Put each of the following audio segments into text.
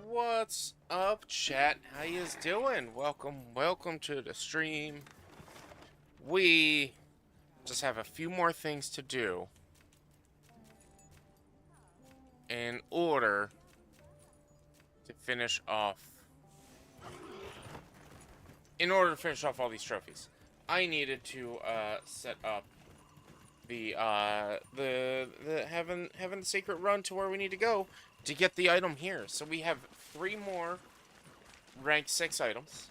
What's up, chat? How yous doing? Welcome to the stream. We just have a few more things to do in order to finish off. In order to finish off all these trophies, I needed to set up the having the secret run to where we need to go to get the item here. So we have 3 more rank 6 items.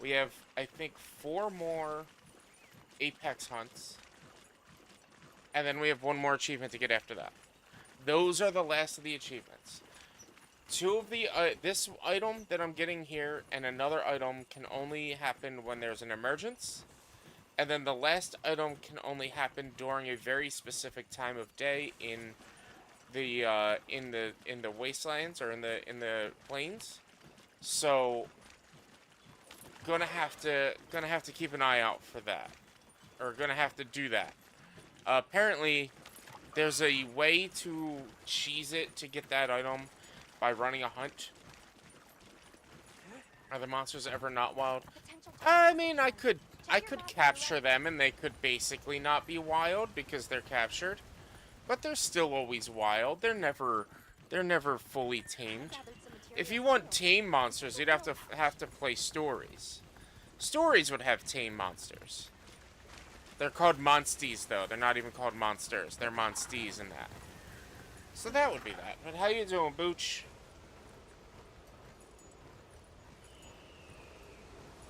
We have, I think, 4 more Apex hunts. And then we have 1 more achievement to get after that. Those are the last of the achievements. 2 of the, this item that I'm getting here and another item can only happen when there's an emergence. And then the last item can only happen during a very specific time of day in the wastelands or in the plains. So gonna have to keep an eye out for that, or gonna have to do that. Apparently, there's a way to cheese it to get that item by running a hunt. Are the monsters ever not wild? I mean, I could capture them and they could basically not be wild because they're captured, but they're still always wild. They're never fully tamed. If you want tame monsters, you'd have to play stories. Stories would have tame monsters. They're called monsties, though. They're not even called monsters. They're monsties in that. So that would be that. But how you doing, Booch?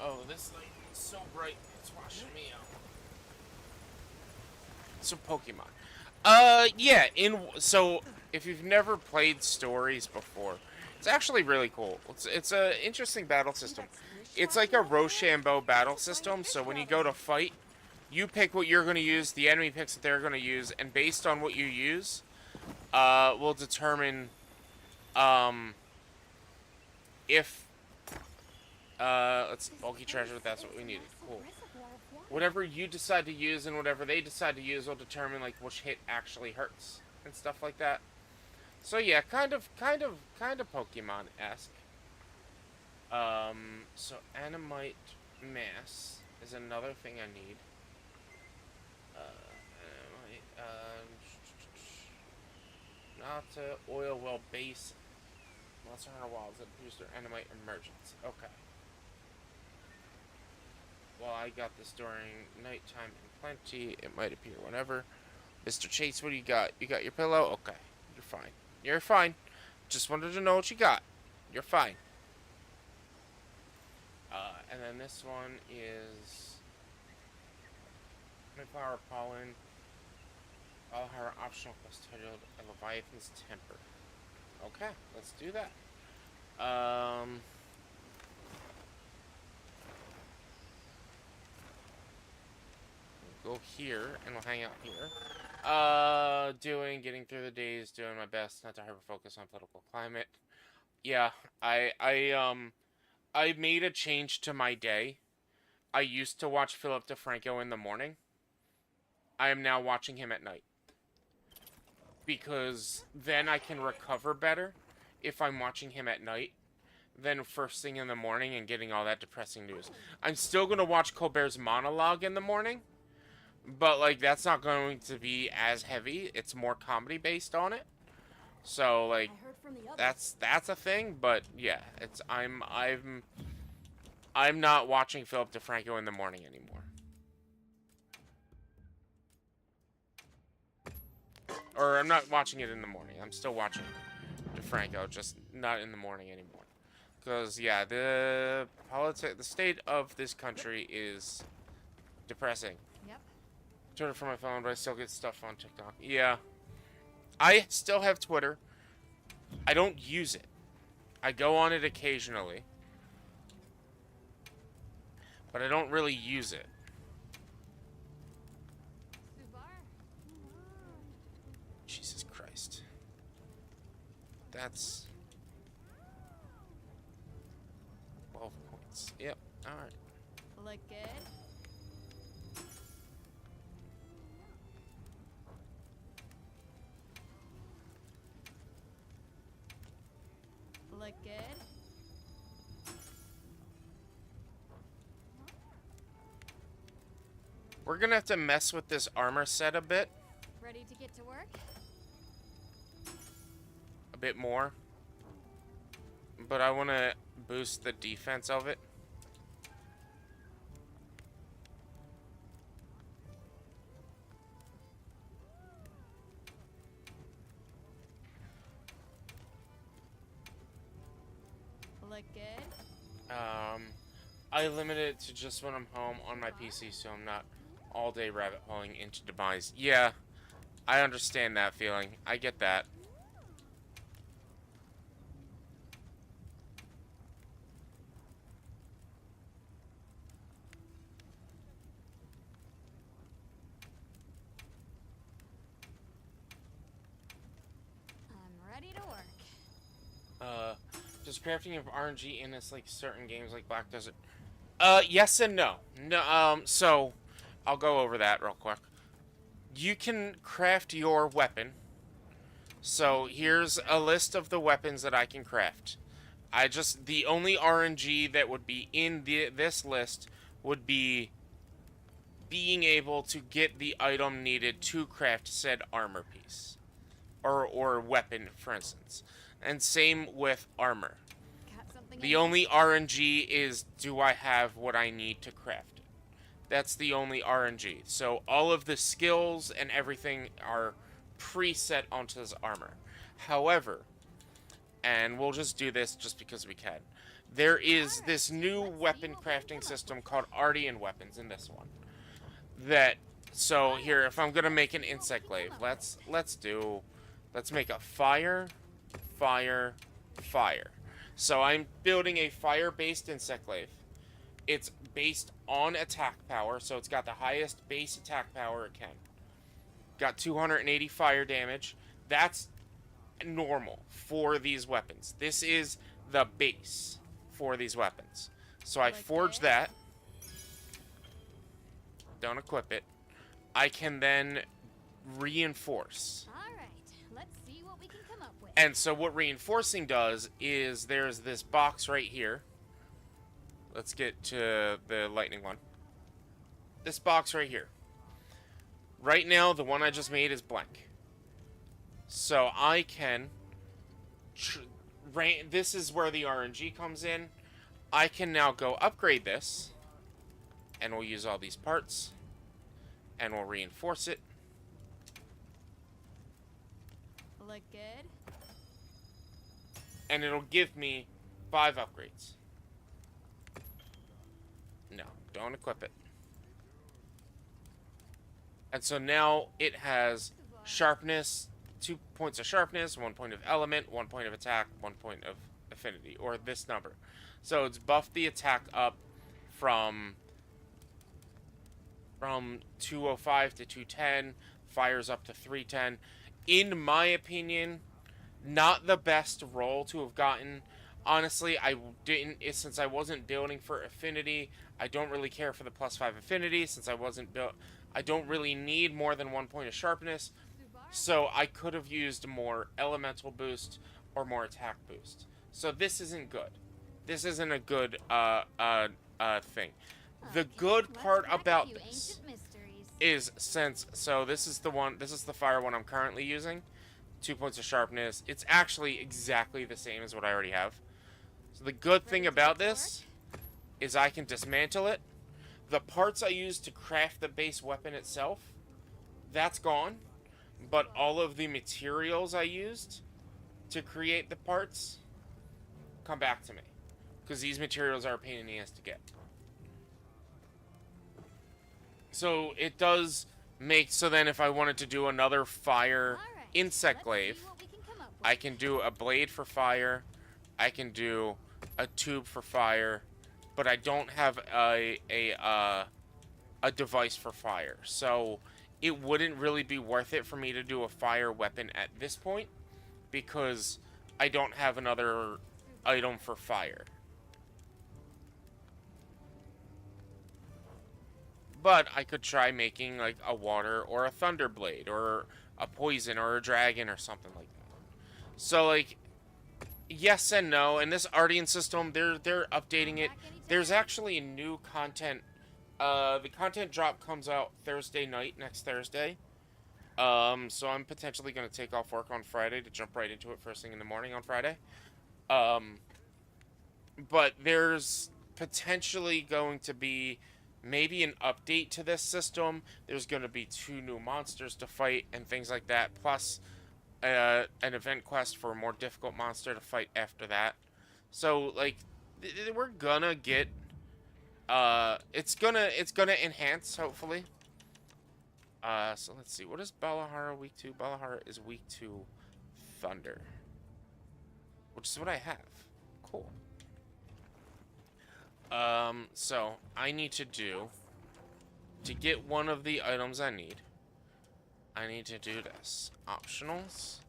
Oh, this light is so bright. It's washing me out. So Pokemon. Yeah. So if you've never played stories before, it's actually really cool. It's a interesting battle system. It's like a Rochambeau battle system. So when you go to fight, you pick what you're going to use. The enemy picks what they're going to use, and based on what you use, will determine if let's see, bulky treasure. That's what we needed. Cool. Whatever you decide to use and whatever they decide to use will determine like which hit actually hurts and stuff like that. So yeah, kind of Pokemon-esque. So Animite Mass is another thing I need. Nata Oil Well Base. Monster Hunter Wilds that produce their Animite Emergence. Okay. Well, I got this during nighttime and plenty. It might appear whenever. Mr. Chase, what do you got? You got your pillow? Okay. You're fine. You're fine. Just wanted to know what you got. You're fine. And then this one is Mayflower Pollen. All her optional quest titled Leviathan's Temper. Okay, let's do that. Go here and we'll hang out here. Getting through the days, doing my best not to hyper-focus on political climate. Yeah, I made a change to my day. I used to watch Philip DeFranco in the morning. I am now watching him at night. Because then I can recover better if I'm watching him at night than first thing in the morning and getting all that depressing news. I'm still going to watch Colbert's monologue in the morning, but like that's not going to be as heavy. It's more comedy based on it. So like that's a thing, but yeah, it's I'm not watching Philip DeFranco in the morning anymore. Or I'm not watching it in the morning. I'm still watching DeFranco, just not in the morning anymore. Because yeah, the state of this country is depressing. Yep. Twitter for my phone, but I still get stuff on TikTok. Yeah. I still have Twitter. I don't use it. I go on it occasionally. But I don't really use it. Jesus Christ. That's 12 points. Yep. Alright. Look good. Look good. We're gonna have to mess with this armor set a bit. Ready to get to work? A bit more. But I want to boost the defense of it. Look good. I limit it to just when I'm home on my PC, so I'm not all day rabbit holing into demise. Yeah, I understand that feeling. I get that. I'm ready to work. Does crafting of RNG in this like certain games like Black Desert? Yes and no. No, so I'll go over that real quick. You can craft your weapon. So here's a list of the weapons that I can craft. The only RNG that would be in this list would be being able to get the item needed to craft said armor piece. Or weapon, for instance. And same with armor. The only RNG is, do I have what I need to craft it? That's the only RNG. So all of the skills and everything are preset onto this armor. However, and we'll just do this just because we can, there is this new weapon crafting system called Artian Weapons in this one. So here, if I'm gonna make an insect glaive, let's make a fire, fire, fire. So I'm building a fire-based insect glaive. It's based on attack power, so it's got the highest base attack power it can. Got 280 fire damage. That's normal for these weapons. This is the base for these weapons. So I forge that. Don't equip it. I can then reinforce. And so what reinforcing does is there's this box right here. Let's get to the lightning one. This box right here. Right now, the one I just made is blank. So I can... This is where the RNG comes in. I can now go upgrade this. And we'll use all these parts. And we'll reinforce it. Look good. And it'll give me 5 upgrades. No, don't equip it. And so now it has sharpness, 2 points of sharpness, 1 point of element, 1 point of attack, 1 point of affinity, or this number. So it's buffed the attack up from 205 to 210, fires up to 310. In my opinion, not the best roll to have gotten. Honestly, I didn't, since I wasn't building for affinity. I don't really care for the +5 affinity since I wasn't built. I don't really need more than 1 point of sharpness, so I could have used more elemental boost or more attack boost. So this isn't good. This isn't a good thing. The good part about this is this is the fire one I'm currently using. 2 points of sharpness. It's actually exactly the same as what I already have. So the good thing about this is I can dismantle it. The parts I used to craft the base weapon itself, that's gone. But all of the materials I used to create the parts come back to me. Because these materials are a pain in the ass to get. So it does make, so then if I wanted to do another fire insect glaive, I can do a blade for fire, I can do a tube for fire, but I don't have a device for fire. So it wouldn't really be worth it for me to do a fire weapon at this point, because I don't have another item for fire. But I could try making like a water or a thunder blade or a poison or a dragon or something like that. So like, yes and no. And this Ardian system, they're updating it. There's actually new content. The content drop comes out Thursday night, next Thursday. So I'm potentially going to take off work on Friday to jump right into it first thing in the morning on Friday. But there's potentially going to be maybe an update to this system. There's going to be 2 new monsters to fight and things like that, plus an event quest for a more difficult monster to fight after that. So like we're gonna get it's gonna enhance, hopefully. So let's see, what is Balahara week 2? Balahara is week 2 Thunder, which is what I have. Cool. So I need to get one of the items I need to do this. Optionals.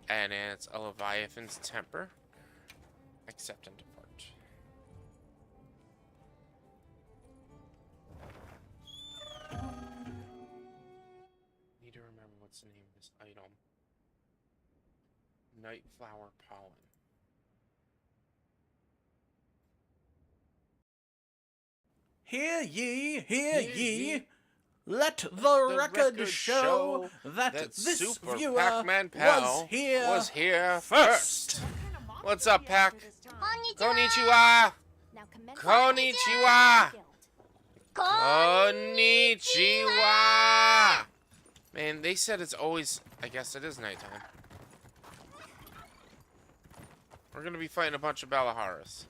And it's a Leviathan's Temper. Accept and depart. Need to remember what's the name of this item. Nightflower Pollen. Hear ye, let the record show that this Super viewer Pac-Man Pal was here first. What's up, Pac? Konnichiwa! Konnichiwa! Konnichiwa! Man, they said it's always, I guess it is nighttime. We're gonna be fighting a bunch of Balaharas.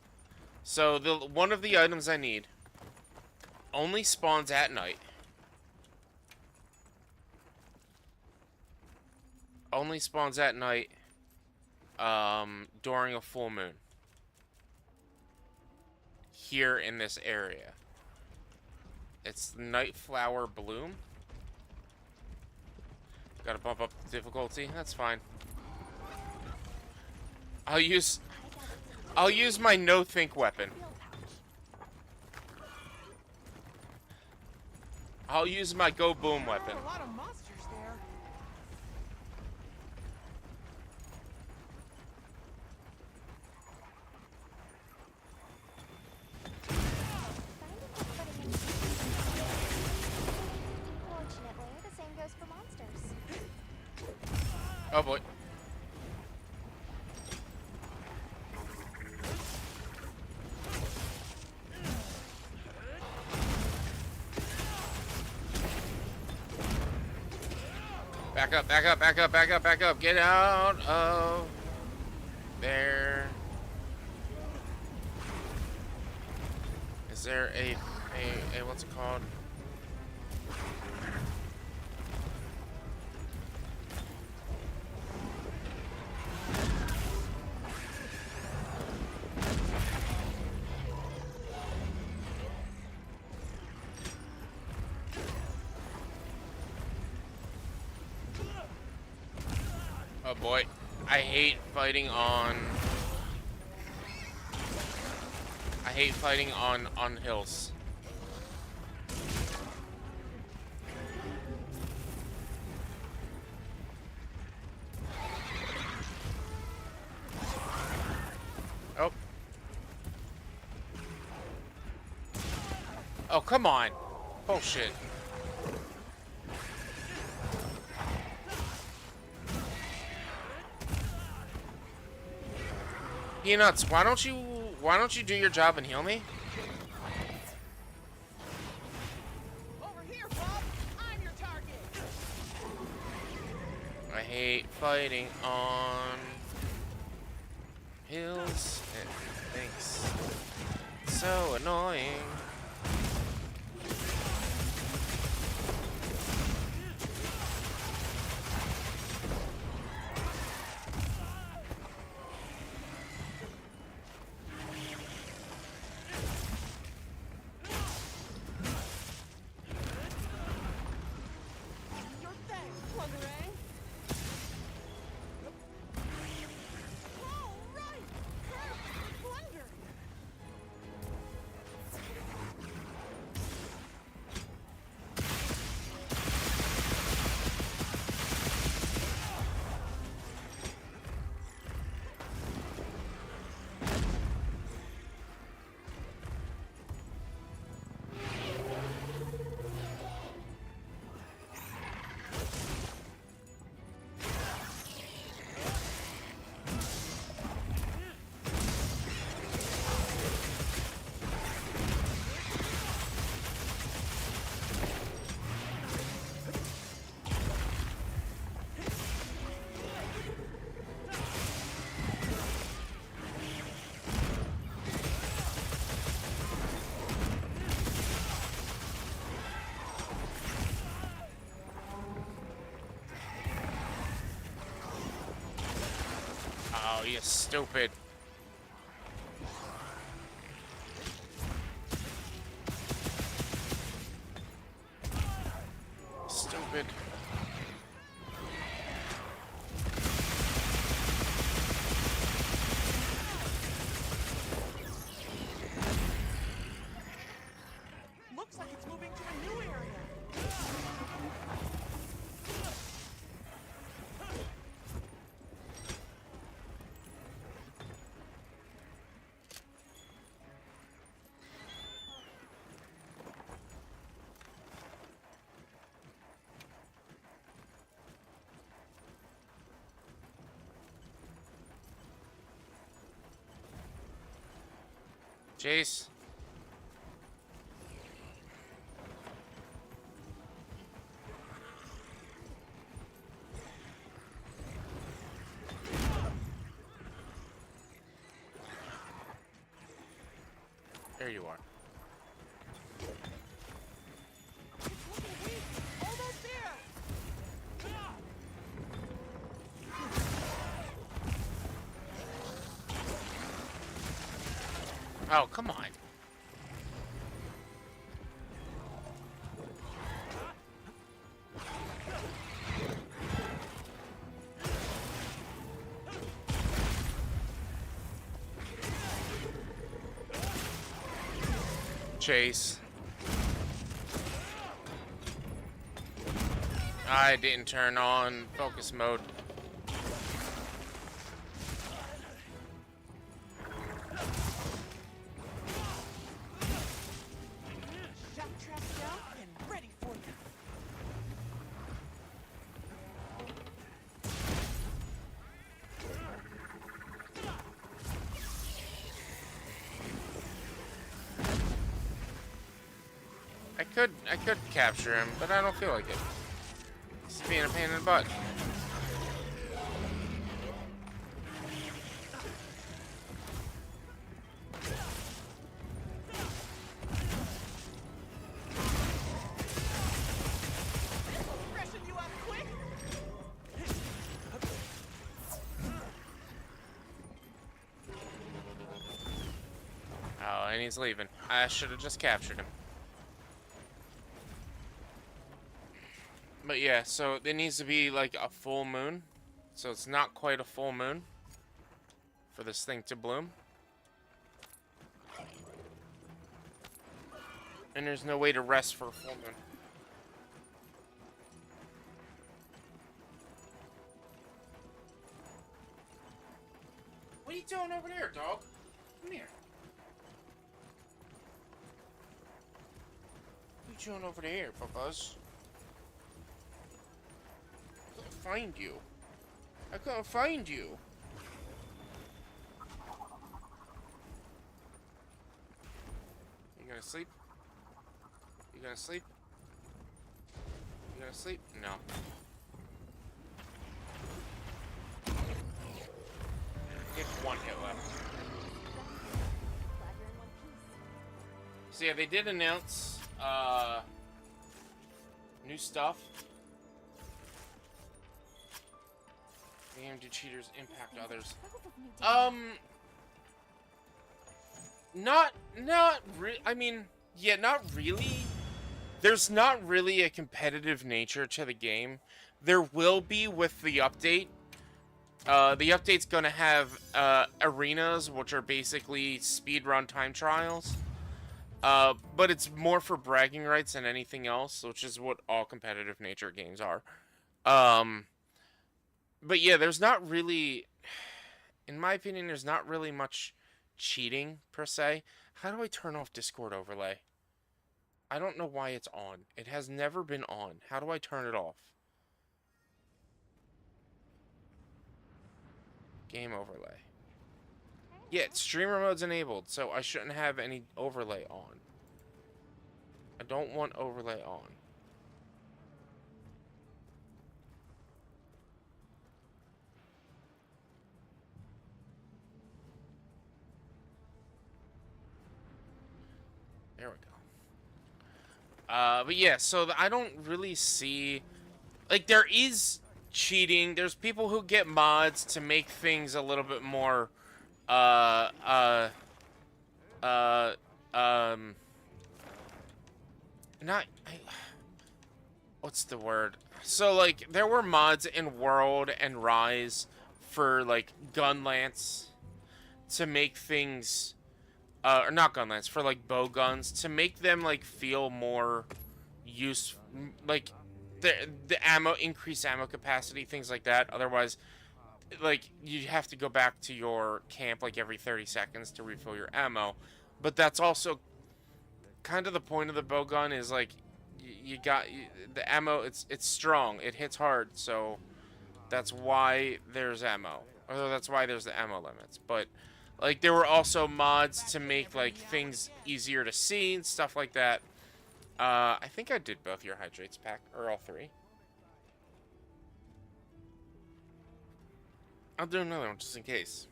So, one of the items I need only spawns at night. Only spawns at night during a full moon. Here in this area. It's Nightflower Bloom. Gotta bump up the difficulty. That's fine. I'll use my no-think weapon. I'll use my Go Boom weapon. A lot of monsters there. Fortunately, the same goes for monsters. Oh boy. Back up, back up, back up, back up, back up. Get out of there. Is there a what's it called? Oh boy, I hate fighting on. I hate fighting on hills. Oh. Oh, come on. Bullshit. Peanuts, why don't you do your job and heal me? Over here, Bob. I'm your target. I hate fighting on hills. It thinks so annoying. Your thing, Plunderang. All right. Perfect. Plunder. Oh, you stupid. Stupid. Looks like it's moving to a new area. Jace. There you are. It's looking weak. Almost there. Oh, come on. Chase. I didn't turn on focus mode. Shock trap down and ready for you. I could capture him, but I don't feel like it. He's being a pain in the butt. Freshen you up quick. Oh, and he's leaving. I should have just captured him. But yeah, so there needs to be like a full moon So it's not quite a full moon for this thing to bloom. And there's no way to rest for a full moon. What are you doing over there, dog? Come here. What are you doing over there, Buzz? I couldn't find you. I couldn't find you. You gonna sleep? You gonna sleep? You gonna sleep? No. Get one hit left. Glad you're in one piece. So yeah, they did announce new stuff. The game do cheaters impact others? I mean, yeah, not really. There's not really a competitive nature to the game. There will be with the update. The update's gonna have arenas, which are basically speedrun time trials. But it's more for bragging rights than anything else, which is what all competitive nature games are. But yeah, there's not really, in my opinion, there's not really much cheating, per se. How do I turn off Discord overlay? I don't know why it's on. It has never been on. How do I turn it off? Game overlay. Yeah, streamer mode's enabled, so I shouldn't have any overlay on. I don't want overlay on. There we go. But yeah, so I don't really see... Like, there is cheating. There's people who get mods to make things a little bit more, what's the word? So, like, there were mods in World and Rise for, like, Gunlance to make things... or not Gunlance, for, like, bow guns, to make them, like, feel more useful, like, the ammo, increased ammo capacity, things like that. Otherwise, like, you have to go back to your camp, like, every 30 seconds to refill your ammo. But that's also kind of the point of the bow gun is, like, you got the ammo, it's strong, it hits hard, so that's why there's ammo. Or that's why there's the ammo limits. But, like, there were also mods to make, like, things easier to see and stuff like that. I think I did both your hydrates pack, or all three. I'll do another one just in case.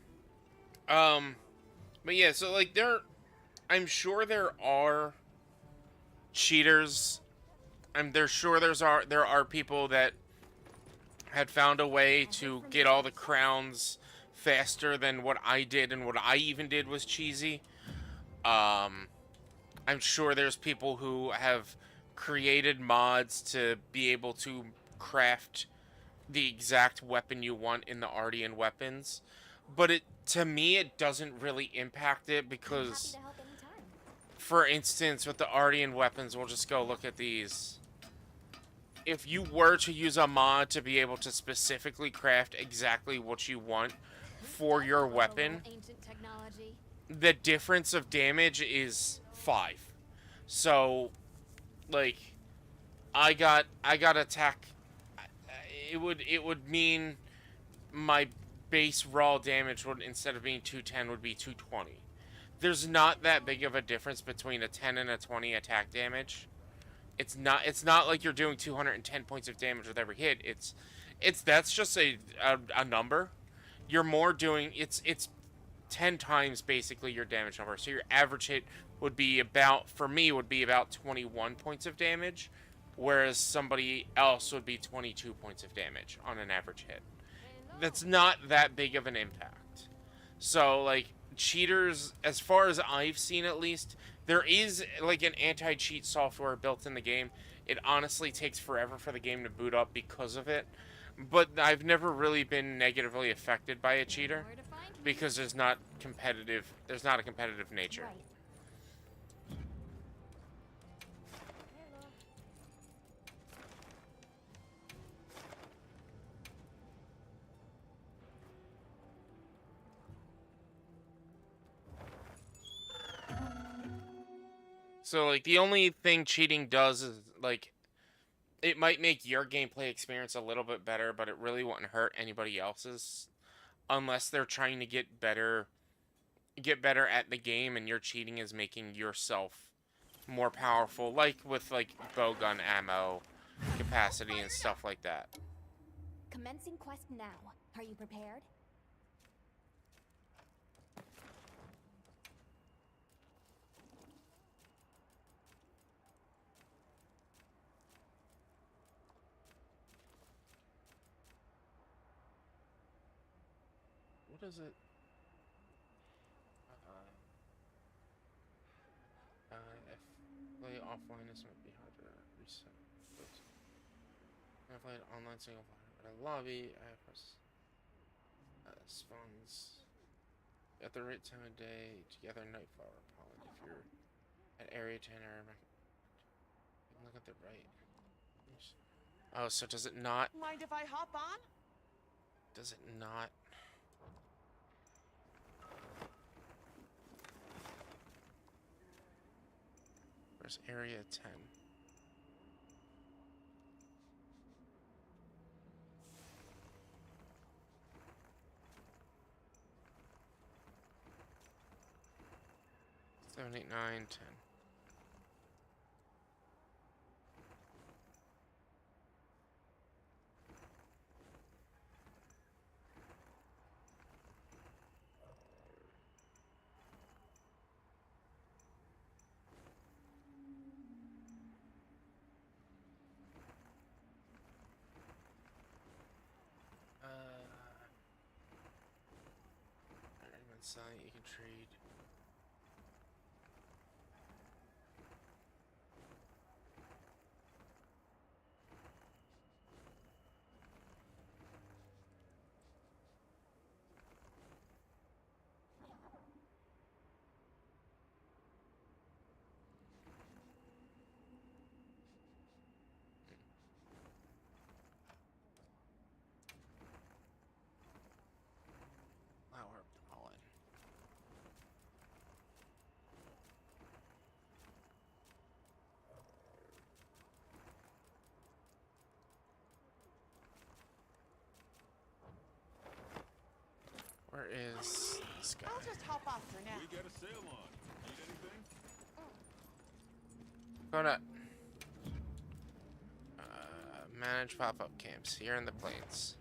But yeah, so, like, I'm sure there are cheaters. There are people that had found a way to get all the crowns faster than what I did, and what I even did was cheesy. I'm sure there's people who have created mods to be able to craft the exact weapon you want in the Ardian weapons. But to me, it doesn't really impact it because, Happy to help anytime. for instance, with the Ardian weapons, we'll just go look at these. If you were to use a mod to be able to specifically craft exactly what you want for your weapon, Ancient technology. the difference of damage is 5. So, like, I got attack. It would mean my base raw damage would, instead of being 210, would be 220. There's not that big of a difference between a 10 and a 20 attack damage. It's not like you're doing 210 points of damage with every hit. That's just a number. You're more doing, it's 10 times basically your damage number. So your average hit would be about, for me, would be about 21 points of damage, whereas somebody else would be 22 points of damage on an average hit. That's not that big of an impact. So, like, cheaters, as far as I've seen at least, there is, like, an anti-cheat software built in the game. It honestly takes forever for the game to boot up because of it. but I've never really been negatively affected by a cheater Where to find me. because there's not a competitive nature. Right. So like the only thing cheating does is like it might make your gameplay experience a little bit better, but it really wouldn't hurt anybody else's unless they're trying to get better at the game and your cheating is making yourself more powerful, like with like bowgun ammo capacity and stuff like that. Commencing quest now. Are you prepared? What is it? If play offline, this might be hard to reset. Oops. I played online single player. Lobby, I press spawns at the right time of day together Nightflower Pond. If you're at area 10 or look at the right. Oh, so does it not? Mind if I hop on? Does it not? Where's area 10? Seven, 8, 9, 10. Selling, you can trade. Flower pollen. Where is this guy? I'll just hop off for now. We got a sale on. Need anything? Donut. Manage pop-up camps here in the plains.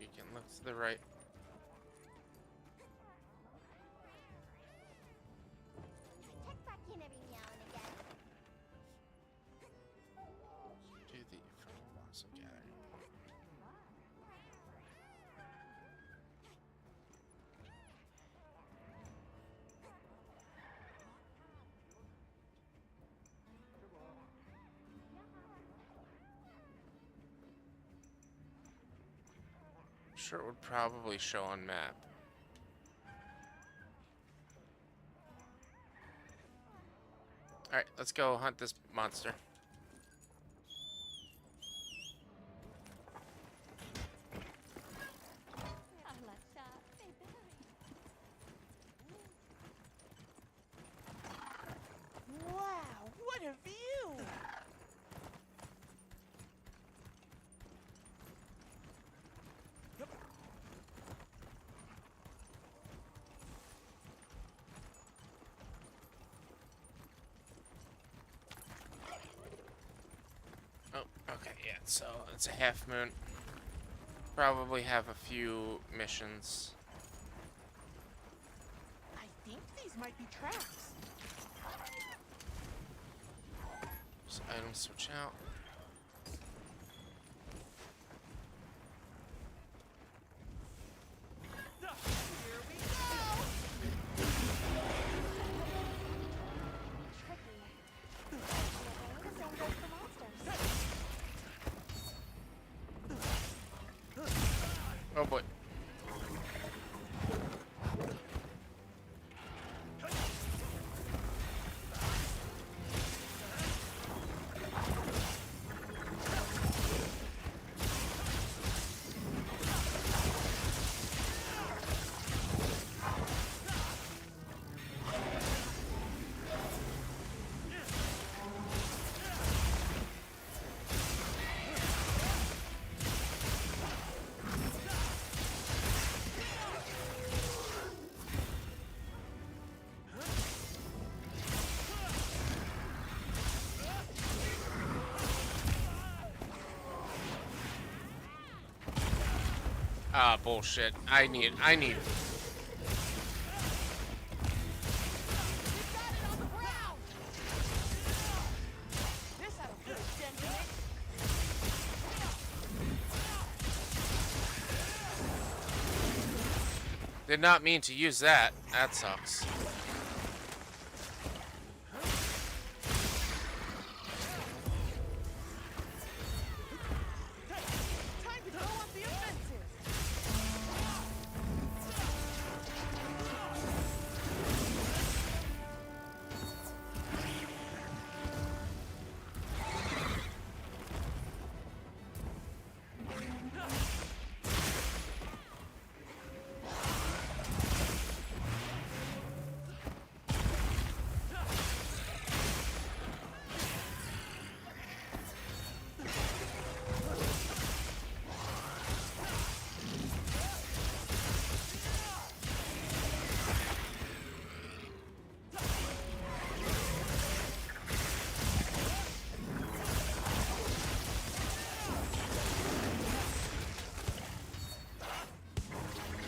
You can look to the right. Check back in every now and again. Do the fossil gathering. Sure, it would probably show on map. Alright, let's go hunt this monster. Wow, what a view! Oh, okay, yeah, so it's a half moon. Probably have a few missions. I think these might be traps. Just item switch out. Here we go. Tricky. Unfortunately, the same goes for monsters. Oh boy. Ah, bullshit. I need. We've got it on the ground. This had a good dent in it. Did not mean to use that. That sucks. Time to go up the offensive.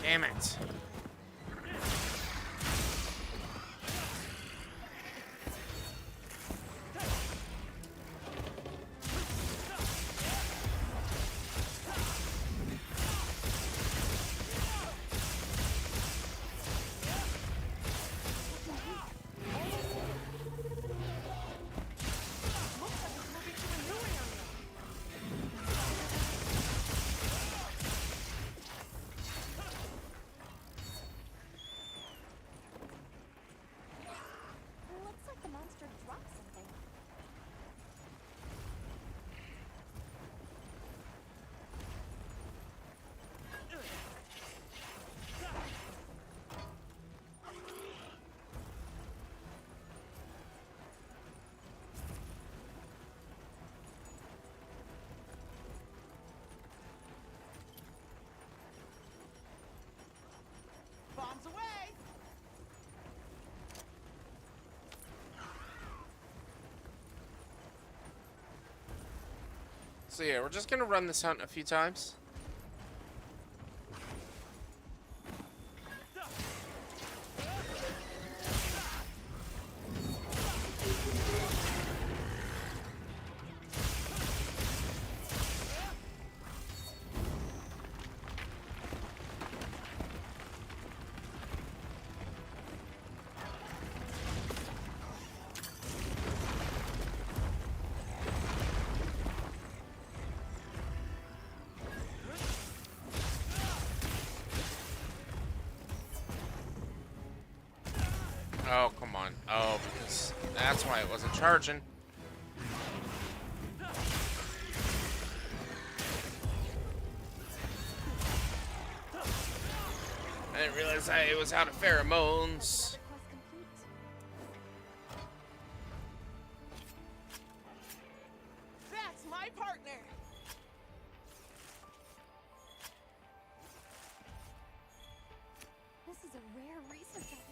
Damn it. Looks like it's moving to a new area. Looks like the monster dropped something. Bombs away. So yeah, we're just gonna run this hunt a few times. Oh, come on. Oh, because that's why it wasn't charging. I didn't realize it was out of pheromones. Request complete. That's my partner. This is a rare research item.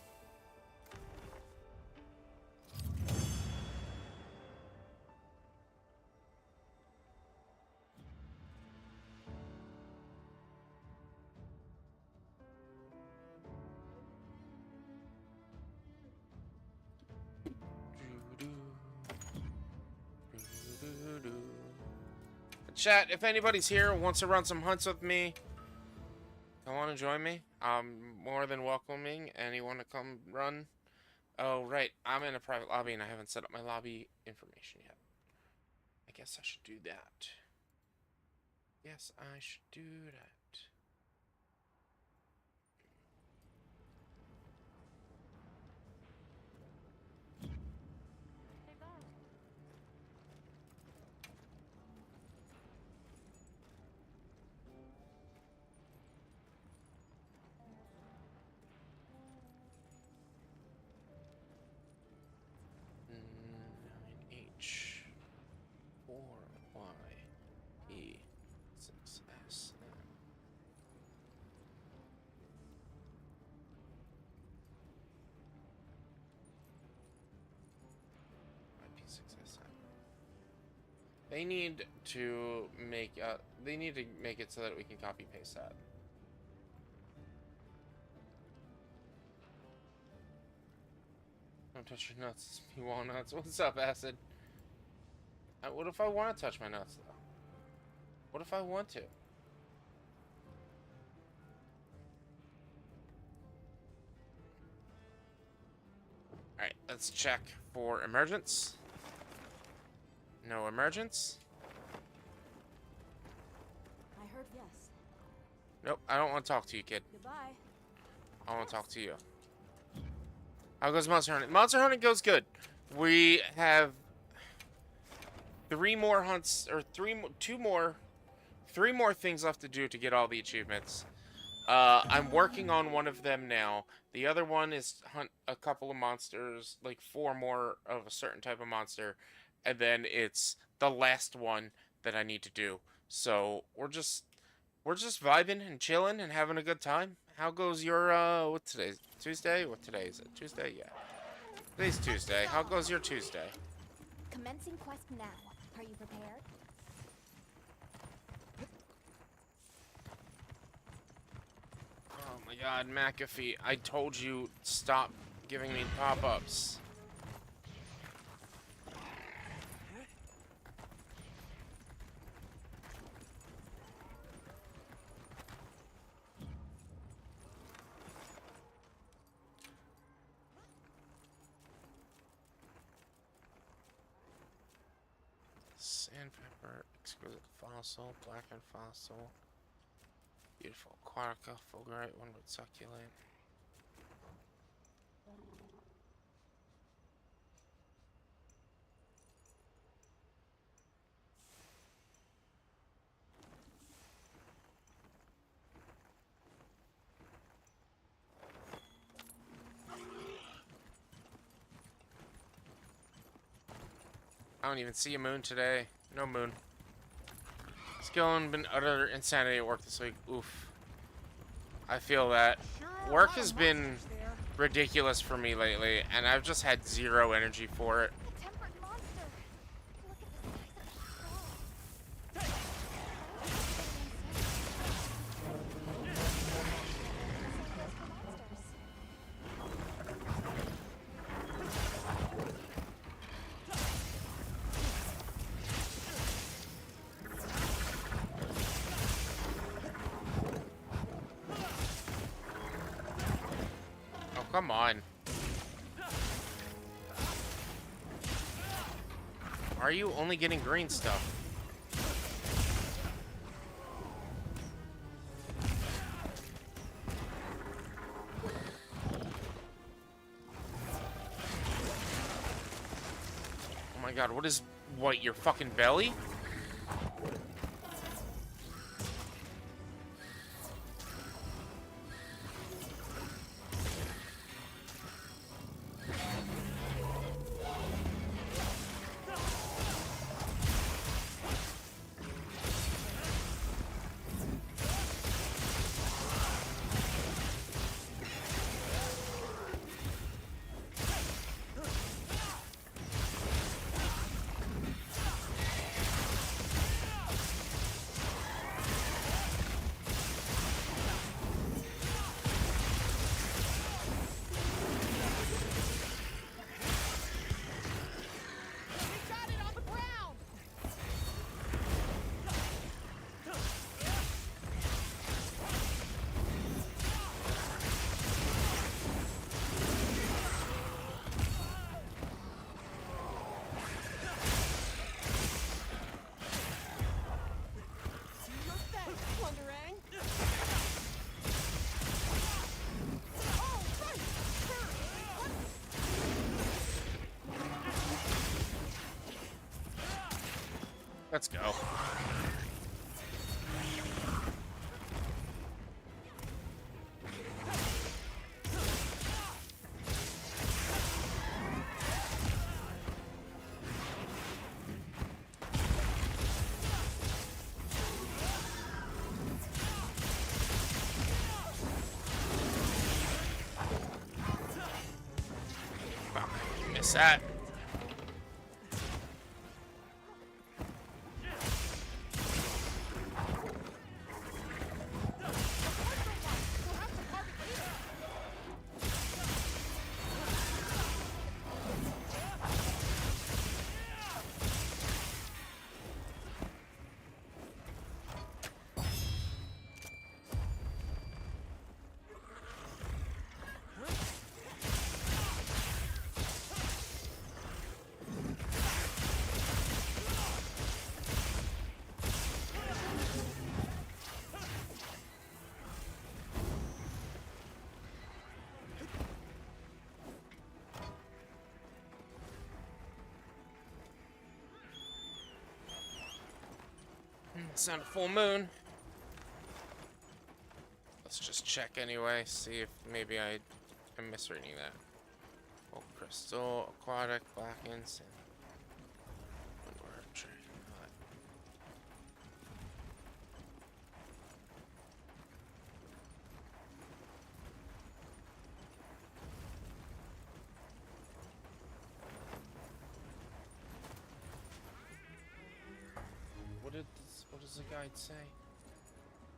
Chat, if anybody's here and wants to run some hunts with me, come on and join me. I'm more than welcoming anyone to come run. Oh, right. I'm in a private lobby and I haven't set up my lobby information yet. I guess I should do that. Yes, I should do that. They need to make it so that we can copy paste that. Don't touch your nuts, you walnuts. What's up, Acid? What if I want to touch my nuts, though? What if I want to? Alright, let's check for emergence. No emergence. I heard yes. Nope, I don't want to talk to you, kid. Goodbye. I want to talk to you. How goes Monster Hunting? Monster Hunting goes good. We have 3 more hunts, or 3 more things left to do to get all the achievements. I'm working on one of them now. The other one is hunt a couple of monsters, like 4 more of a certain type of monster. And then it's the last one that I need to do. So we're just vibing and chilling and having a good time. How goes your what today's Tuesday? What today is it? Tuesday? Yeah. Today's Tuesday. How goes your Tuesday? Commencing quest now. Are you prepared? Oh my god, McAfee, I told you stop giving me pop-ups. Sandpepper, exquisite fossil, blackened fossil, beautiful aquatica, fulgurite, one would succulent. I don't even see a moon today. No moon. Skillin been utter insanity at work this week. Oof. I feel that. Work has been ridiculous for me lately, and I've just had 0 energy for it. A tempered monster. Look at the size of Oh, come on. Are you only getting green stuff? Oh my god, what is... What, your fucking belly? Let's go. Wow, miss that. It's not a full moon. Let's just check anyway, see if maybe I'm misreading that. Oh, crystal, aquatic, black insect. What does the guide say?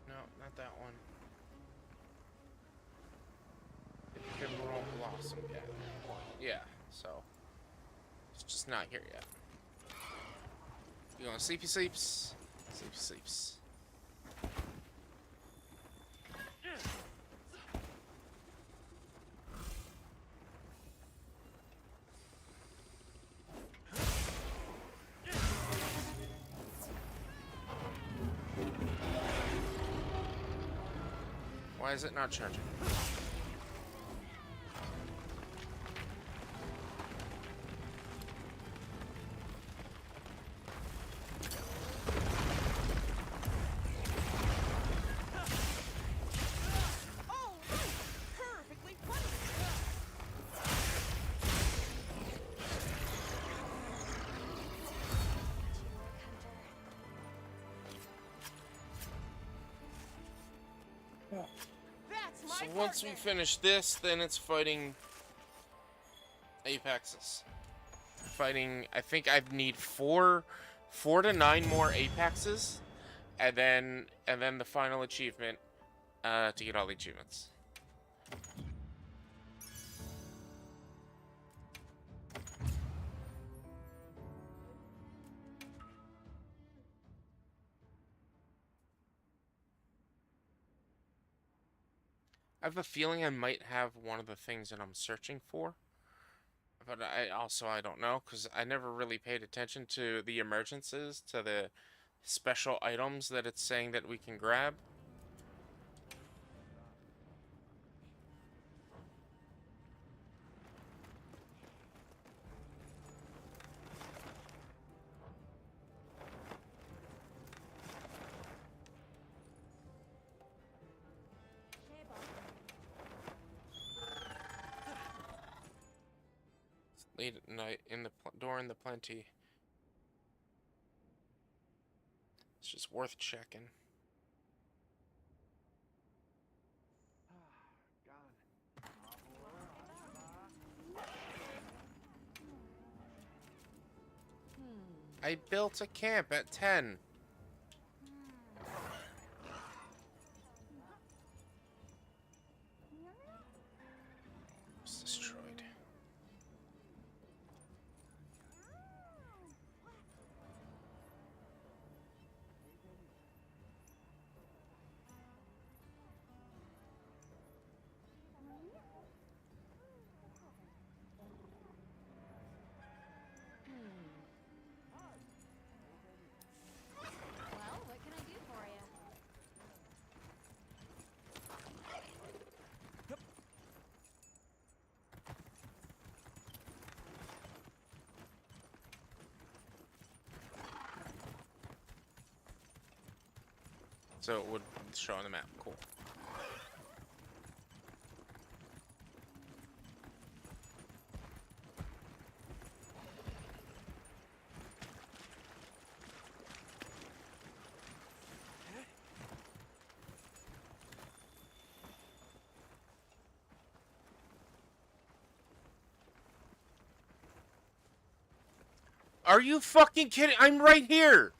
No, not that one. Ephemeral blossom gathering. Yeah, so it's just not here yet. You going sleepy sleeps? Sleepy sleeps. Why is it not charging? Oh, perfectly funny. That's my So once we partner. finish this, then it's fighting Apexes. Fighting, I think I need four to 9 more Apexes, and then the final achievement to get all the achievements. I have a feeling I might have one of the things that I'm searching for. But I don't know, because I never really paid attention to the emergences, to the special items that it's saying that we can grab. Hey, Bob. Late at night, during the plenty. It's just worth checking. I built a camp at 10. It's destroyed. So it would show on the map. Cool. Are you fucking kidding? I'm right here.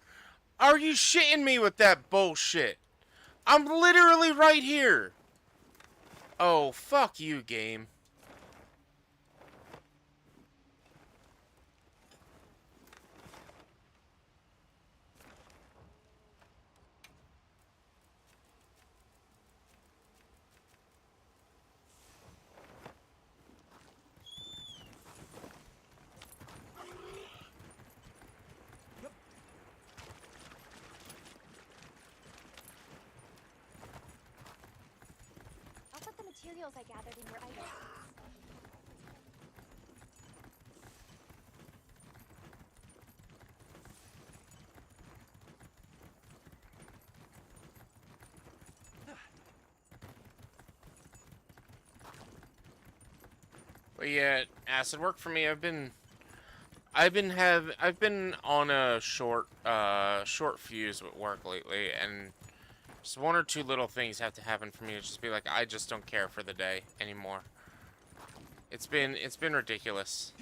Are you shitting me with that bullshit? I'm literally right here. Oh, fuck you, game. I'll put the materials I gathered in your item. But yeah, acid work for me. I've been on a short fuse with work lately, and just one or two little things have to happen for me to just be like, I just don't care for the day anymore. It's been ridiculous.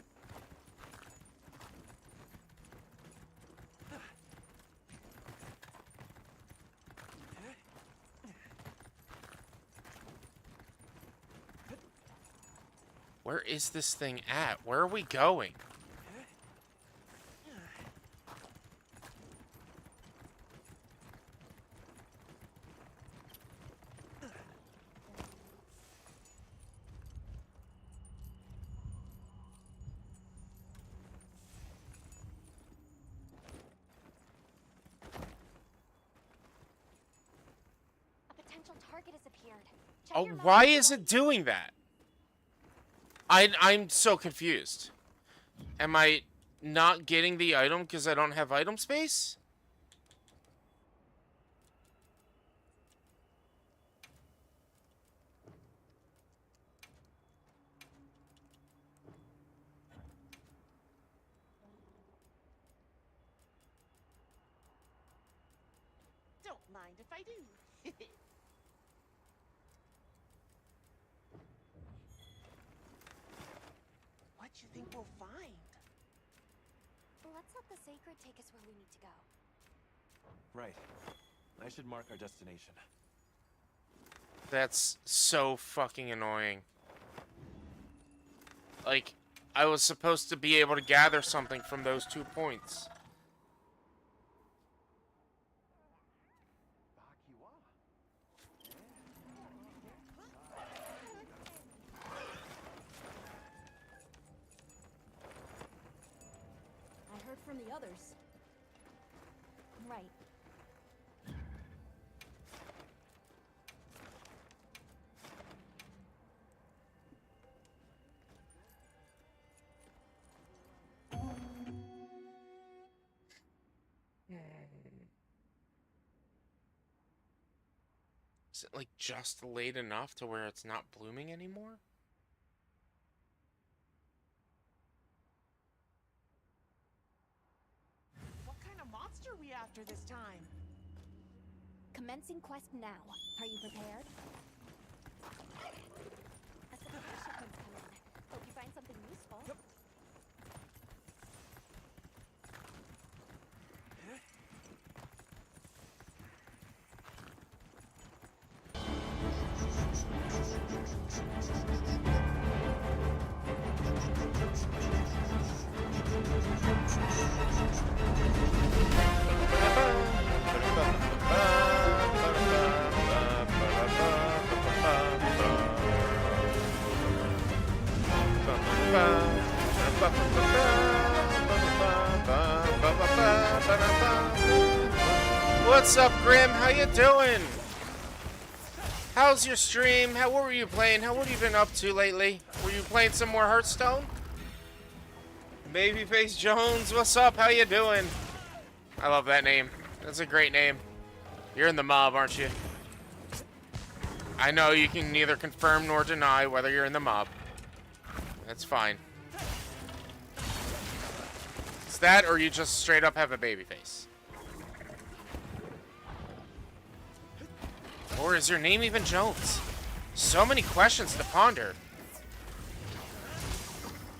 Where is this thing at? Where are we going? A potential target has appeared. Check Oh, your why map. is it doing that? I'm so confused. Am I not getting the item because I don't have item space? Don't mind if I do. What you think we'll find? Let's let the sacred take us where we need to go. Right. I should mark our destination. That's so fucking annoying. Like, I was supposed to be able to gather something from those 2 points. I heard from the others. Right. Is it like just late enough to where it's not blooming anymore? What kind of monster are we after this time? Commencing quest now. Are you prepared? As the shipments come in, hope you find something useful. Yep. What's up, Grim? How you doing? How's your stream? What were you playing? What have you been up to lately? Were you playing some more Hearthstone? Babyface Jones, what's up? How you doing? I love that name. That's a great name. You're in the mob, aren't you? I know you can neither confirm nor deny whether you're in the mob. That's fine. It's that, or you just straight up have a baby face. Or is your name even Jones? So many questions to ponder.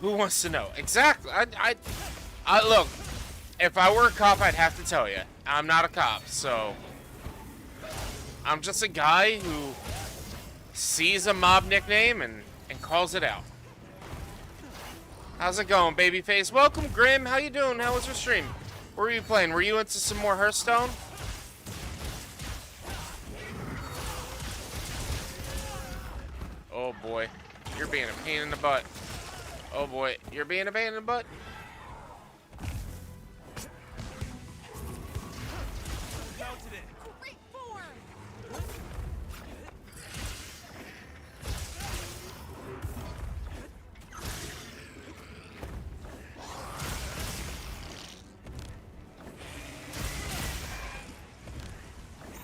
Who wants to know? Exactly. I look. If I were a cop, I'd have to tell you. I'm not a cop, so I'm just a guy who sees a mob nickname and calls it out. How's it going, babyface? Welcome, Grim. How you doing? How was your stream? What were you playing? Were you into some more Hearthstone? Oh boy, you're being a pain in the butt. Oh boy, you're being a pain in the butt. Great form!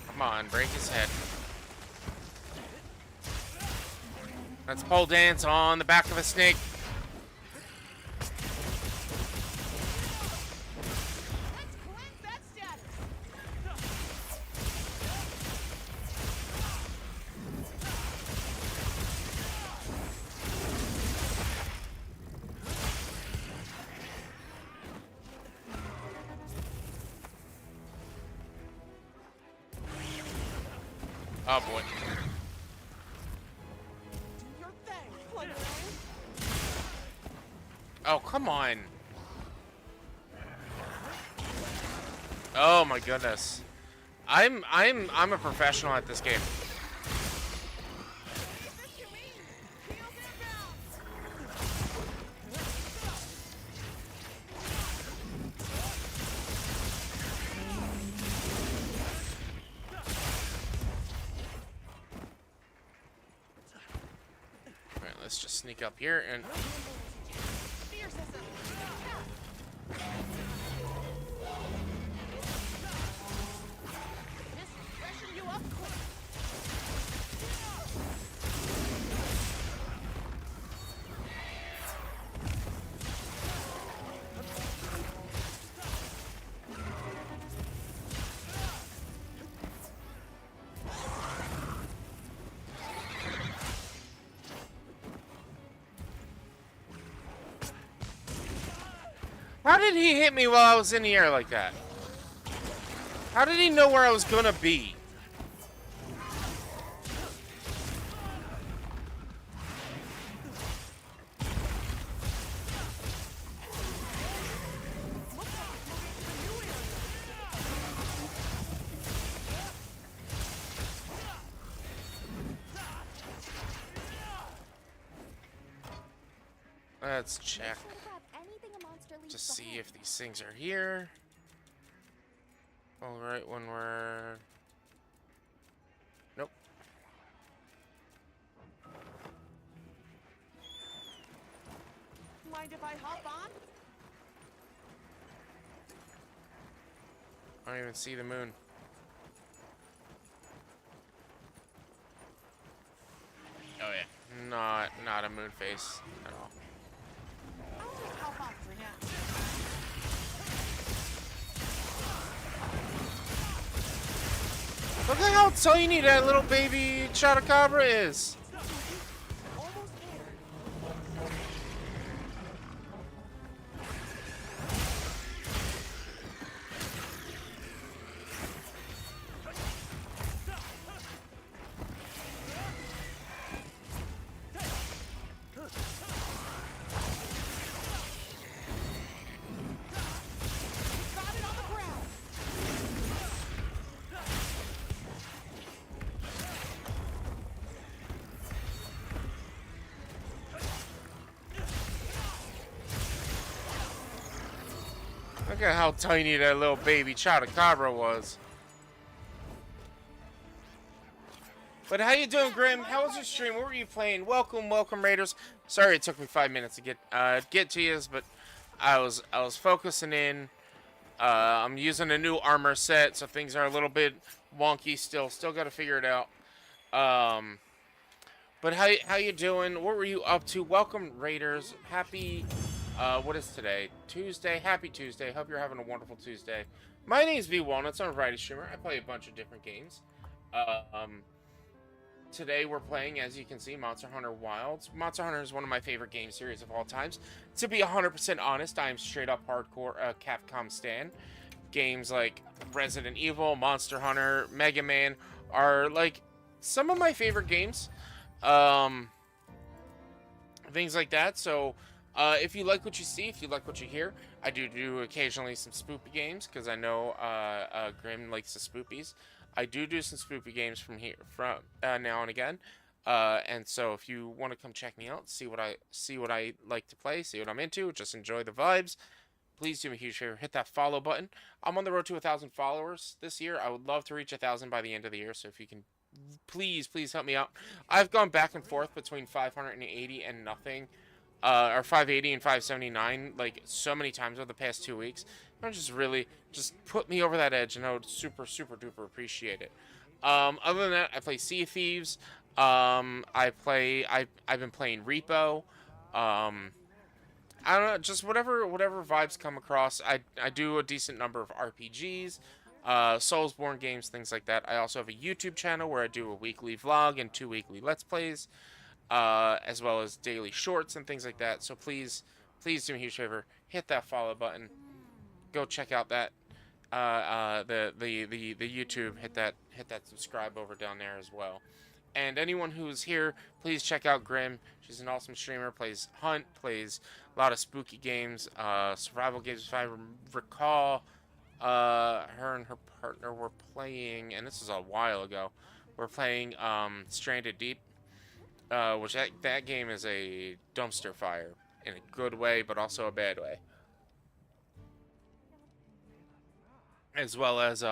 Come on, break his head. Let's pole dance on the back of a snake. Let's cleanse that status! Oh boy. Do your thing, Flutter. Oh, come on. Oh my goodness. I'm a professional at this game. Alright, let's just sneak up here and Pressure you up quick. how did he hit me while I was in the air like that? How did he know where I was gonna be? Let's check. Try to grab anything a monster leaves Just see behind. if these things are here. All right, when we're... Nope. Mind if I hop on? I don't even see the moon. Oh yeah, not a moon face at all. I'll just hop on for now. Look at how tiny that little baby Chotacabra is. Almost there. Got it on the ground. Look at how tiny that little baby Chotacabra was. But how you doing, Grim? How was your stream? What were you playing? Welcome, welcome, Raiders. Sorry it took me 5 minutes to get to you, but I was focusing in. I'm using a new armor set, so things are a little bit wonky still. Still got to figure it out. But how you doing? What were you up to? Welcome, Raiders. Happy, what is today? Tuesday. Happy Tuesday. Hope you're having a wonderful Tuesday. My name is V Walnuts. I'm a variety streamer. I play a bunch of different games. Today we're playing, as you can see, Monster Hunter Wilds. Monster Hunter is one of my favorite game series of all times. To be 100% honest, I am straight up hardcore Capcom stan. Games like Resident Evil, Monster Hunter, Mega Man are like some of my favorite games. Things like that. So if you like what you see, if you like what you hear, I do occasionally some spoopy games, because I know Grim likes the spoopies. I do some spoopy games from now and again, and so if you want to come check me out, see what I like to play, see what I'm into, just enjoy the vibes, please do me a huge favor, hit that follow button. I'm on the road to 1,000 followers this year. I would love to reach 1,000 by the end of the year, so if you can, please help me out. I've gone back and forth between 580 and nothing, or 580 and 579, like so many times over the past 2 weeks. Just put me over that edge, and I would super duper appreciate it. Other than that, I play Sea of Thieves. I've been playing Repo. I don't know, just whatever vibes come across. I do a decent number of RPGs, Soulsborne games, things like that. I also have a YouTube channel where I do a weekly vlog and 2 weekly Let's Plays, as well as daily shorts and things like that. So please do me a huge favor, hit that follow button. Go check out that the YouTube. Hit that subscribe over down there as well. And anyone who's here, please check out Grim. She's an awesome streamer. Plays Hunt. Plays a lot of spooky games, survival games. If I recall, her and her partner were playing, and this is a while ago. We're playing Stranded Deep, which that game is a dumpster fire in a good way, but also a bad way. As well as we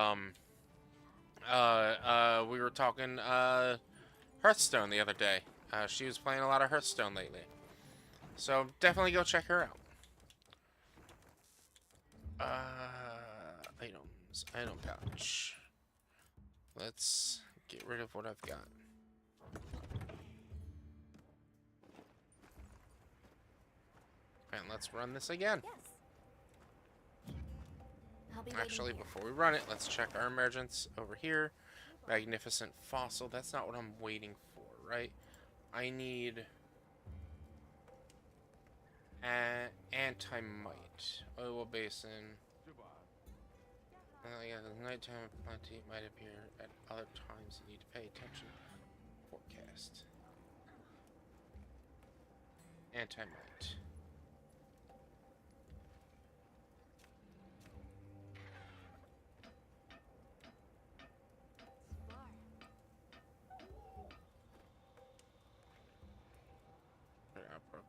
were talking Hearthstone the other day. She was playing a lot of Hearthstone lately, so definitely go check her out. Items, item pouch. Let's get rid of what I've got. And let's run this again. Yes. I'll be Actually, waiting here. before we run it, let's check our emergence over here. Magnificent fossil. That's not what I'm waiting for, right? I need anti-mite. Oil basin. Yeah, the nighttime plenty might appear at other times. You need to pay attention. Forecast. Anti-mite.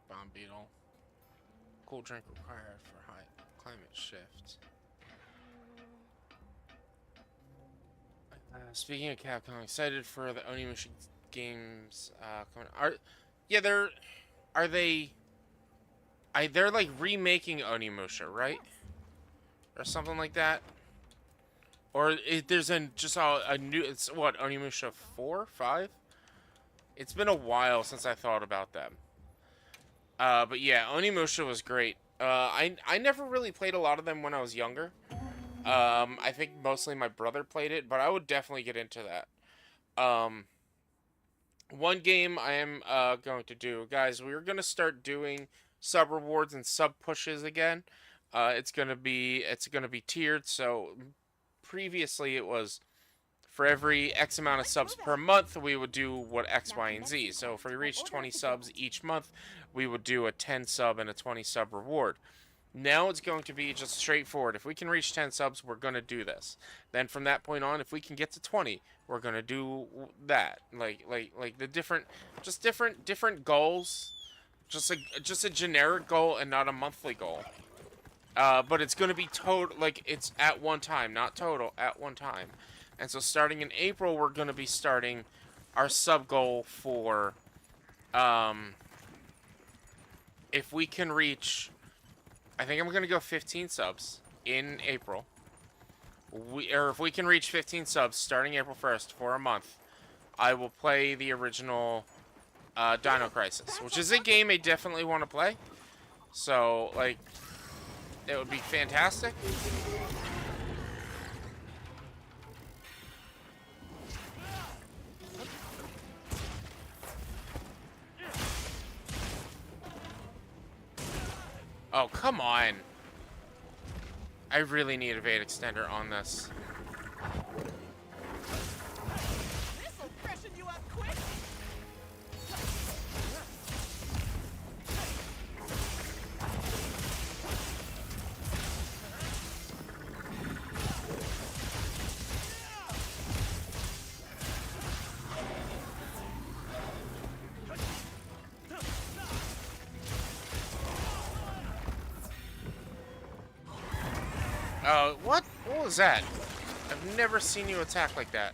Bomb beetle. Cool drink required for high climate shift. Speaking of Capcom, I'm excited for the Onimusha games coming. They're like remaking Onimusha, right? Or something like that. Or there's just a new. It's what, Onimusha 4, 5? It's been a while since I thought about them. But yeah, Onimusha was great. I never really played a lot of them when I was younger. I think mostly my brother played it, but I would definitely get into that. One game I am going to do, guys, we're going to start doing sub rewards and sub pushes again. It's gonna be tiered. So previously it was for every X amount of subs per month, we would do what X, Y, and Z. So if we reach 20 subs each month, we would do a 10 sub and a 20 sub reward. Now it's going to be just straightforward. If we can reach 10 subs, we're going to do this. Then from that point on, if we can get to 20, we're going to do that. Like the different goals. Just a generic goal and not a monthly goal. But it's going to be total, like it's at one time, not total, at one time. And so starting in April, we're going to be starting our sub goal for, if we can reach, I think I'm going to go 15 subs in April. if we can reach 15 subs starting April 1st for a month, I will play the original Dino Crisis, which is a game I definitely want to play. So, like, it would be fantastic. Oh, come on. I really need a Vade Extender on this. This'll freshen you up quick. Oh, what? What was that? I've never seen you attack like that.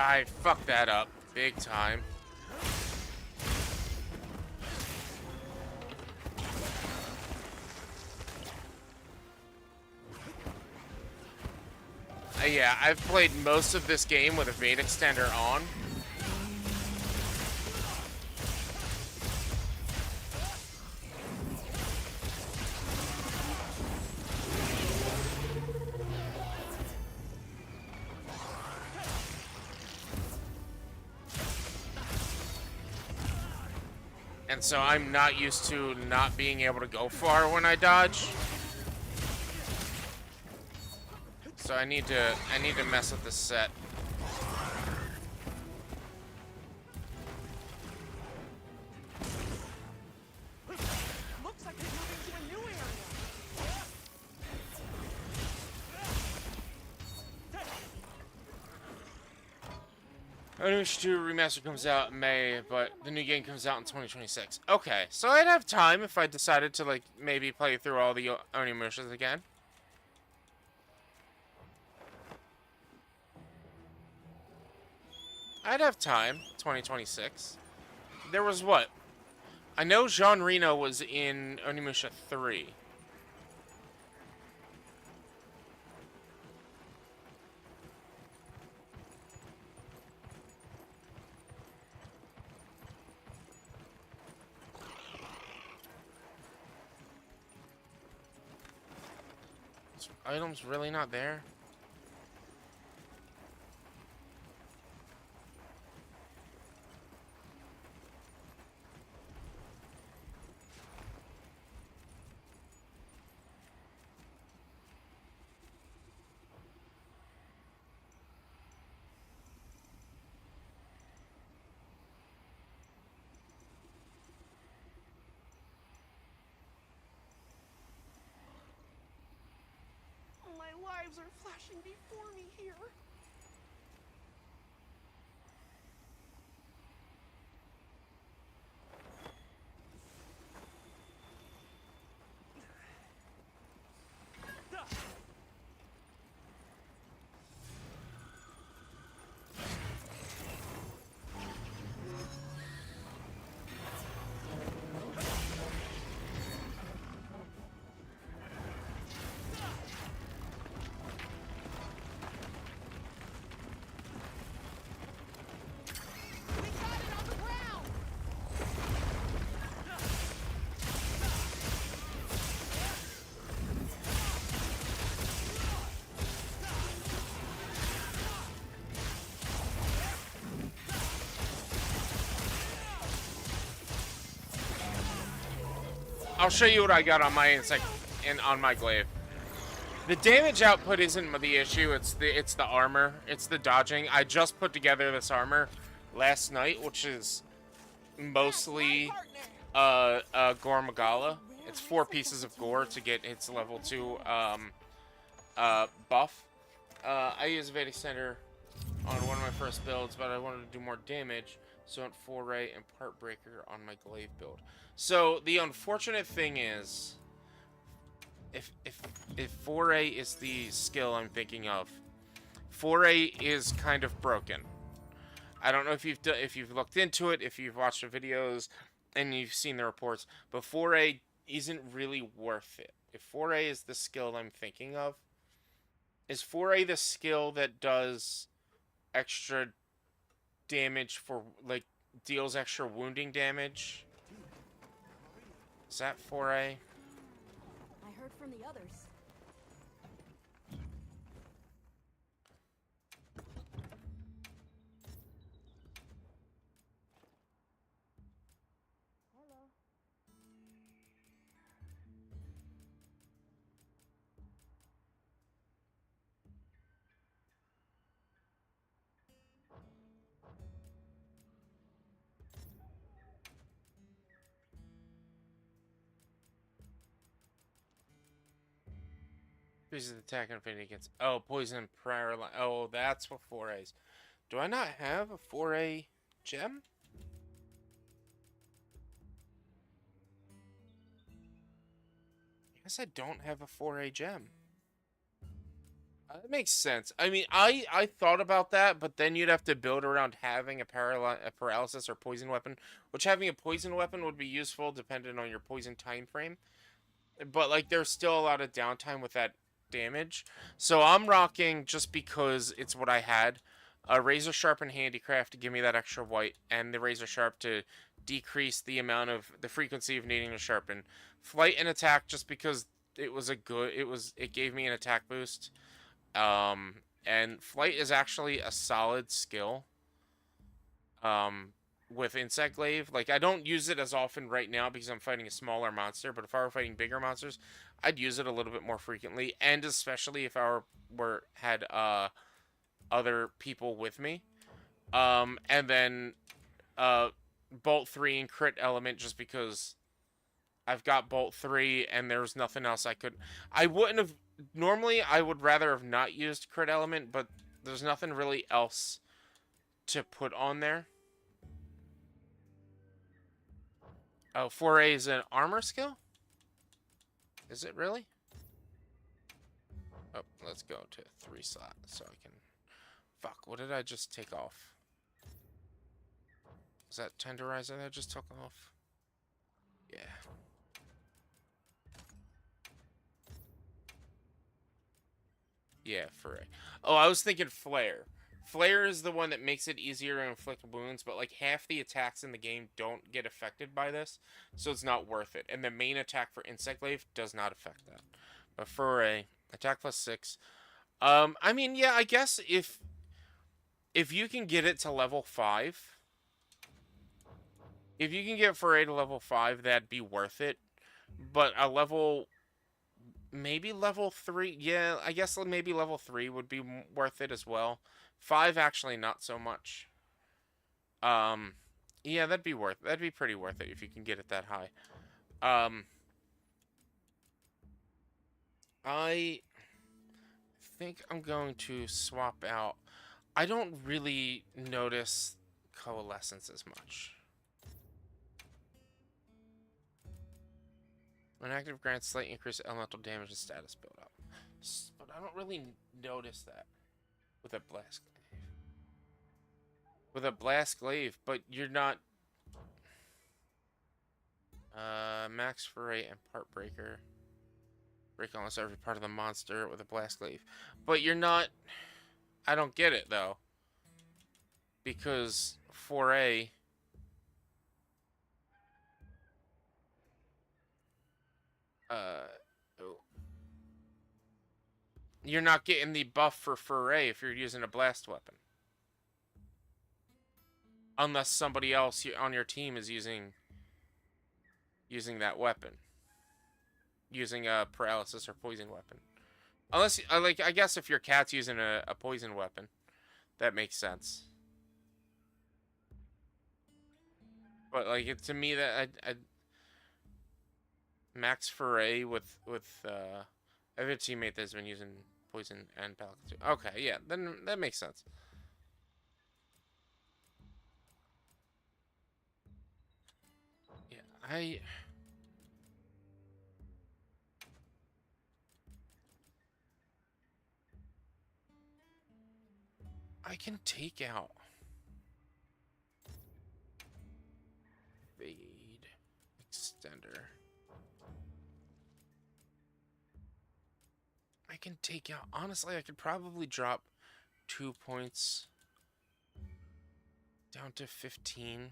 I fucked that up big time. Yeah, I've played most of this game with a Vade Extender on. And so I'm not used to not being able to go far when I dodge. So I need to mess with this set. Looks like we're moving to a new area. Onimusha 2 Remaster comes out in May, but the new game comes out in 2026. Okay, so I'd have time if I decided to, like, maybe play through all the Onimushas again. I'd have time, 2026. There was what? I know Jean Reno was in Onimusha 3. Is items really not there? My lives are flashing before me here. I'll show you what I got on my insect and on my glaive. The damage output isn't the issue. It's the armor. It's the dodging. I just put together this armor last night, which is mostly Gore Magala. It's 4 pieces of gore to get its level 2 buff. I use Vedic Center on one of my first builds, but I wanted to do more damage, so I went Foray and Part Breaker on my glaive build. So the unfortunate thing is, if Foray is the skill I'm thinking of, Foray is kind of broken. I don't know if you've looked into it, if you've watched the videos, and you've seen the reports, but Foray isn't really worth it. If Foray is the skill I'm thinking of, is Foray the skill that does extra damage for, like, deals extra wounding damage? Is that Foray? I heard from the others. Hello. Increases attack and affinity against. Oh, poison prior line. Oh, that's what Forays. Do I not have a Foray gem? I guess I don't have a Foray gem. That makes sense. I mean, I thought about that, but then you'd have to build around having a paralysis or poison weapon, which having a poison weapon would be useful depending on your poison time frame. But, like, there's still a lot of downtime with that damage. So I'm rocking, just because it's what I had, a Razor Sharp and Handicraft to give me that extra white, and the Razor Sharp to decrease the amount of the frequency of needing to sharpen. Flight and attack just because it gave me an attack boost. And flight is actually a solid skill with Insect Glaive. Like, I don't use it as often right now because I'm fighting a smaller monster, but if I were fighting bigger monsters, I'd use it a little bit more frequently, and especially if I had other people with me. And then Bolt 3 and Crit Element, just because I've got Bolt 3 and there's nothing else I wouldn't have. Normally, I would rather have not used Crit Element, but there's nothing really else to put on there. Oh, 4A is an armor skill? Is it really? Oh, let's go to 3 slot so I can... Fuck, what did I just take off? Is that Tenderizer that I just took off? Yeah. Yeah, Foray. Oh, I was thinking Flare. Flare is the one that makes it easier to inflict wounds, but like half the attacks in the game don't get affected by this, so it's not worth it. And the main attack for Insect Glaive does not affect that. But Foray, attack +6. I mean, yeah, I guess if you can get it to level 5, if you can get Foray to level 5, that'd be worth it. But a level... Maybe level 3. Yeah, I guess maybe level 3 would be worth it as well. 5 actually not so much. Yeah, that'd be pretty worth it if you can get it that high. I think I'm going to swap out. I don't really notice Coalescence as much. When active, grants slight increase elemental damage and status build up. But I don't really notice that with a Blast Glaive. With a Blast Glaive, but you're not... Max Foray and Part Breaker. Break almost every part of the monster with a Blast Glaive. But you're not... I don't get it, though. Because Foray... You're not getting the buff for Foray if you're using a blast weapon. Unless somebody else on your team is using that weapon. using a paralysis or poison weapon. Unless, I guess if your cat's using a poison weapon, that makes sense. But to me that I Max Foray with I have a teammate that's been using poison and Pelican too. Okay, yeah, then that makes sense. Yeah, I can take out Fade Extender. I can take out, honestly, I could probably drop 2 points down to 15.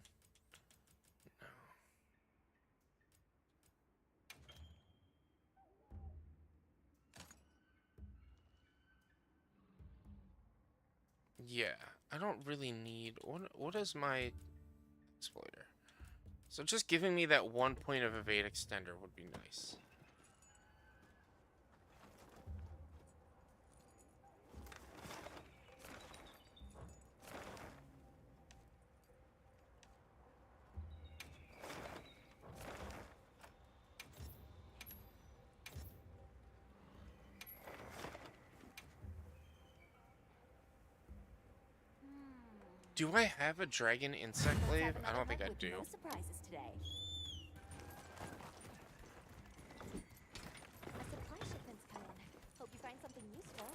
No. Yeah, I don't really need, what is my exploiter? So just giving me that 1 point of evade extender would be nice. Do I have a dragon insect glaive? I don't think I do. No surprises today. A supply shipment's come in. Hope you find something useful.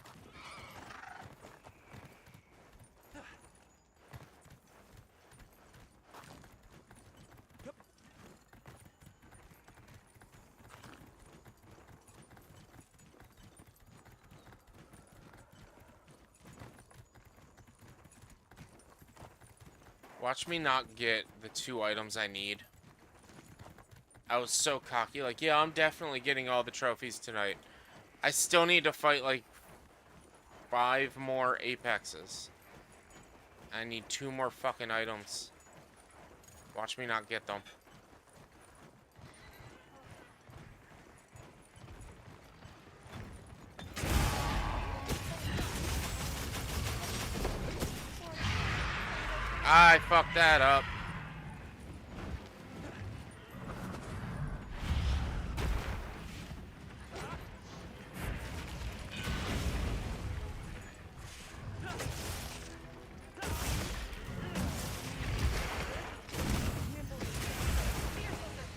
Watch me not get the 2 items I need. I was so cocky, like, yeah, I'm definitely getting all the trophies tonight. I still need to fight, like, 5 more apexes. I need 2 more fucking items. Watch me not get them. I fucked that up.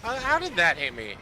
How did that hit me?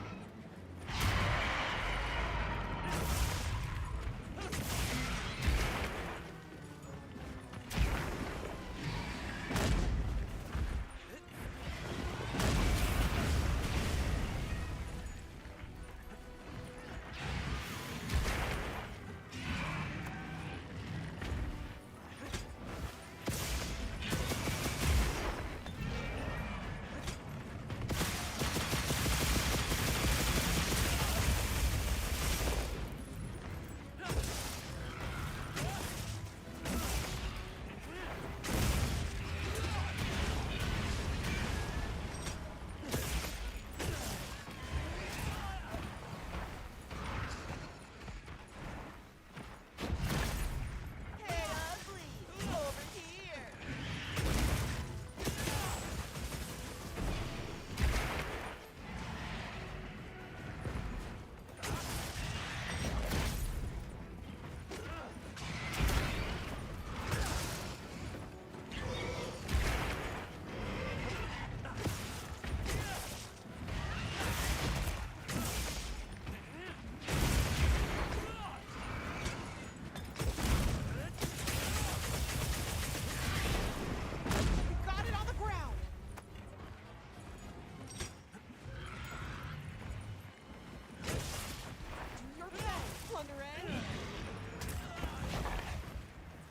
Got it on the ground. Do your best, Plunderer.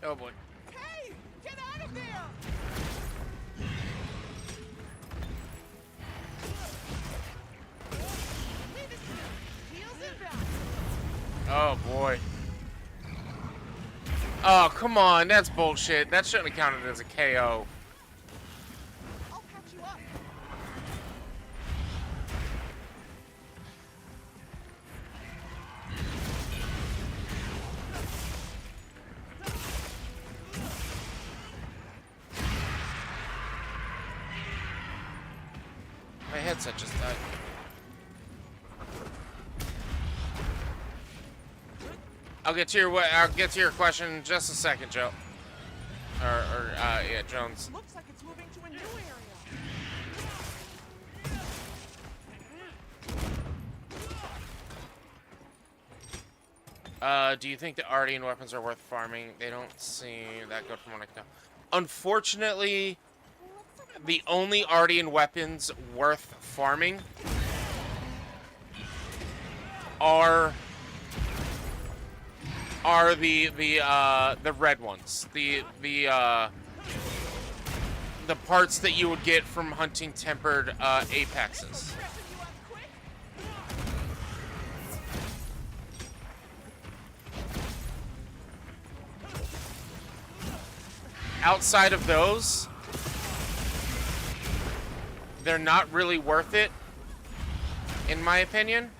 Oh boy. Hey, get out of there! Leave this to me. Heels inbound. Oh boy. Oh, come on. That's bullshit. That shouldn't have counted as a KO. I'll patch you up. headset just died. I'll get to your question in just a second, Joe. Yeah, Jones. Looks like it's moving to a new area. Do you think the Ardian weapons are worth farming? They don't seem that good from what I can tell. Unfortunately, the only Ardian weapons worth farming are the red ones. The parts that you would get from hunting tempered apexes. Outside of those, they're not really worth it, in my opinion.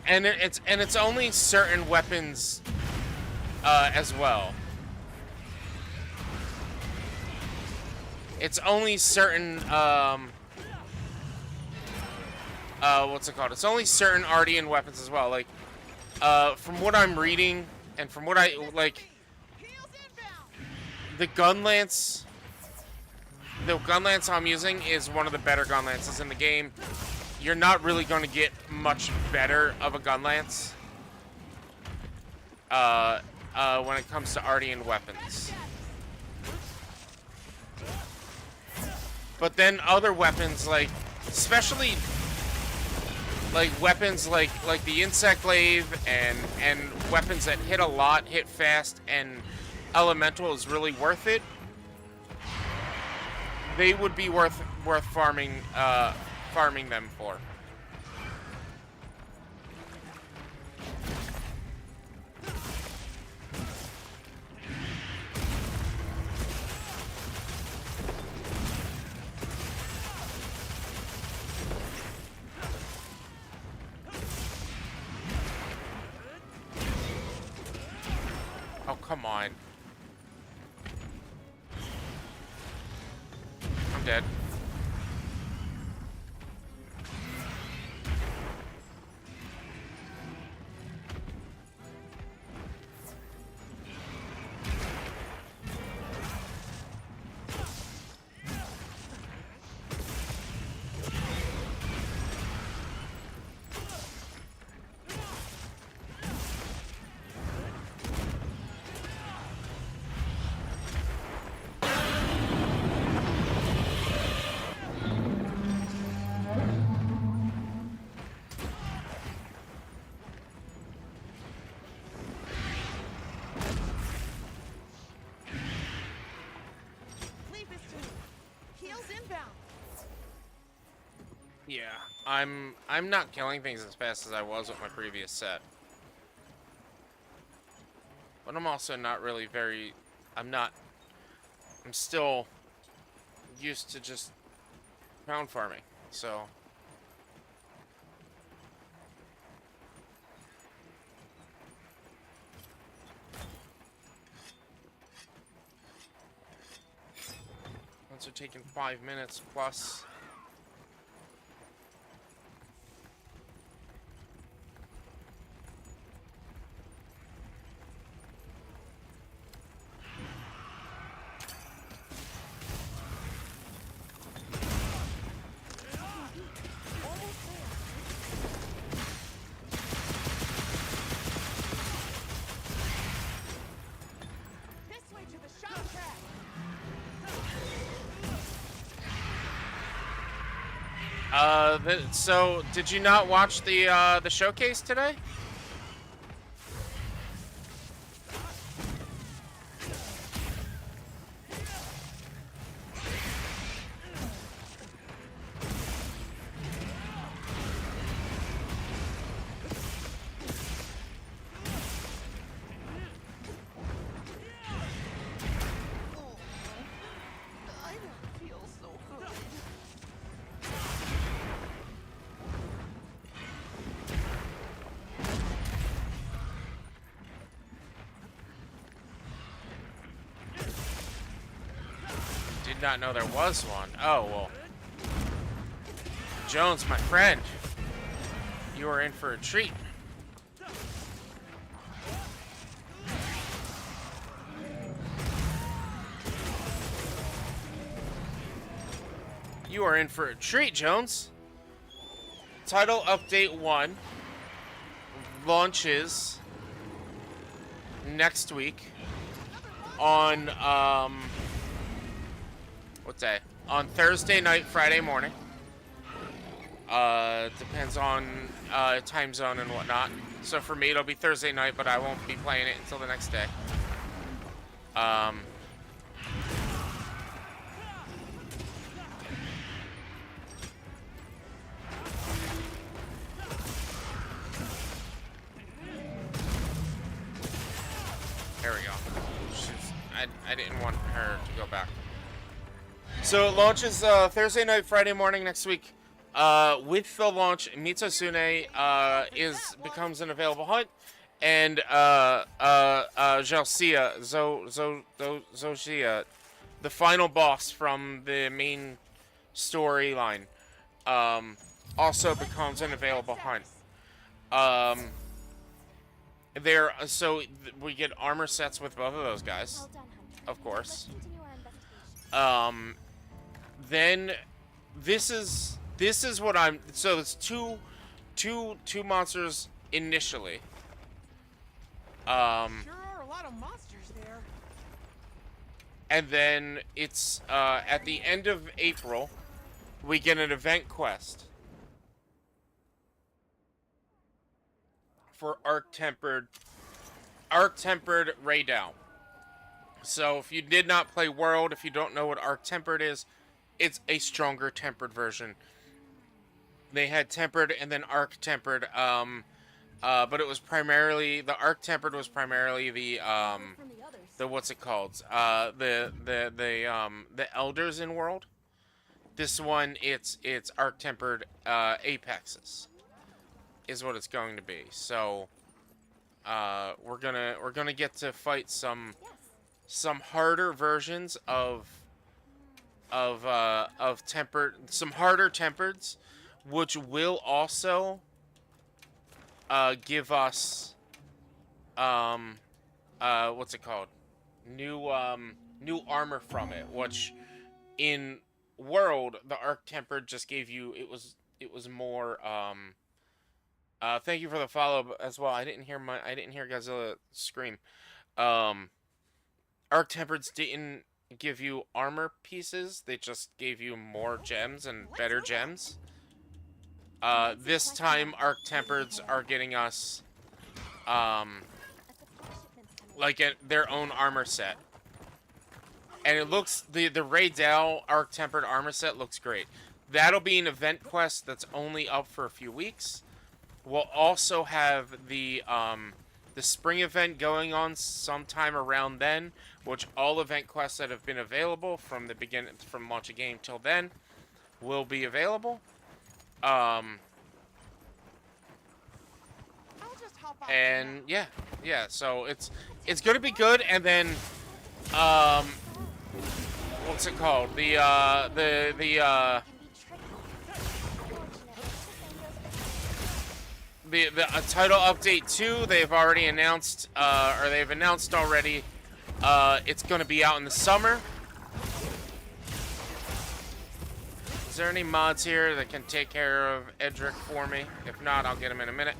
And it's only certain weapons as well. It's only certain what's it called? It's only certain Ardian weapons as well. Like from what I'm reading and from what I like, the gun lance I'm using is one of the better gun lances in the game. You're not really going to get much better of a gun lance when it comes to Ardian weapons. But then other weapons, like, especially like weapons like the insect lathe and weapons that hit a lot, hit fast, and elemental is really worth it. They would be worth farming them for. Oh, come on. I'm dead. Yeah, I'm not killing things as fast as I was with my previous set. But I'm also not really very... I'm still used to just pound farming, so... Once are taking 5 minutes plus... So, did you not watch the showcase today? not know there was one. Oh, well. Jones, my friend. You are in for a treat. You are in for a treat, Jones. Title Update 1 launches next week on, what's that? On Thursday night, Friday morning. Depends on, time zone and whatnot. So for me, it'll be Thursday night, but I won't be playing it until the next day. There we go. I didn't want her to go back. So it launches Thursday night, Friday morning next week. With the launch, Mitsasune becomes an available hunt, and Zoshia, the final boss from the main storyline, also becomes an available hunt. We get armor sets with both of those guys, Well done, Hunter. of course. Let's continue our investigation. Then this is what I'm. So it's two monsters initially. Sure are a lot of monsters there. And then it's at the end of April, we get an event quest for Arc-Tempered Raydao. So if you did not play World, if you don't know what Arc-Tempered is, it's a stronger tempered version. They had Tempered and then Arc-Tempered, but it was primarily the Arc-Tempered was primarily the From the others. what's it called? The Elders in World. This one, it's Arc-Tempered Apexes, is what it's going to be. So, we're gonna get to fight some harder versions of tempered, some harder tempereds, which will also give us what's it called? New armor from it, which in World the Arc-Tempered just gave you, it was more thank you for the follow as well. I didn't hear Godzilla scream. Arc-Tempereds didn't give you armor pieces, they just gave you more gems and better gems. This time Arc-Tempereds are getting us A supply shipment's coming. like their own armor set. And it looks, the Raydao Arc-Tempered armor set looks great. That'll be an event quest that's only up for a few weeks. We'll also have the spring event going on sometime around then, which all event quests that have been available from the beginning, from launch of game till then, will be available. I'll just hop out And yeah, so it's gonna be good. And then what's it called? The Can be tricky. Unfortunately, the same goes for title update 2, they've already announced, or they've announced already, it's going to be out in the summer. Is there any mods here that can take care of Edric for me? If not, I'll get him in a minute.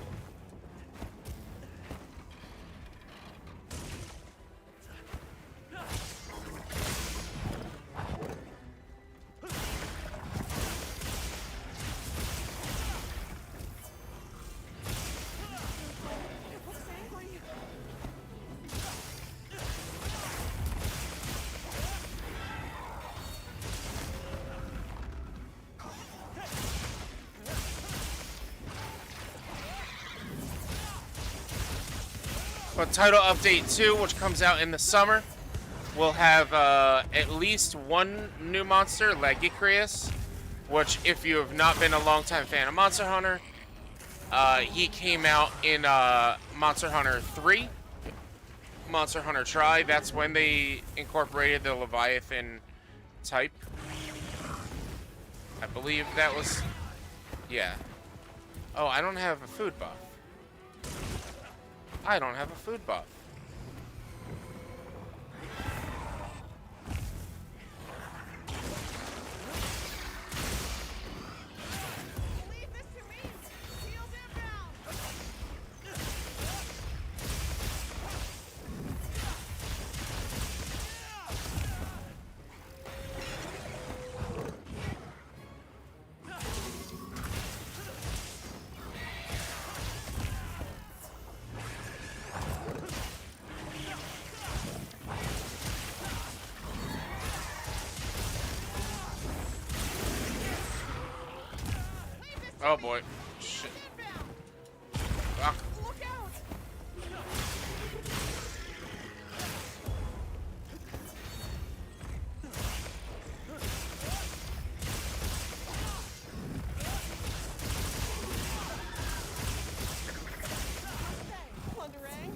But title update 2, which comes out in the summer, will have at least one new monster, Legicreus, which, if you have not been a longtime fan of Monster Hunter, he came out in Monster Hunter 3, Monster Hunter Tri. That's when they incorporated the Leviathan type. I believe that was... Yeah. Oh, I don't have a food buff. I don't have a food buff. Leave this to me. Shield inbound. Oh boy. Shit. Fuck. Look out. Plunderang.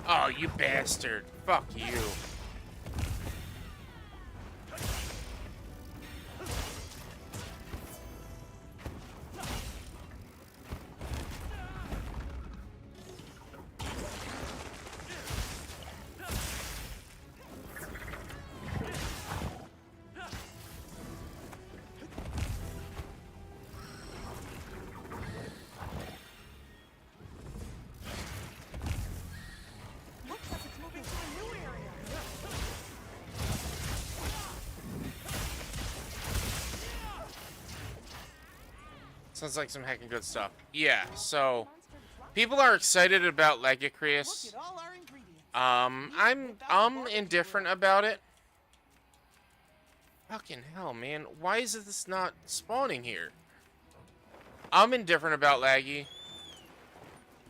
Oh, you bastard. Fuck you. Looks like it's moving to a new area. Sounds like some heckin' good stuff. Yeah, so people are excited about Legacrius. Look at all our ingredients. I'm indifferent about it. Fucking hell, man. Why is this not spawning here? I'm indifferent about Laggy.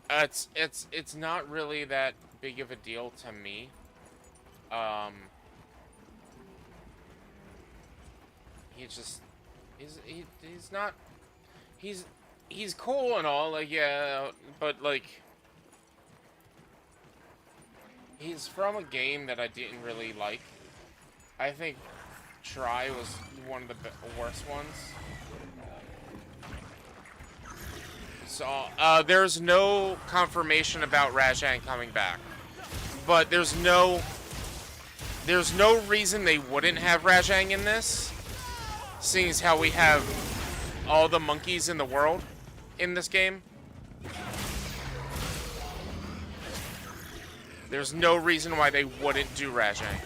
It's not really that big of a deal to me. He's not, he's cool and all, like, yeah, but like he's from a game that I didn't really like. I think Try was one of the worst ones. So, there's no confirmation about Rajang coming back. But there's no reason they wouldn't have Rajang in this, seeing as how we have all the monkeys in the world in this game. There's no reason why they wouldn't do Rajang.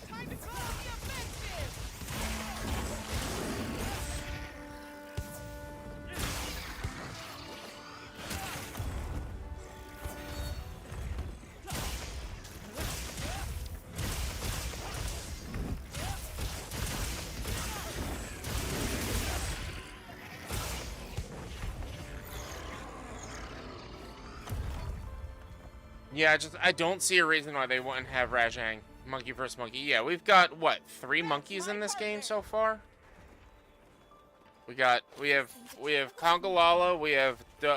Time to call the offensive. Yeah, I don't see a reason why they wouldn't have Rajang. Monkey versus monkey. Yeah, we've got what, 3 monkeys in this game so far? We have Congalala, we have the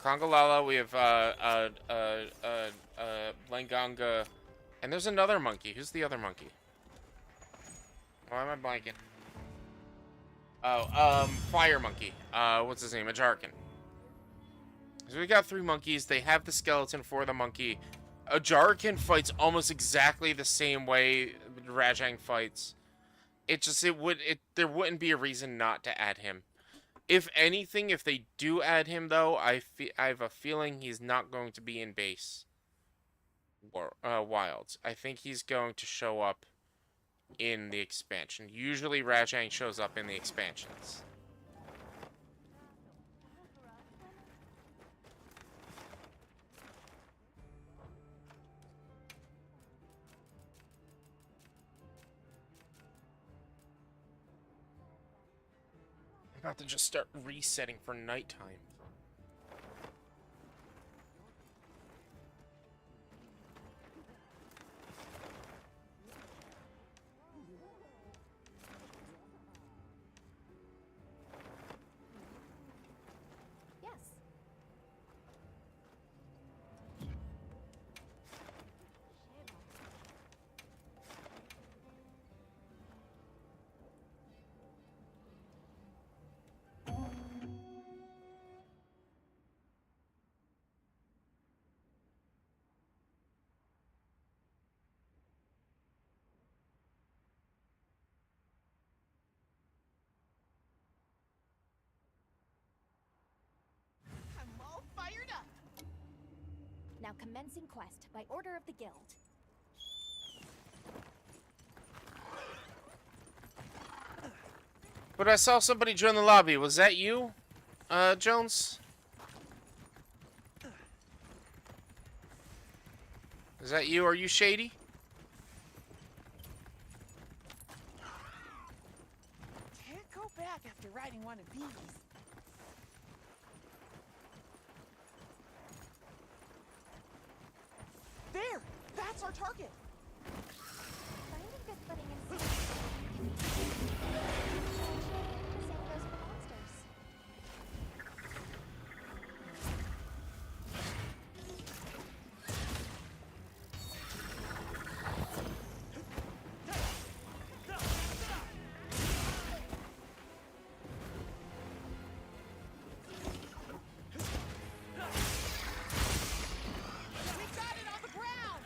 Congalala, we have Langanga, and there's another monkey. Who's the other monkey? Why am I blanking? Oh, Fire Monkey. What's his name? Ajarkan. So we got 3 monkeys. They have the skeleton for the monkey. Ajarkan fights almost exactly the same way Rajang fights. There wouldn't be a reason not to add him. If anything, if they do add him though, I have a feeling he's not going to be in base wilds. I think he's going to show up in the expansion. Usually Rajang shows up in the expansions. I'm about to just start resetting for nighttime. commencing quest by order of the guild. But I saw somebody join the lobby. Was that you, Jones? Is that you? Are you shady? Can't go back after riding one of these. There! That's our target! Finding good footing in sea can be tricky. The same goes for monsters. We got it on the ground!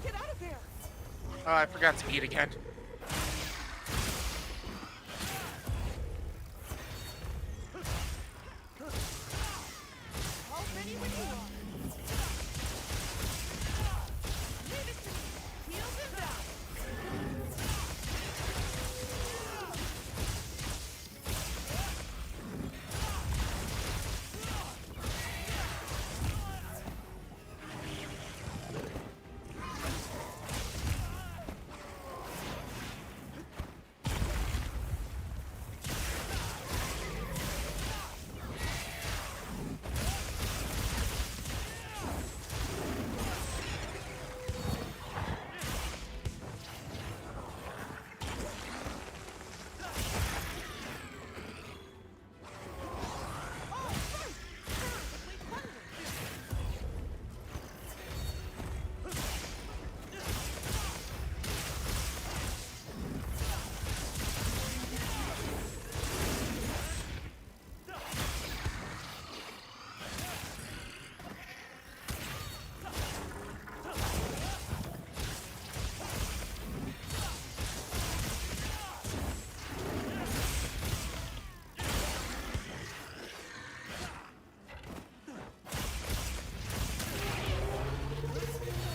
Get out of there! Oh, I forgot to eat again. How many would you want? Leave it to me! Heels him down!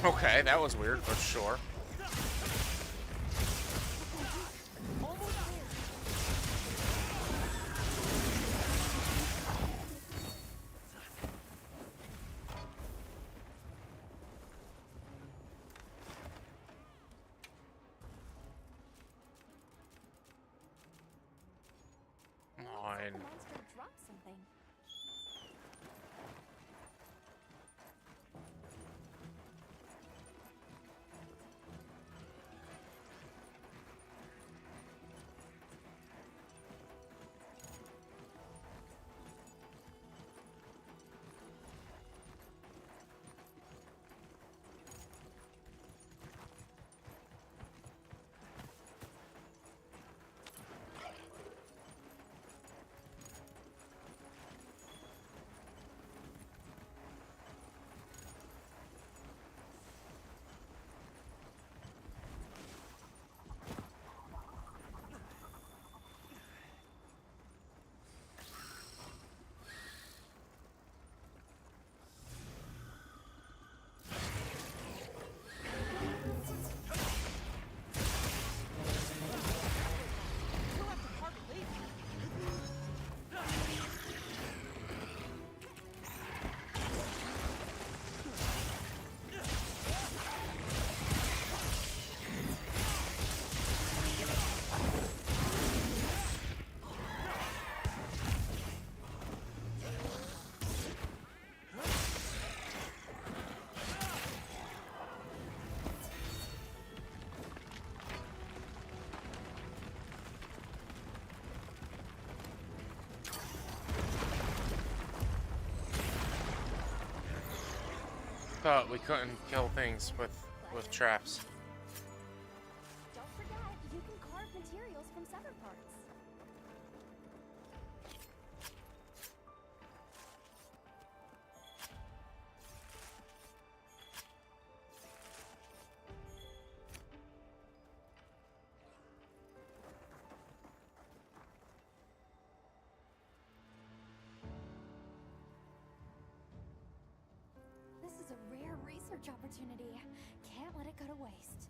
Okay, that was weird, but sure. Almost there! Come The on. monster dropped something. thought we couldn't kill things with traps. Don't forget, you can carve materials from severed parts. This is a rare research opportunity. Can't let it go to waste.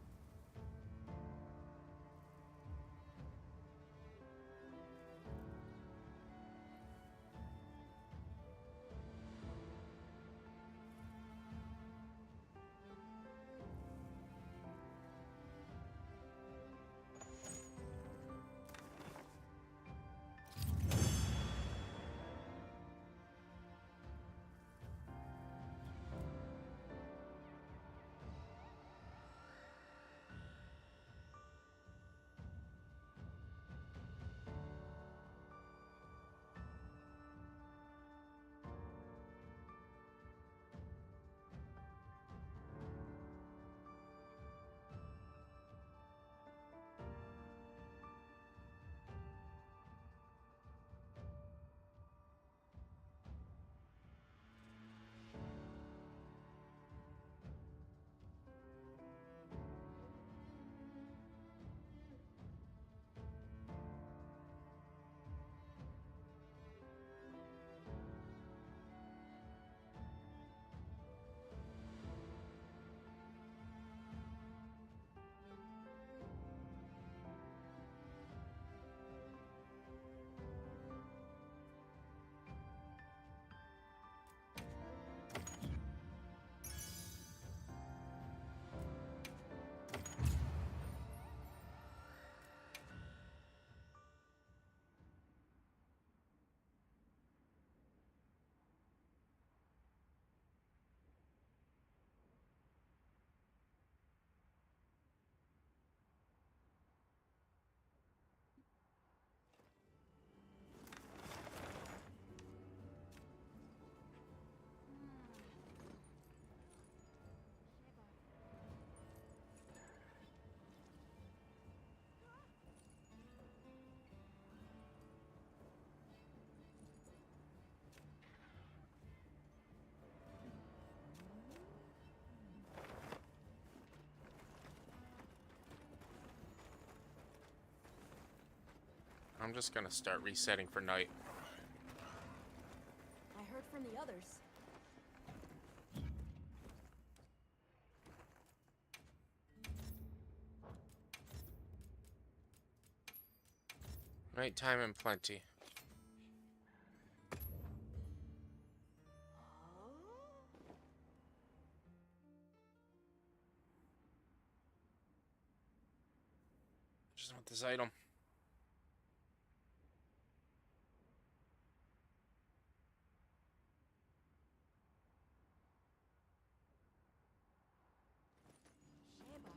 I'm just gonna start resetting for night. I heard from the others. Nighttime and plenty. Just want this item. Sheba.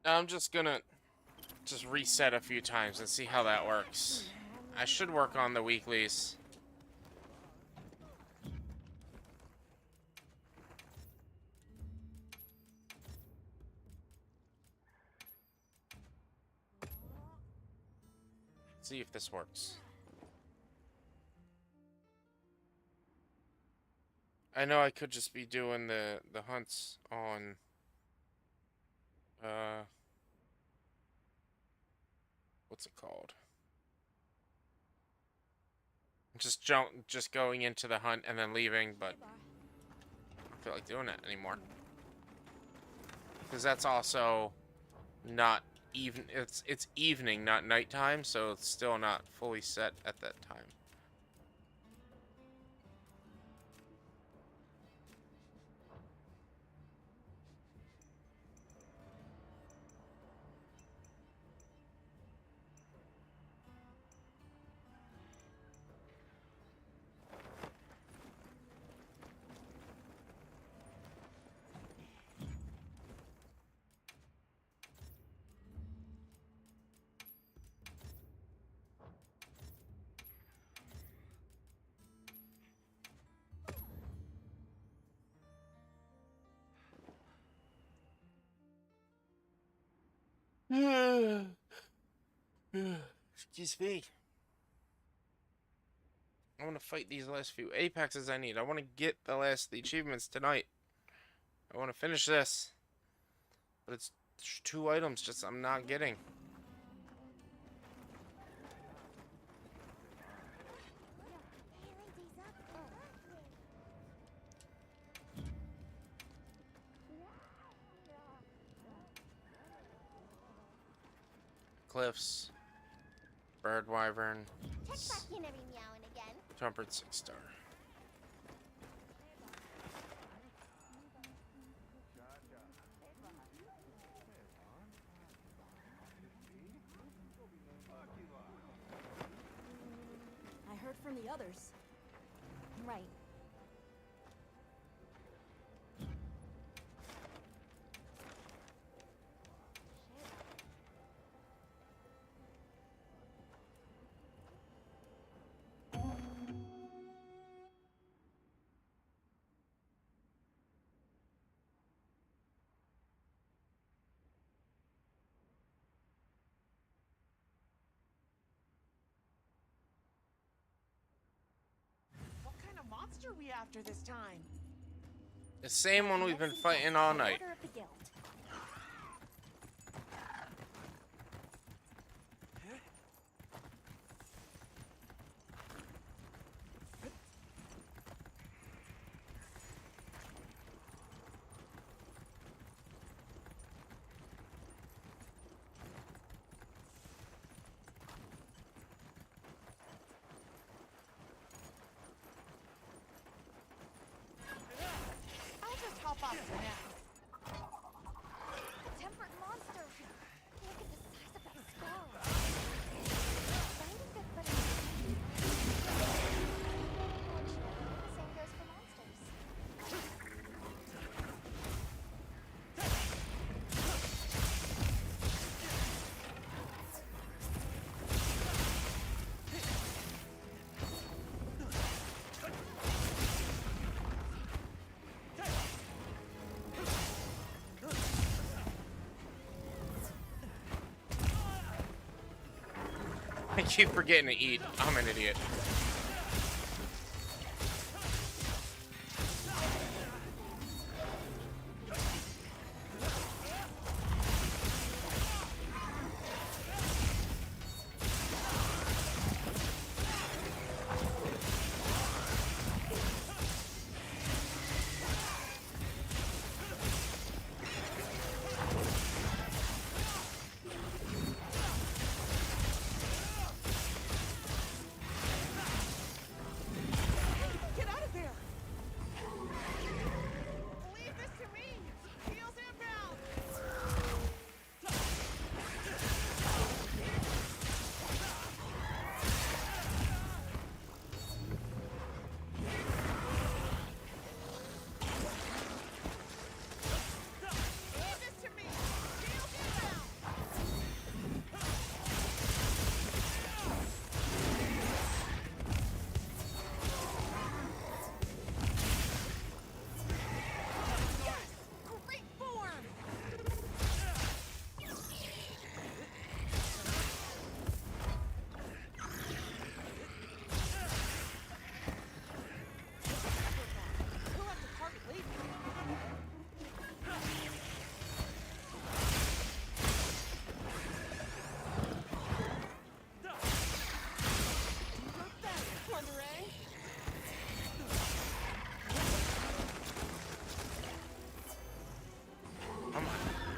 I'm just gonna just reset a few times and see how that works. I should work on the weeklies. See if this works. I know I could just be doing the hunts on what's it called? Just going into the hunt and then leaving, but I don't feel like doing that anymore. Because that's also not even it's evening, not nighttime, so it's still not fully set at that time. Excuse me. I want to fight these last few apexes I need. I want to get the last of the achievements tonight. I want to finish this. But it's 2 items just I'm not getting. Cliffs, bird wyvern, Check back in every meow and again. trumpet 6-star. I heard from the others. Right. What kind of monster are we after this time? The same one we've been fighting all night. Order of the guild. I'll just hop off for now. A tempered monster. Look at the size of that skull. Finding good footing. Same goes for monsters. I keep forgetting to eat. I'm an idiot.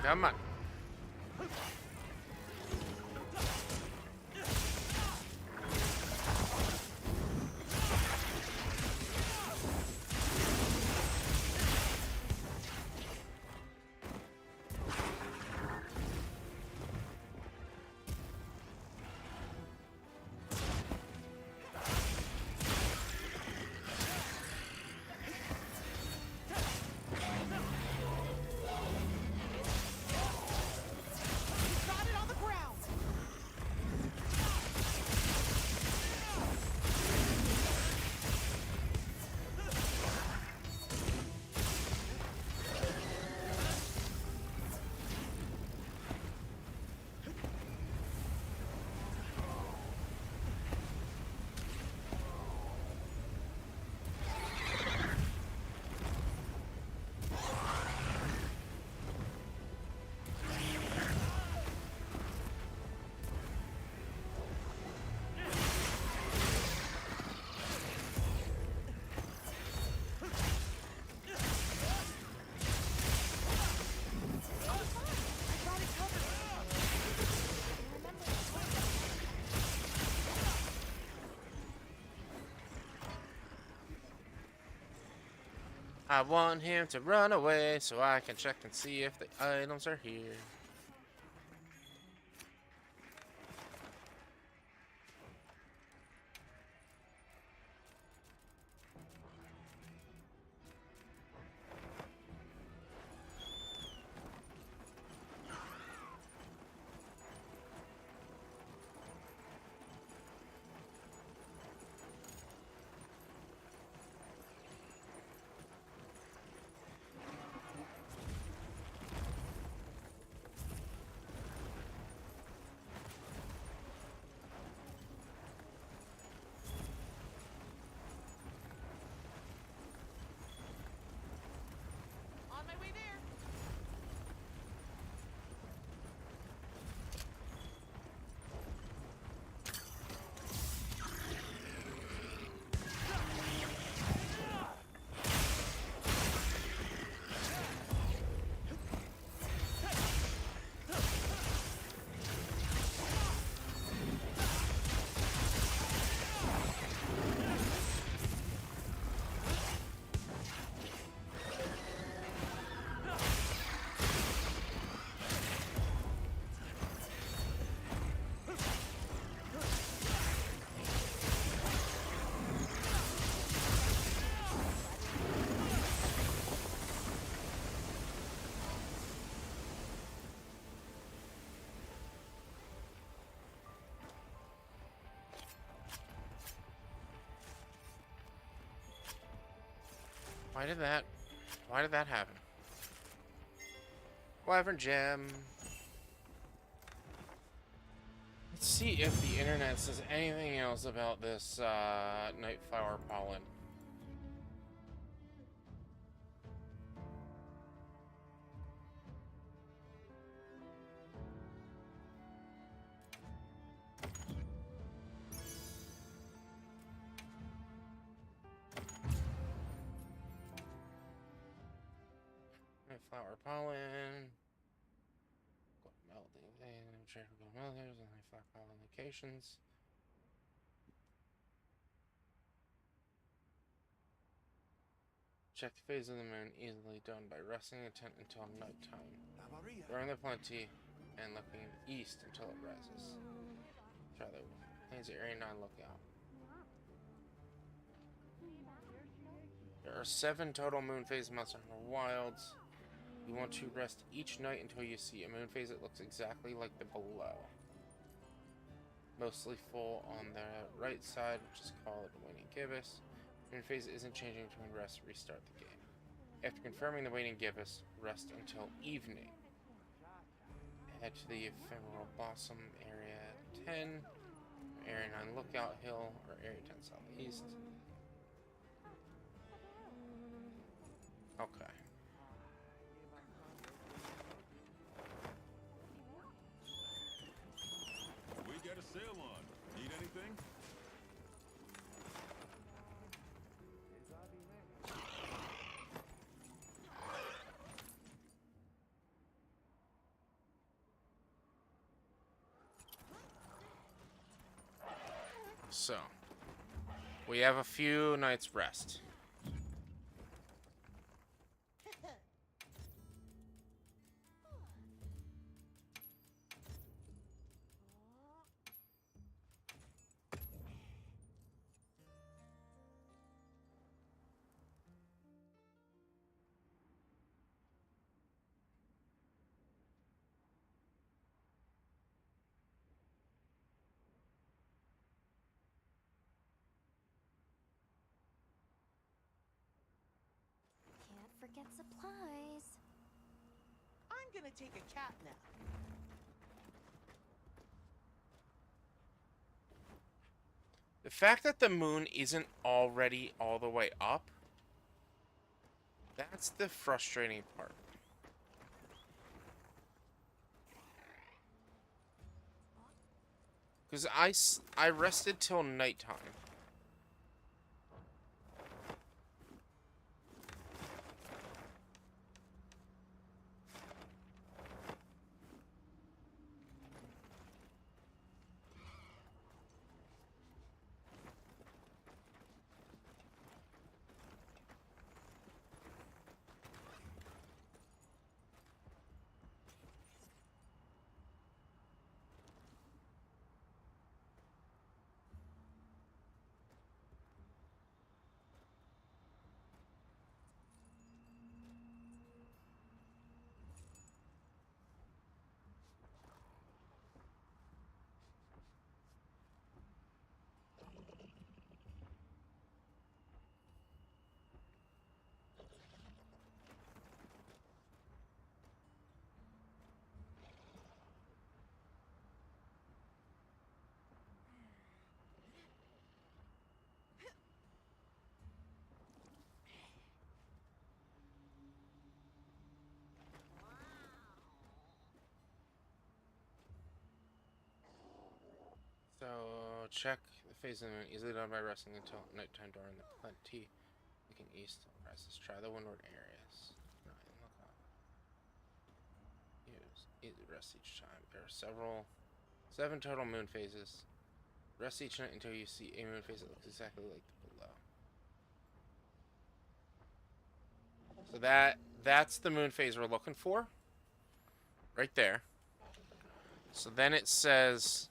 Come on. Got it on the ground. I want him to run away so I can check and see if the items are here. On my way there. Why did that happen? Wyvern gem. Let's see if the internet says anything else about this Nightflower pollen. Flower pollen. Melting. Tropical melters and flower pollen locations. Check the phase of the moon, easily done by resting a tent until nighttime. Throwing the plenty and looking east until it rises. Try the plains of Area 9 lookout. There are 7 total moon phase months in the wilds. You want to rest each night until you see a moon phase that looks exactly like the below. Mostly full on the right side, which is called waning gibbous. Moon phase isn't changing between rest and restart the game. After confirming the waning gibbous, rest until evening. Head to the ephemeral blossom area 10, area 9 lookout hill, or area 10 southeast. Okay. We got a sale on. Need anything? So, we have a few nights rest. Can't forget supplies. I'm gonna take a cat nap. The fact that the moon isn't already all the way up, that's the frustrating part. Because I rested till nighttime. So, check the phase of the moon, easily done by resting until nighttime during the plenty. Looking east, rises. Try the windward areas. 9, look up. Use easy rest each time. There are 7 total moon phases. Rest each night until you see a moon phase that looks exactly like the below. So that's the moon phase we're looking for. Right there. So then it says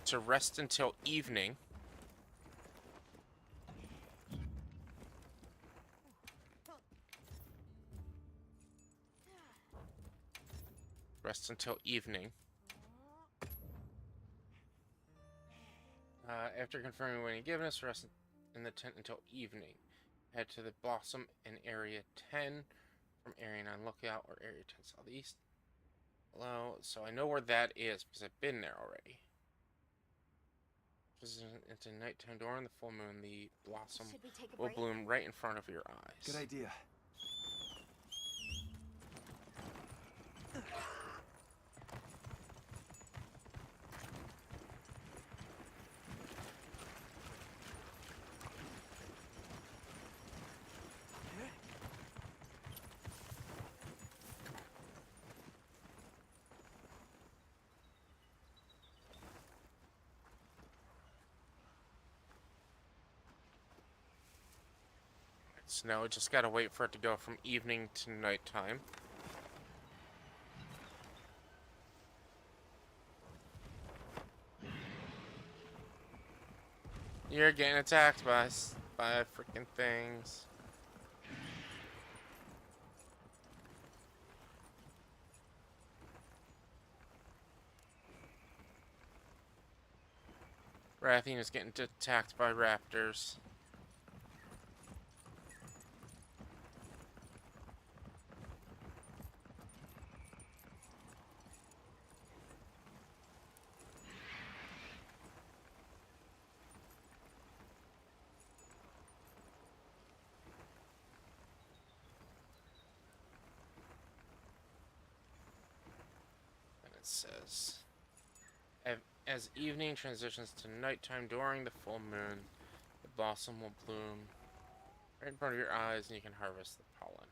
to rest until evening. Rest until evening. After confirming when you given us, rest in the tent until evening. Head to the Blossom in Area 10 from Area 9 Lookout or Area 10 Southeast. Hello, so I know where that is because I've been there already. It's a nighttime during the full moon. The blossom Should we take a will break? bloom right in front of your eyes. Good idea. So now we just gotta wait for it to go from evening to nighttime. You're getting attacked by freaking things. Rathian is getting attacked by raptors. It says, as evening transitions to nighttime during the full moon, the blossom will bloom right in front of your eyes and you can harvest the pollen.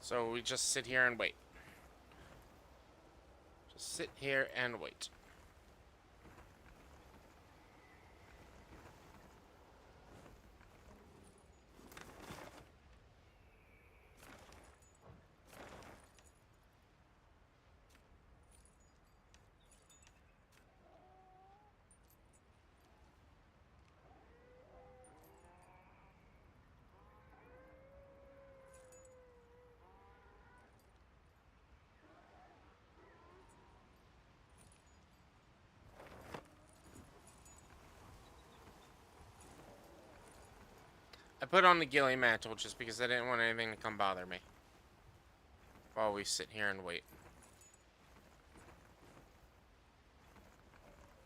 So we just sit here and wait. Just sit here and wait. I put on the ghillie mantle just because I didn't want anything to come bother me while we sit here and wait.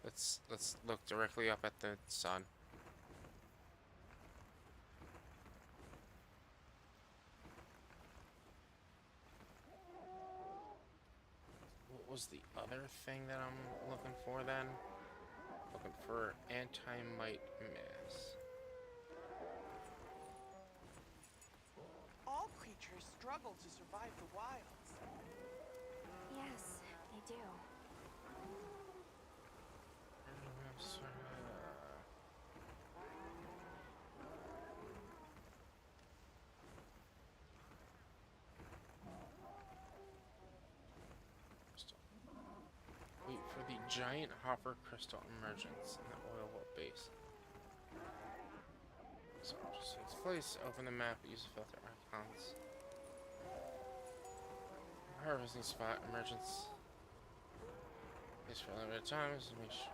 Let's look directly up at the sun. What was the other thing that I'm looking for then? Looking for anti-mite mass. All creatures struggle to survive the wilds. Yes, they do. Wait for the giant hopper crystal emergence in the oil well base. So just takes place. Open the map. Use the filter icons. Harvesting spot emergence. This for a limited time. Just make sure.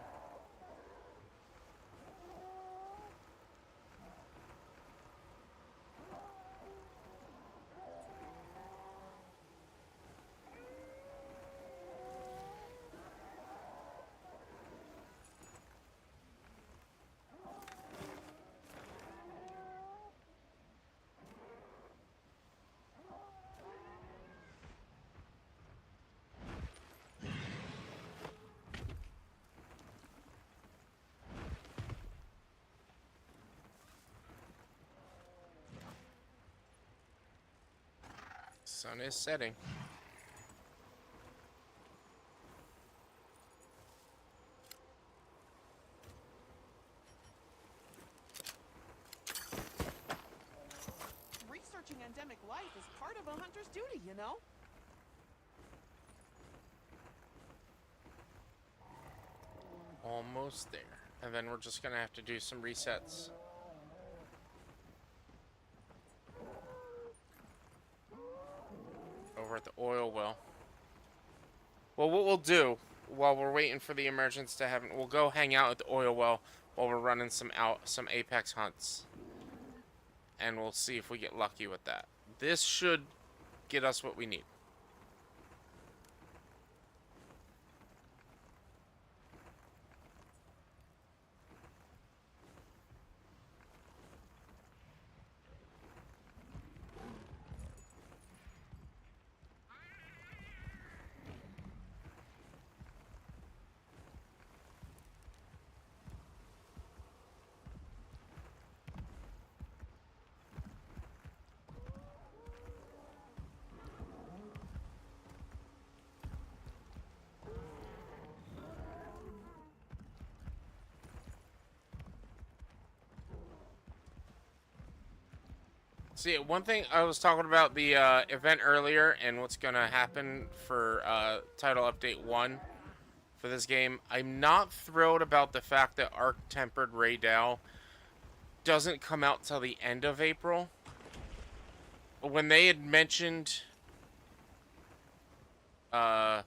Sun is setting. Researching endemic life is part of a hunter's duty, you know? Almost there. And then we're just gonna have to do some resets. Over at the oil well. Well, what we'll do while we're waiting for the emergence to happen, we'll go hang out at the oil well while we're running some apex hunts. And we'll see if we get lucky with that. This should get us what we need. See, one thing I was talking about the event earlier and what's going to happen for Title Update 1 for this game. I'm not thrilled about the fact that Arc-Tempered Raydal doesn't come out till the end of April. When they had mentioned... I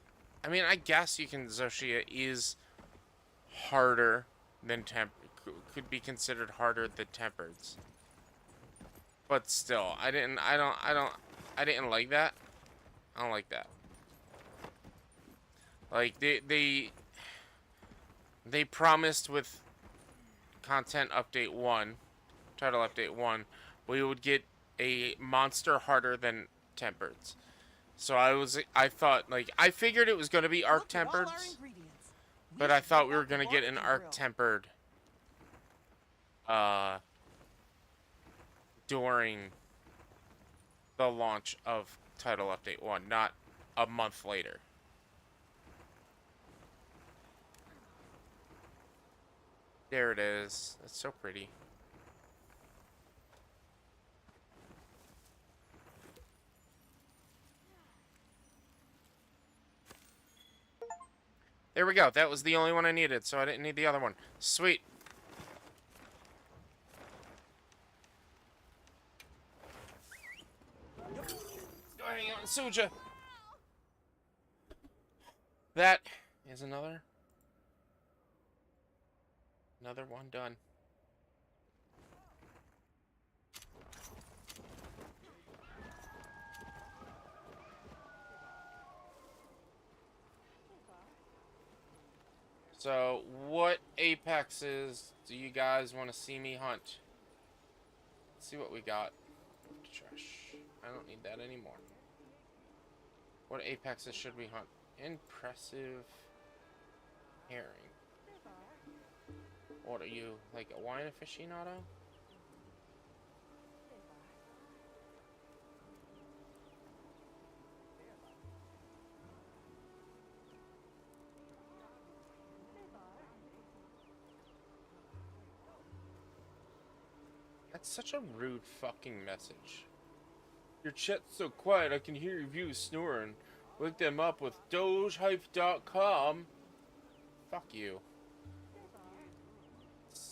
mean, I guess you can... Zoshia is harder than could be considered harder than Tempered's. But still, I didn't like that. I don't like that. Like they promised with content update 1, title update 1, we would get a monster harder than Tempered's. So I thought, like, I figured it was going to be Arc Tempered, but I thought we were going to get an Arc Tempered during the launch of title update 1, not a month later. There it is. It's so pretty. There we go. That was the only one I needed, so I didn't need the other one. Sweet. Let's go hang out in Suja. That is another one done. So, what apexes do you guys want to see me hunt? Let's see what we got. Trash. I don't need that anymore. What apexes should we hunt? Impressive herring. What are you, like a wine aficionado? That's such a rude fucking message. Your chat's so quiet, I can hear your views snoring. Wake them up with dogehype.com. Fuck you.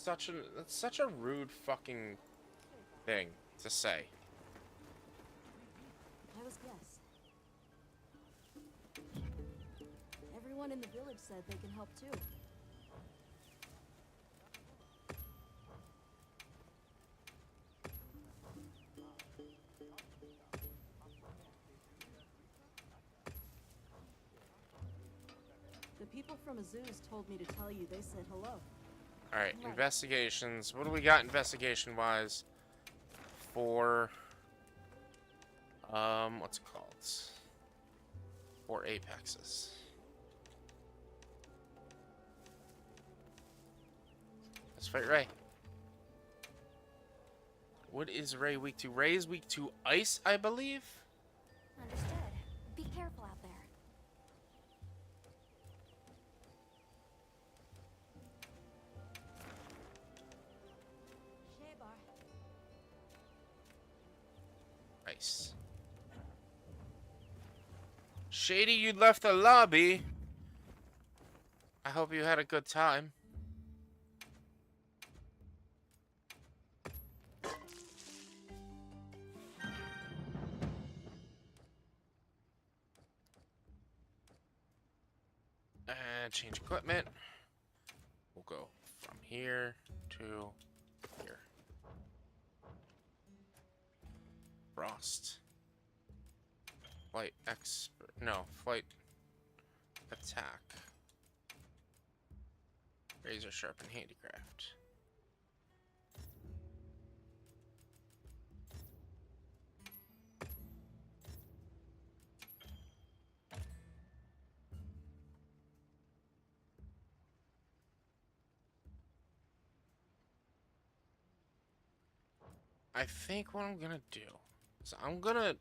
That's such a rude fucking thing to say. I was guess. Everyone in the village said they can help too. The people from Azuz told me to tell you they said hello. Alright, investigations. What do we got investigation-wise for, what's it called? For apexes. Let's fight Ray. What is Ray weak to? Ray is weak to ice, I believe? Understood. Be careful out there. Nice. Shady, you left the lobby. I hope you had a good time. And change equipment. We'll go from here to here. Frost. Flight expert. No, flight attack. Razor sharp and handicraft. I think what I'm gonna do is I'm gonna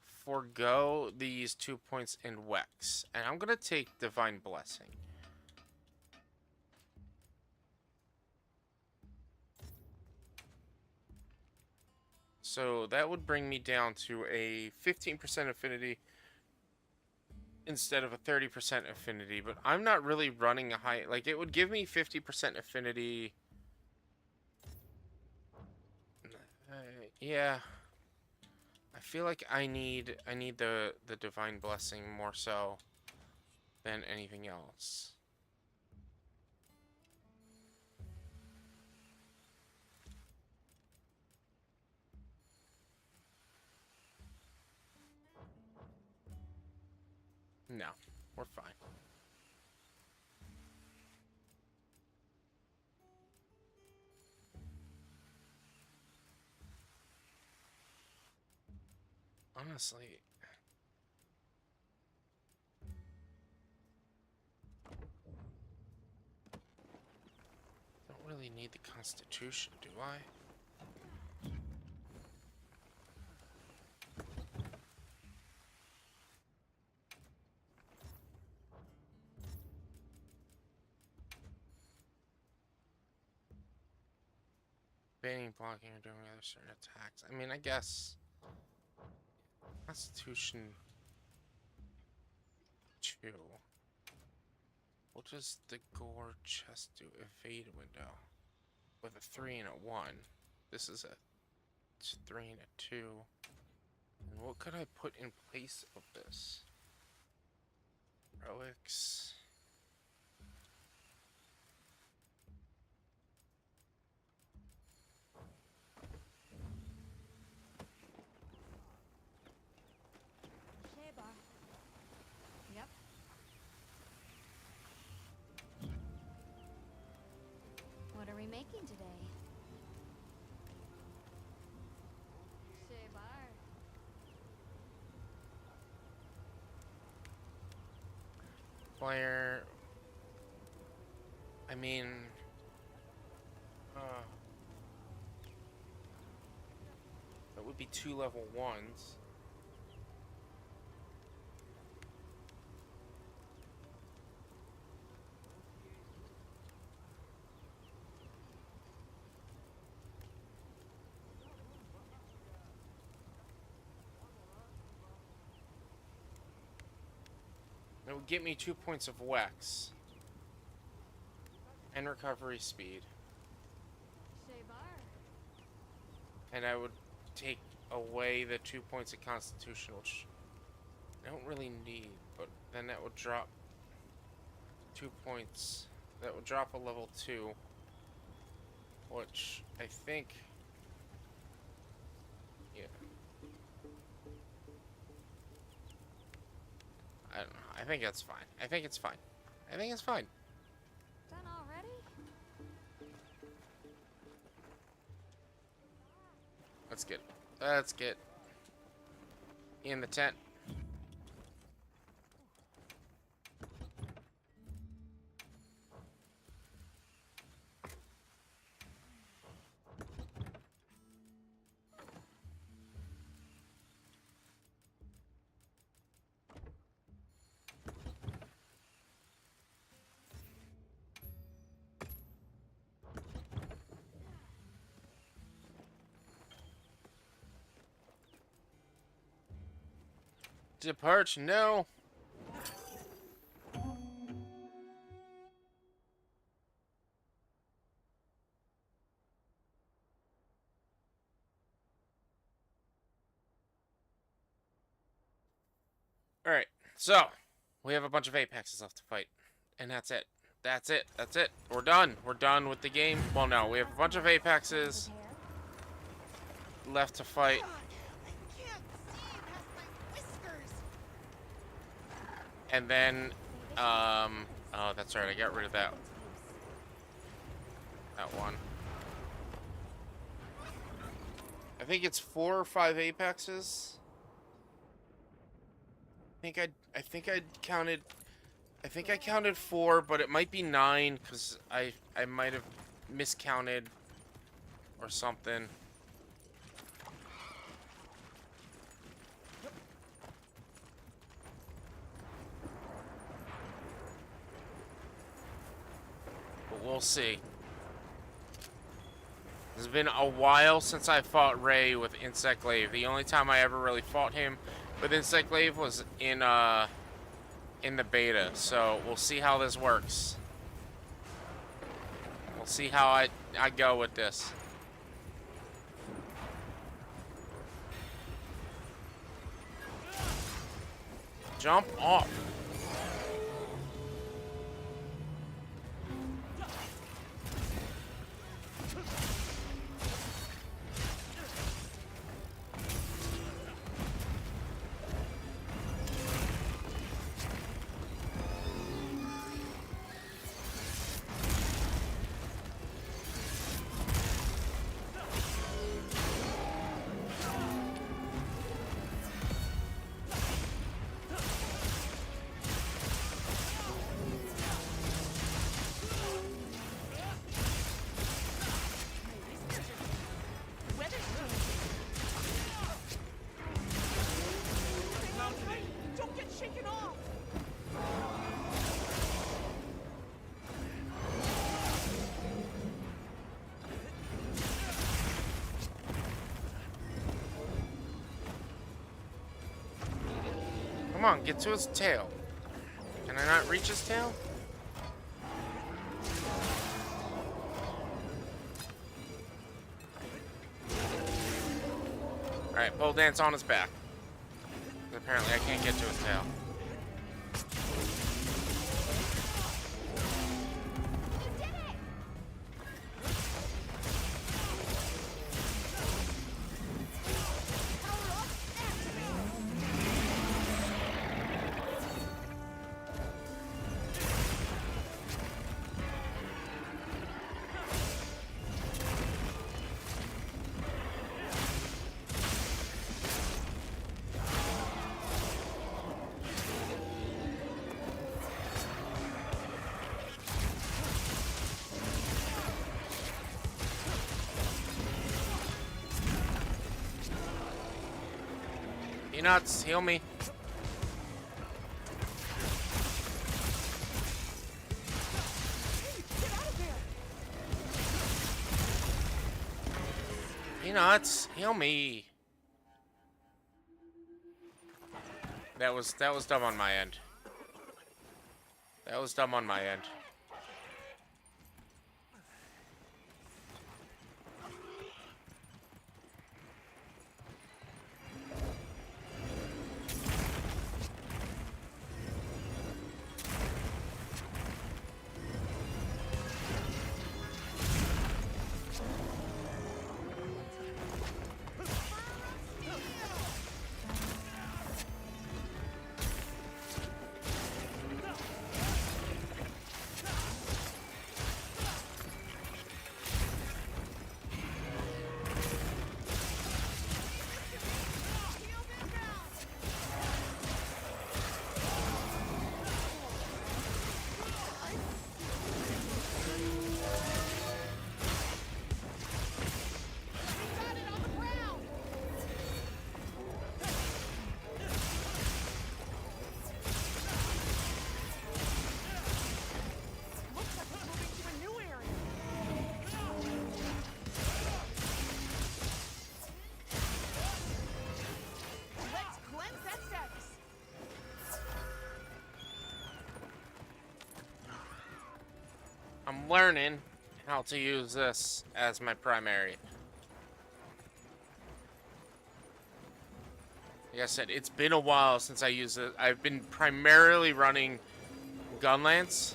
forego these 2 points in Wex, and I'm gonna take Divine Blessing. So that would bring me down to a 15% affinity instead of a 30% affinity, but I'm not really running a high, like it would give me 50% affinity. Yeah. I feel like I need the Divine Blessing more so than anything else. No, we're fine. Honestly, don't really need the Constitution, do I? evading, blocking, or doing other certain attacks. I mean, I guess Constitution 2. What does the Gore chest do? Evade window with a 3 and a 1. This is a 3 and a 2. And what could I put in place of this? Relics. Sheba. Yep. What are we making today? Sheba. Player. I mean, that would be 2 level 1s. It would get me 2 points of Wex and recovery speed, Sheba. and I would take away the 2 points of Constitution, which I don't really need, but then that would drop 2 points. That would drop a level 2, which I think, yeah. I don't know. I think that's fine. I think it's fine. I think it's fine. Done already? Let's get in the tent. Depart, no. Alright, so we have a bunch of Apexes left to fight. And that's it. That's it. That's it. We're done. We're done with the game. Well, no, we have a bunch of Apexes left to fight. God, I can't see past my whiskers. And then, oh, that's right, I got rid of that one. I think it's 4 or 5 Apexes. I think I counted 4, but it might be 9 because I might have miscounted or something. But we'll see. It's been a while since I fought Ray with Insect Glaive. The only time I ever really fought him with Insect Glaive was in the beta. So we'll see how this works. We'll see how I go with this. Jump off. on, get to his tail. Can I not reach his tail? Alright, pole dance on his back. Apparently I can't get to his tail. Peanuts, heal me. Peanuts, heal me. That was dumb on my end. That was dumb on my end. I'm learning how to use this as my primary. Like I said, it's been a while since I used it. I've been primarily running Gunlance.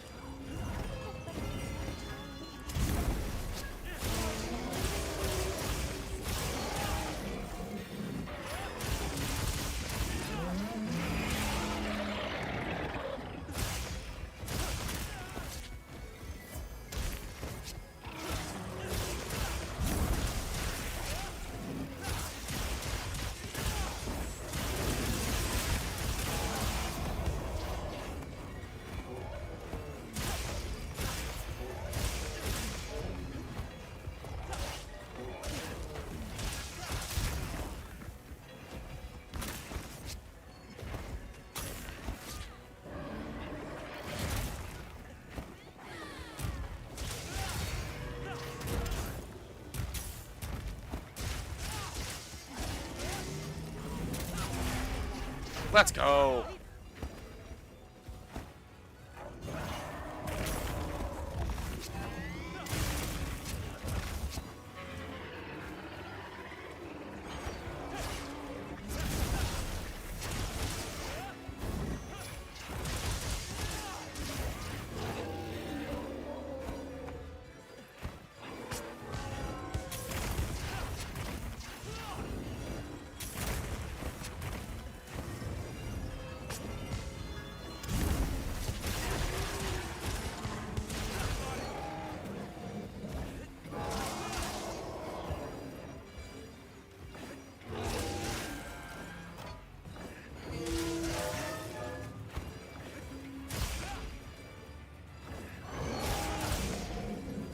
Let's go.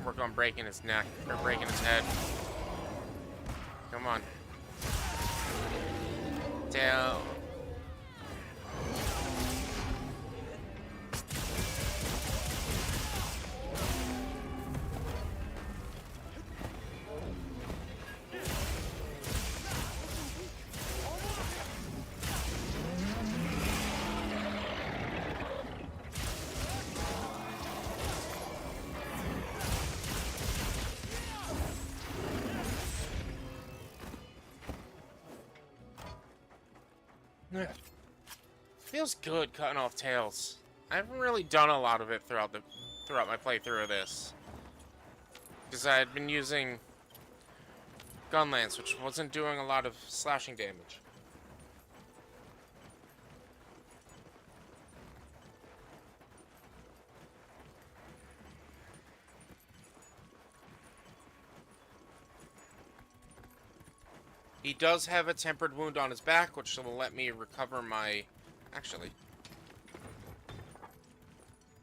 Work on breaking his neck, or breaking his head. Come on. Down. Feels good cutting off tails. I haven't really done a lot of it throughout my playthrough of this, because I had been using Gunlance, which wasn't doing a lot of slashing damage. He does have a tempered wound on his back, which will let me recover my... Actually,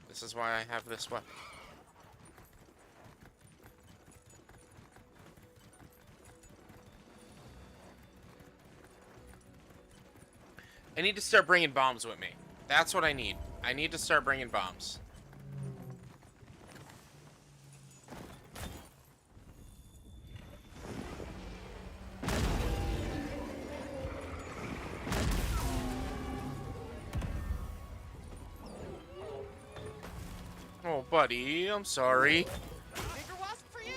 this is why I have this weapon. I need to start bringing bombs with me. That's what I need. I need to start bringing bombs. Oh, buddy, I'm sorry. Bigger wasp for you.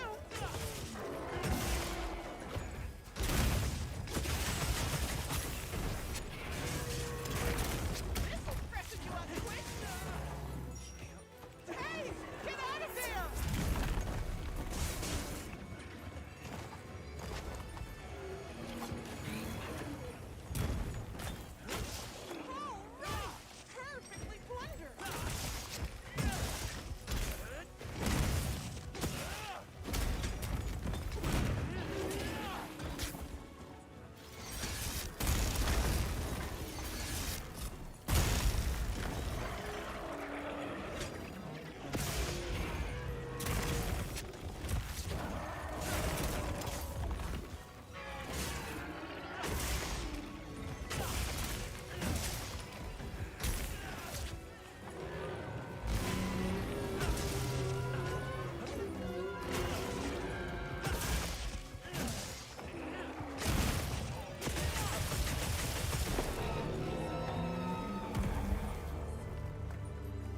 This'll freshen you up quick. Hey, get out of there! All right, perfectly blundered.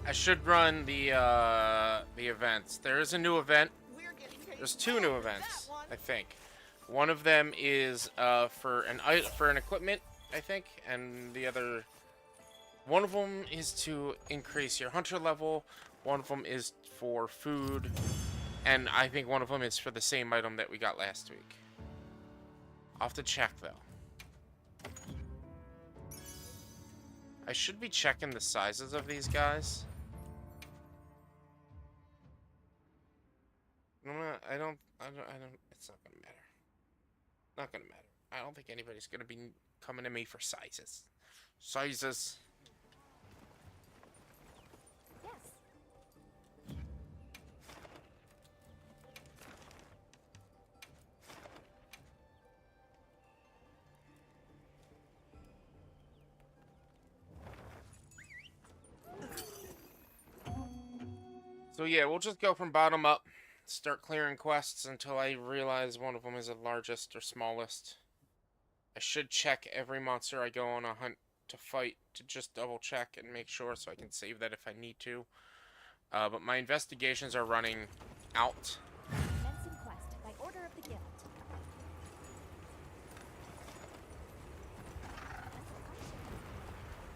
I should run the events. There is a new event. We're getting paid There's two new for events, that one. I think. One of them is for an equipment, I think, and the other, one of them is to increase your hunter level. One of them is for food, and I think one of them is for the same item that we got last week. I'll have to check though. I should be checking the sizes of these guys. I don't, it's not gonna matter. Not gonna matter. I don't think anybody's gonna be coming to me for sizes. Sizes. Yes. So yeah, we'll just go from bottom up. Start clearing quests until I realize one of them is the largest or smallest. I should check every monster I go on a hunt to fight to just double check and make sure so I can save that if I need to. But my investigations are running out. Commencing quest by order of the guild.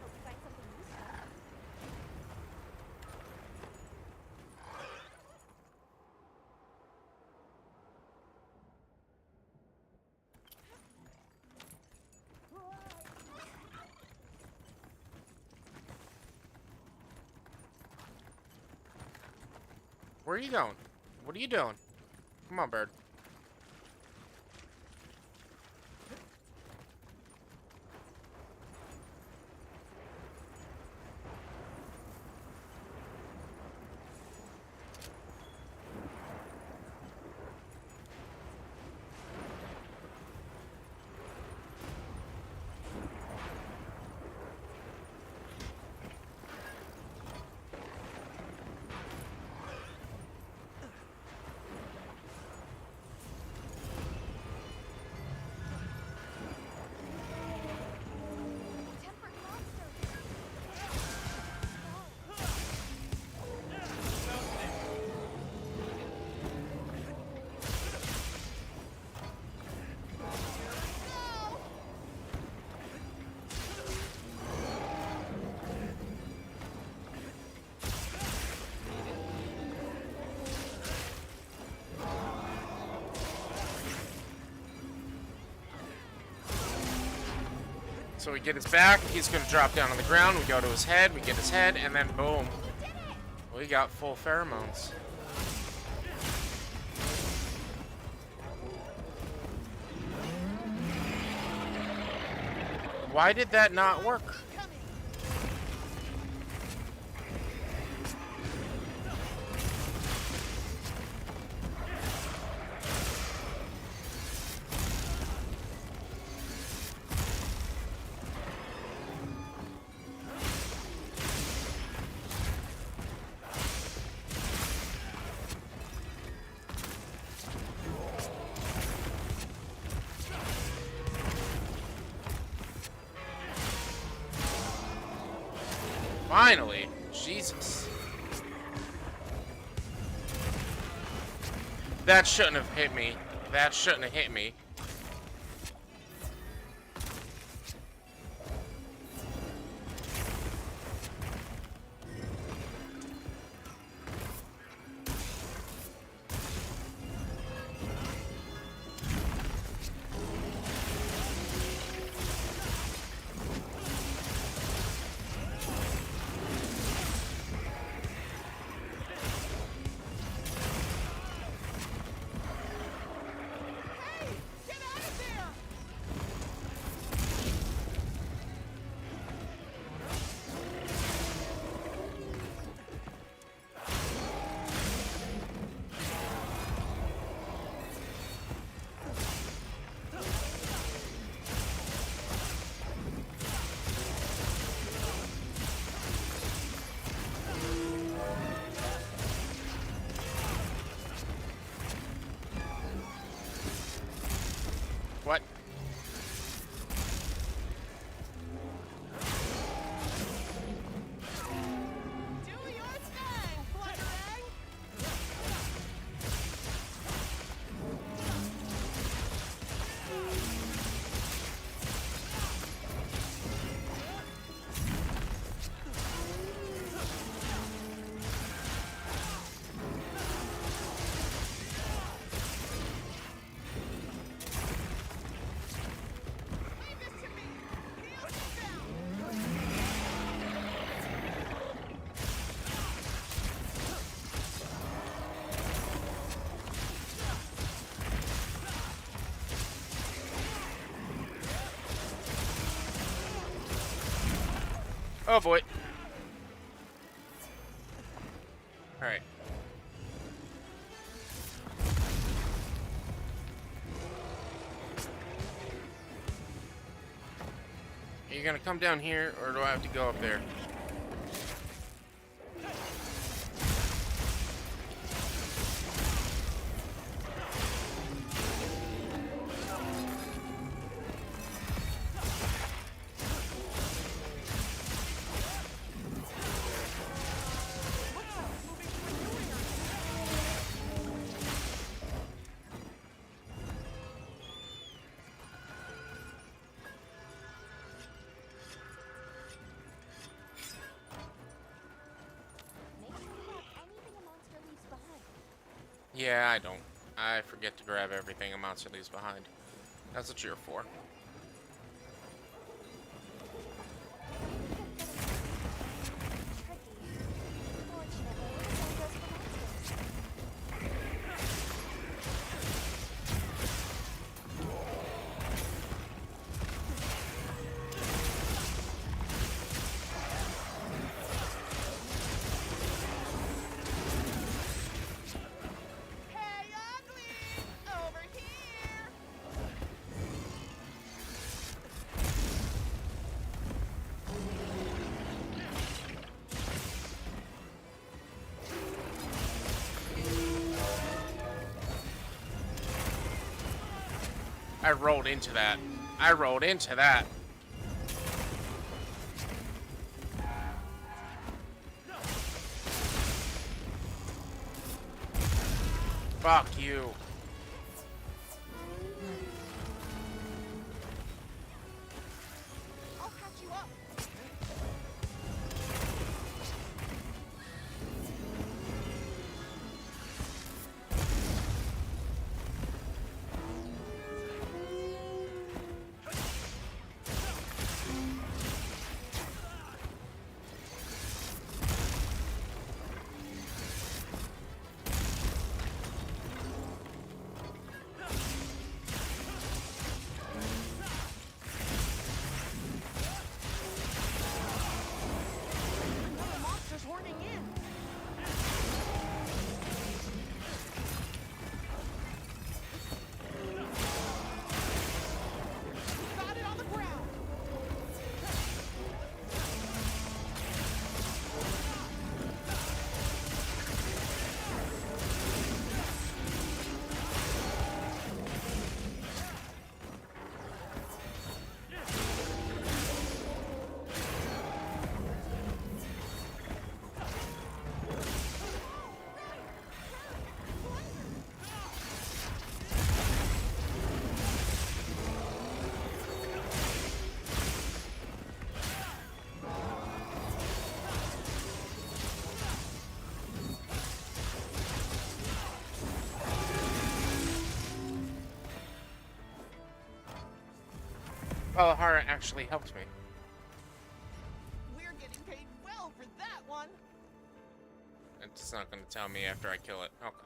Hope you find something useful. Where are you going? What are you doing? Come on, bird. So we get his back, he's gonna drop down on the ground, we go to his head, we get his head, and then boom. We got full pheromones. Why did that not work? Finally! Jesus. That shouldn't have hit me. That shouldn't have hit me. Get out of there! What? Do your thing, Flutterang! Leave this to me! Heal yourself! Oh boy. Alright. Are you gonna come down here, or do I have to go up there? Make sure you have anything a monster leaves behind. Yeah, I don't. I forget to grab everything a monster leaves behind. That's what you're for. Tricky. Fortunately, the same goes for monsters. Hey, ugly! Over here! I rolled into that. I rolled into that. Fuck you. I'll catch you up! Valhalla actually helped me. We're getting paid well for that one. It's not going to tell me after I kill it. Okay.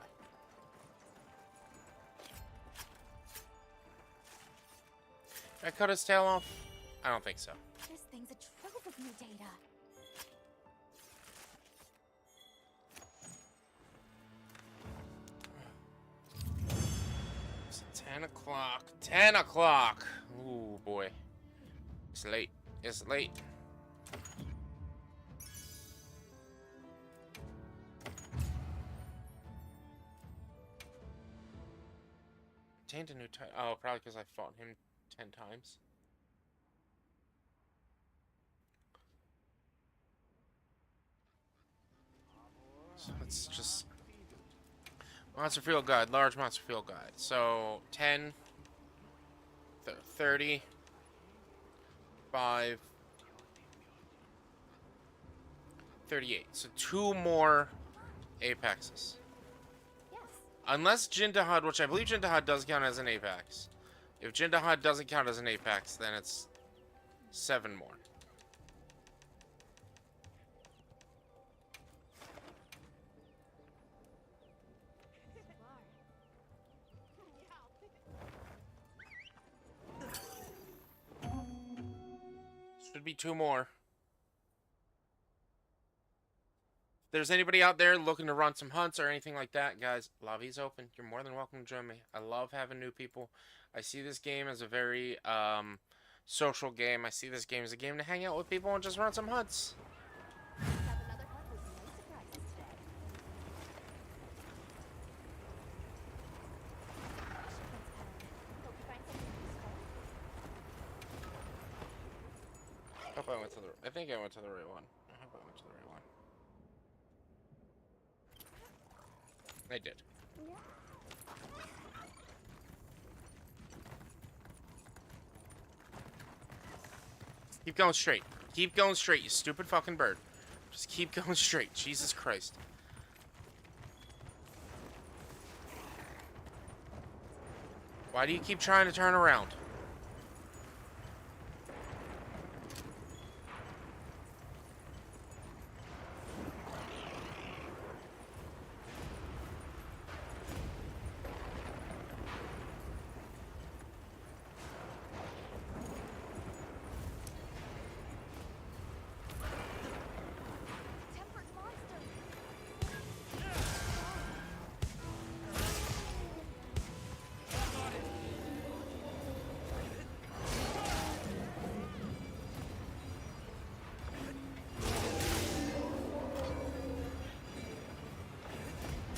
Did I cut his tail off? I don't think so. This thing's a trove of new data. It's 10 o'clock. 10 o'clock! Ooh, boy. It's late. It's late. Obtained a new title. Oh, probably because I fought him 10 times. So let's just... Monster Field Guide. Large Monster Field Guide. So, 10... 30... 5... 38. So 2 more apexes. Yes. Unless Jindahad, which I believe Jindahad does count as an apex. If Jindahad doesn't count as an apex, then it's 7 more. Should be 2 more. If there's anybody out there looking to run some hunts or anything like that, guys, lobby's open. You're more than welcome to join me. I love having new people. I see this game as a very social game. I see this game as a game to hang out with people and just run some hunts. Got another hunt with no surprises today. Hope you find something useful. Hope I went to the. I think I went to the right one. I hope I went to the right one. I did. Yeah. Keep going straight. Keep going straight, you stupid fucking bird. Just keep going straight. Jesus Christ. Why do you keep trying to turn around? Tempered monster.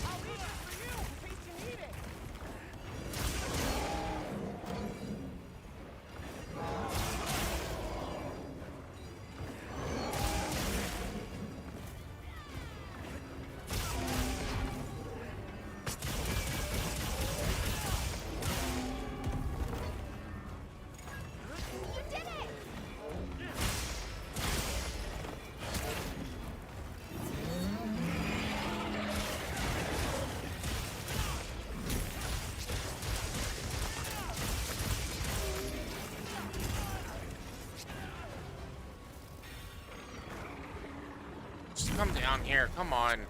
I'll leave it for you in case you need it. You did it! Just come down here. Come on.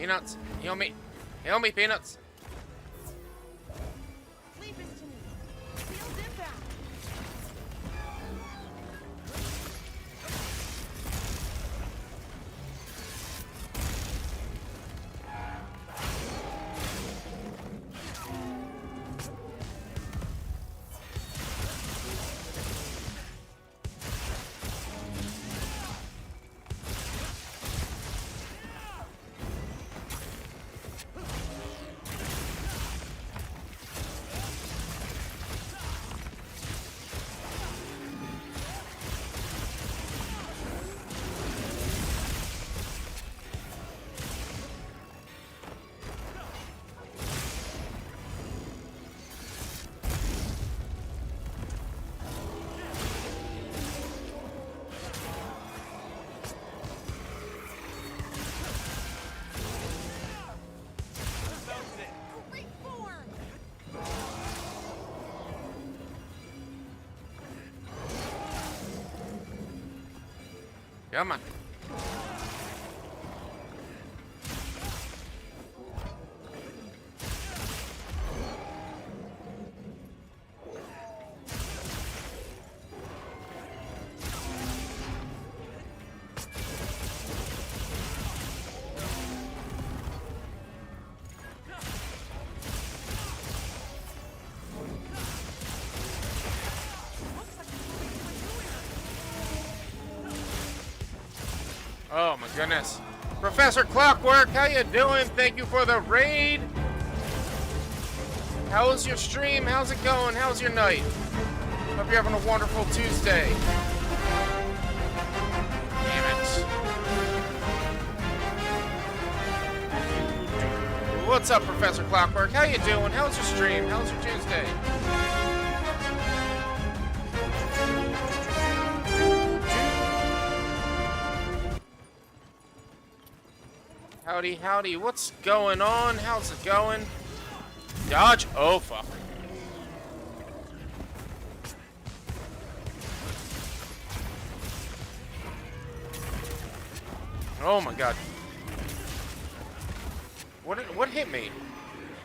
Peanuts, heal me. Heal me, Peanuts. Leave this to me. Shields inbound. Great form. Come on. Oh my goodness. Professor Clockwork, how you doing? Thank you for the raid. How's your stream? How's it going? How's your night? Hope you're having a wonderful Tuesday. Damn it. What's up, Professor Clockwork? How you doing? How's your stream? How's your Tuesday? Howdy, howdy. What's going on? How's it going? Dodge. Oh, fuck. Oh, my God. What hit me?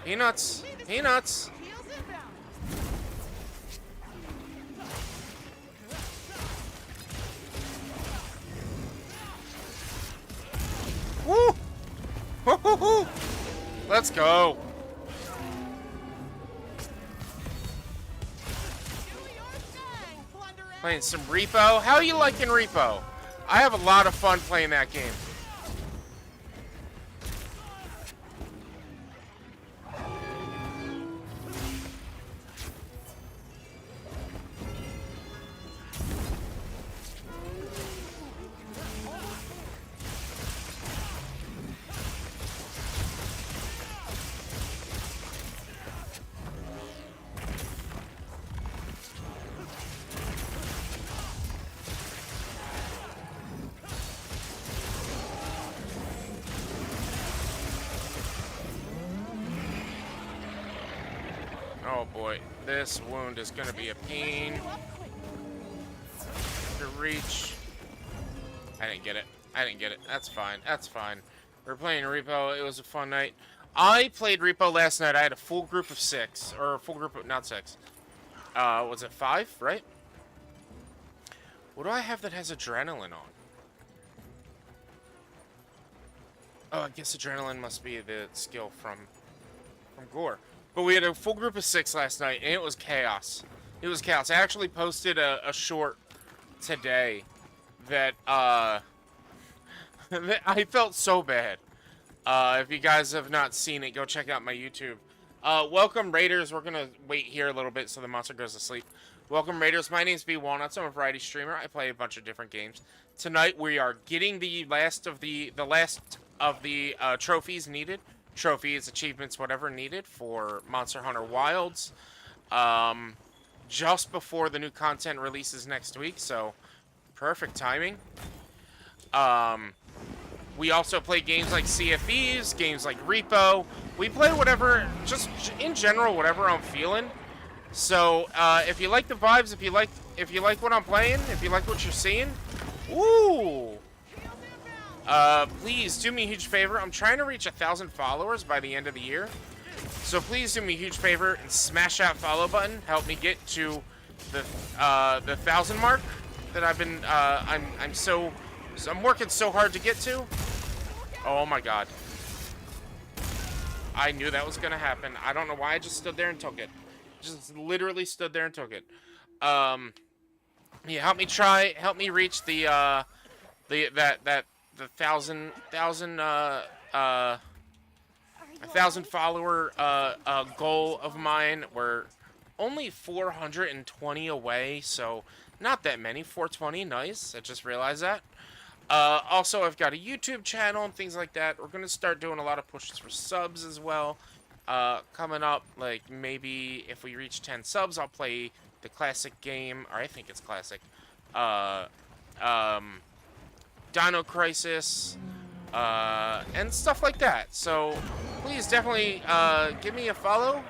Peanuts. Peanuts. Shields inbound. Woo! Woo-hoo-hoo! Let's go. Do your thing, Plunderer. Playing some Repo. How are you liking Repo? I have a lot of fun playing that game. Oh boy, this wound is gonna be a pain to reach. I didn't get it. I didn't get it. That's fine. That's fine. We're playing Repo. It was a fun night. I played Repo last night. I had a full group of 6, or a full group of, not 6. Was it 5, right? What do I have that has adrenaline on? Oh, I guess adrenaline must be the skill from Gore. But we had a full group of 6 last night, and it was chaos. It was chaos. I actually posted a short today that, that I felt so bad. If you guys have not seen it, go check out my YouTube. Welcome, Raiders. We're going to wait here a little bit so the monster goes to sleep. Welcome, Raiders. My name's B Walnuts. I'm a variety streamer. I play a bunch of different games. Tonight, we are getting the last of the trophies needed. Trophies, achievements, whatever needed for Monster Hunter Wilds. Just before the new content releases next week, so perfect timing. We also play games like CFEs, games like Repo. We play whatever, just in general, whatever I'm feeling. So if you like the vibes, if you like what I'm playing, if you like what you're seeing, ooh, please do me a huge favor. I'm trying to reach 1,000 followers by the end of the year. So please do me a huge favor and smash that follow button. Help me get to the 1,000 mark that I've been, I'm working so hard to get to. Oh my God. I knew that was gonna happen. I don't know why I just stood there and took it. Just literally stood there and took it. Yeah, help me reach the 1,000 follower goal of mine. We're only 420 away, so not that many. 420, nice. I just realized that. Also, I've got a YouTube channel and things like that. We're gonna start doing a lot of pushes for subs as well. Coming up, like maybe if we reach 10 subs, I'll play the classic game, or I think it's classic. Dino Crisis, and stuff like that. So please definitely give me a follow.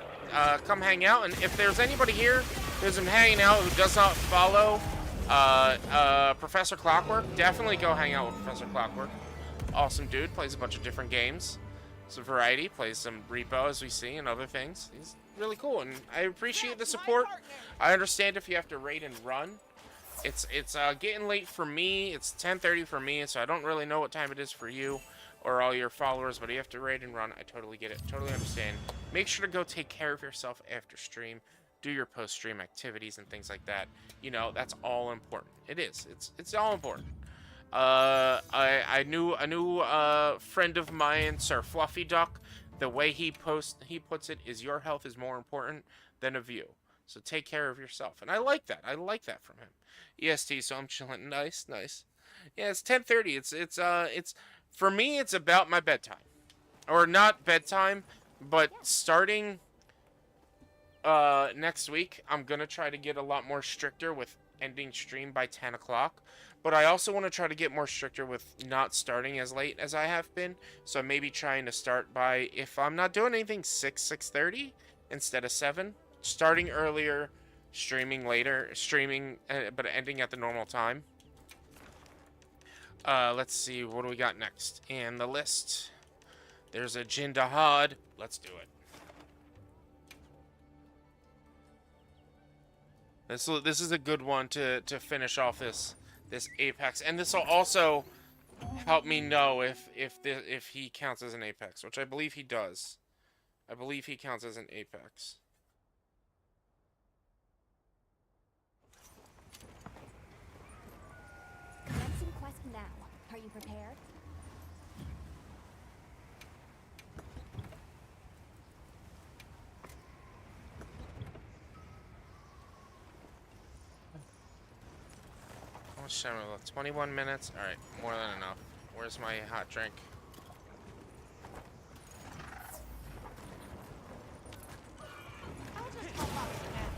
Come hang out, and if there's anybody here who's been hanging out who does not follow Professor Clockwork, definitely go hang out with Professor Clockwork. Awesome dude, plays a bunch of different games. Some variety, plays some repo as we see and other things. He's really cool, and I appreciate the support. I understand if you have to raid and run. It's getting late for me. It's 10:30 for me, so I don't really know what time it is for you or all your followers, but you have to raid and run. I totally get it. Totally understand. Make sure to go take care of yourself after stream. Do your post-stream activities and things like that. You know, that's all important. It is. It's all important. I knew a new friend of mine, Sir Fluffy Duck. The way he puts it is your health is more important than a view. So take care of yourself. And I like that. I like that from him. EST, so I'm chilling. Nice, nice. Yeah, it's 10:30. It's for me, it's about my bedtime. Or not bedtime, but starting next week, I'm gonna try to get a lot more stricter with ending stream by 10 o'clock. But I also want to try to get more stricter with not starting as late as I have been. So maybe trying to start by, if I'm not doing anything, 6:30 instead of 7. Starting earlier, streaming later, but ending at the normal time. Let's see, what do we got next? And the list. There's a Jindahad. Let's do it. This is a good one to finish off this Apex, and this will also help me know if he counts as an Apex, which I believe he does. I believe he counts as an Apex. Commencing quest now. Are you prepared? How much time have we left? 21 minutes? Alright, more than enough. Where's my hot drink? I'll just help out for now.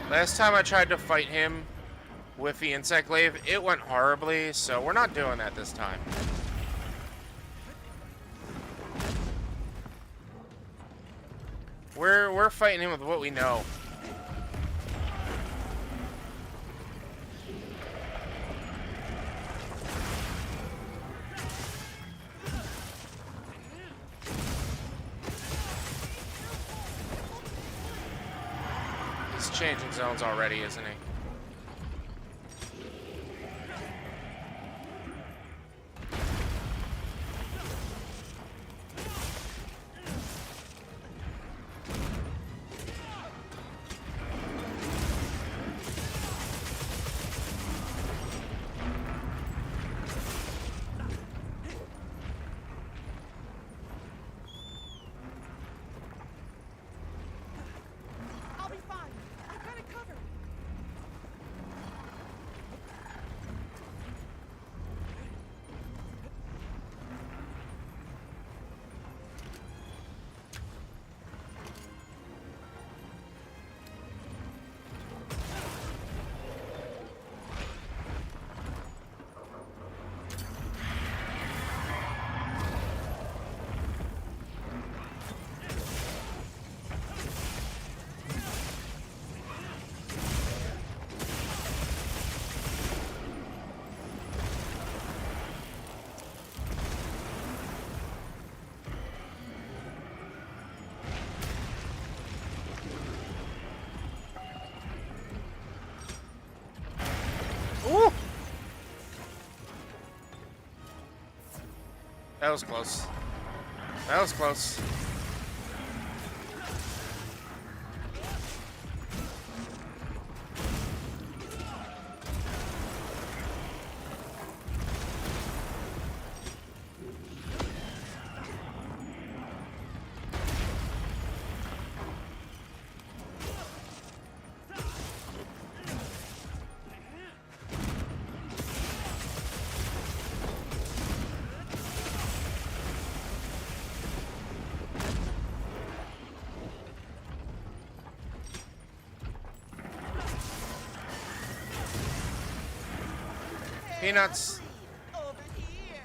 Last time I tried to fight him with the insect glaive, it went horribly, so we're not doing that this time. We're fighting him with what we know. He's changing zones already, isn't he? I'll be fine. I got it covered. That was close. That was close. Peanuts. Over here.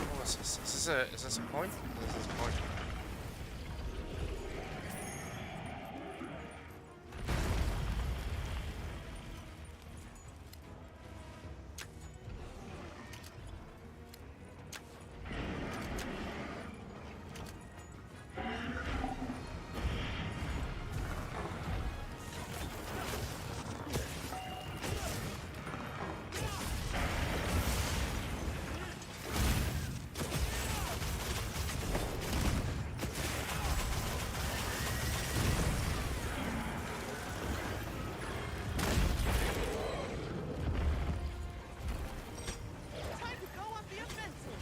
What was this? Is this a coin? This is a coin. Time to go on the offensive.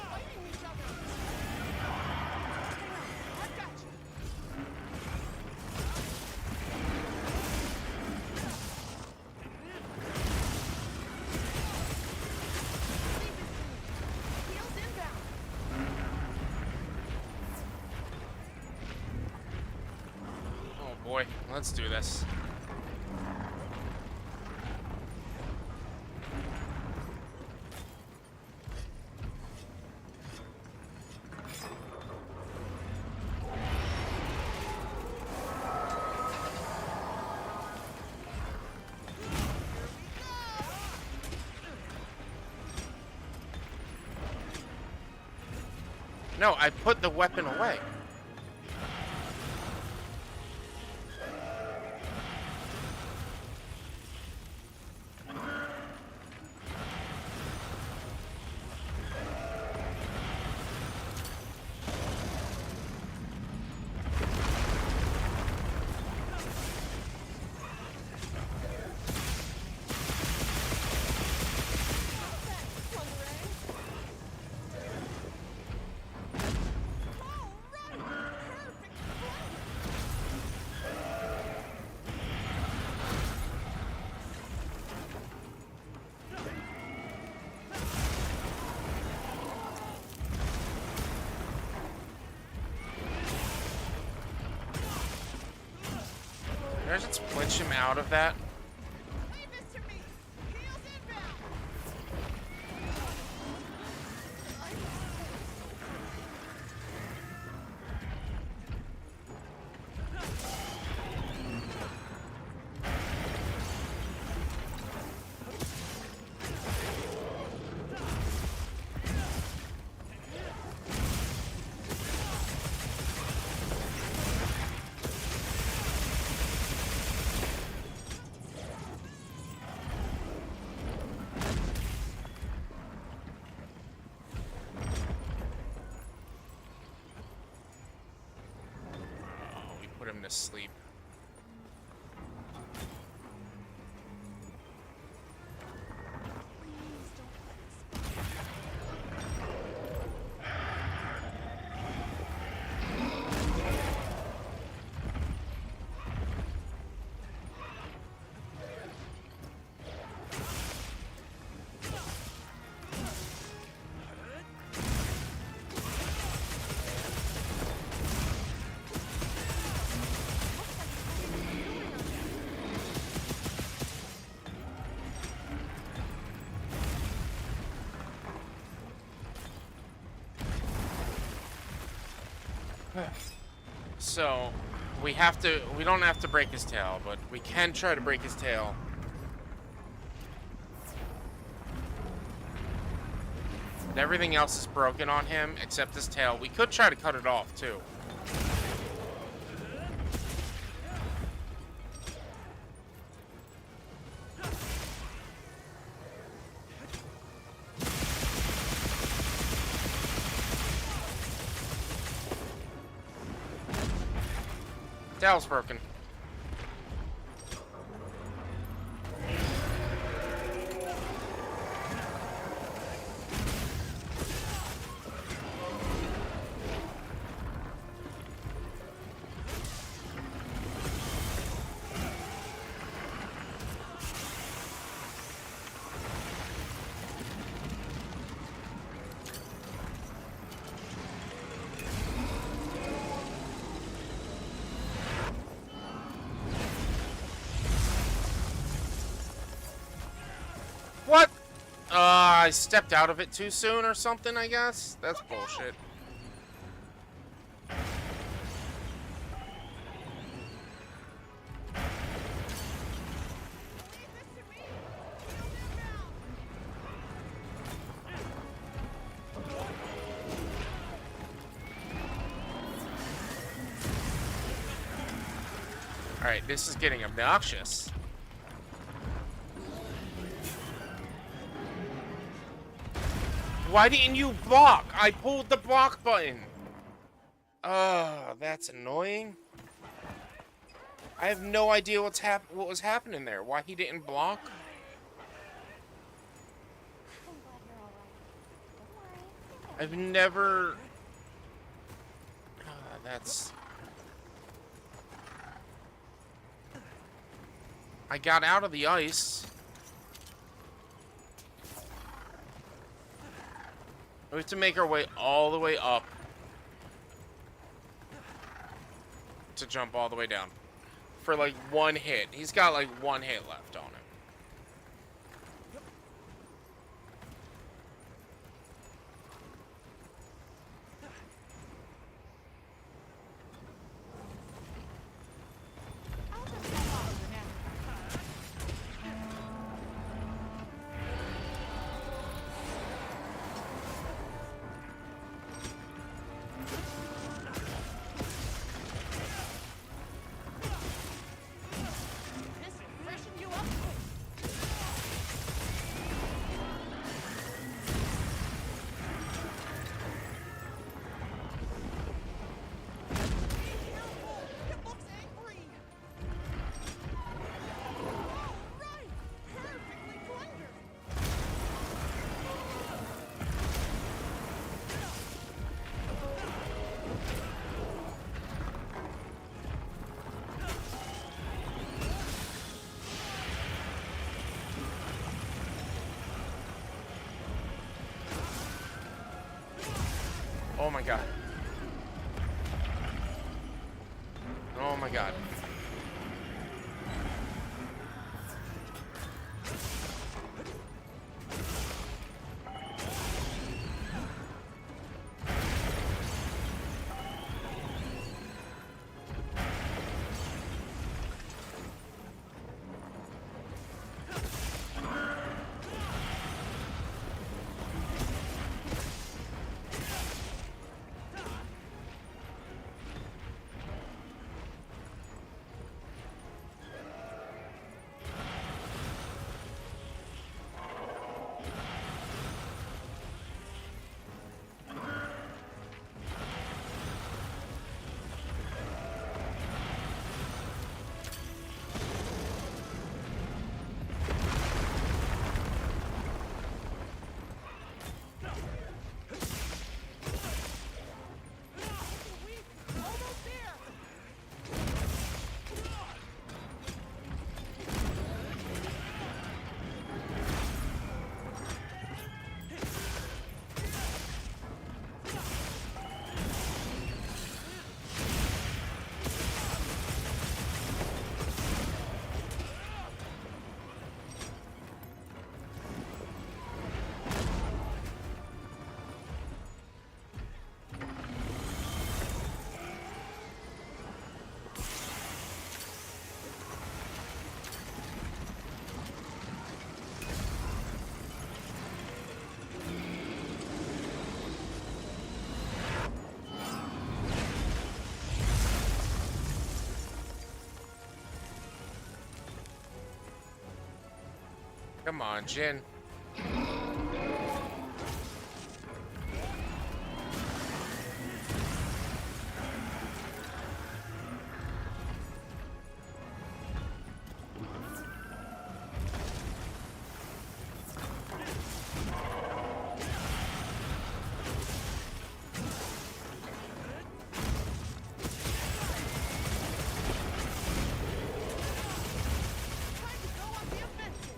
Fighting each other. I got you. Heels inbound. Oh boy, let's do this. No, I put the weapon away. Can I just flinch him out of that? Leave this to me. Heels inbound. Oh, we put him to sleep. So, we don't have to break his tail, but we can try to break his tail. Everything else is broken on him except his tail. We could try to cut it off too. Tail's broken. What? I stepped out of it too soon or something, I guess? That's bullshit. Alright, this is getting obnoxious. Why didn't you block? I pulled the block button. Oh, that's annoying. I have no idea what was happening there. Why he didn't block? I'm glad you're all right. Don't worry. I've never... that's... I got out of the ice. We have to make our way all the way up to jump all the way down for like one hit. He's got like one hit left on him. This will freshen you up. Careful! It looks angry. Right! Perfectly blundered. Oh my god. Oh my god. Come on, Jin. Time to go on the offensive.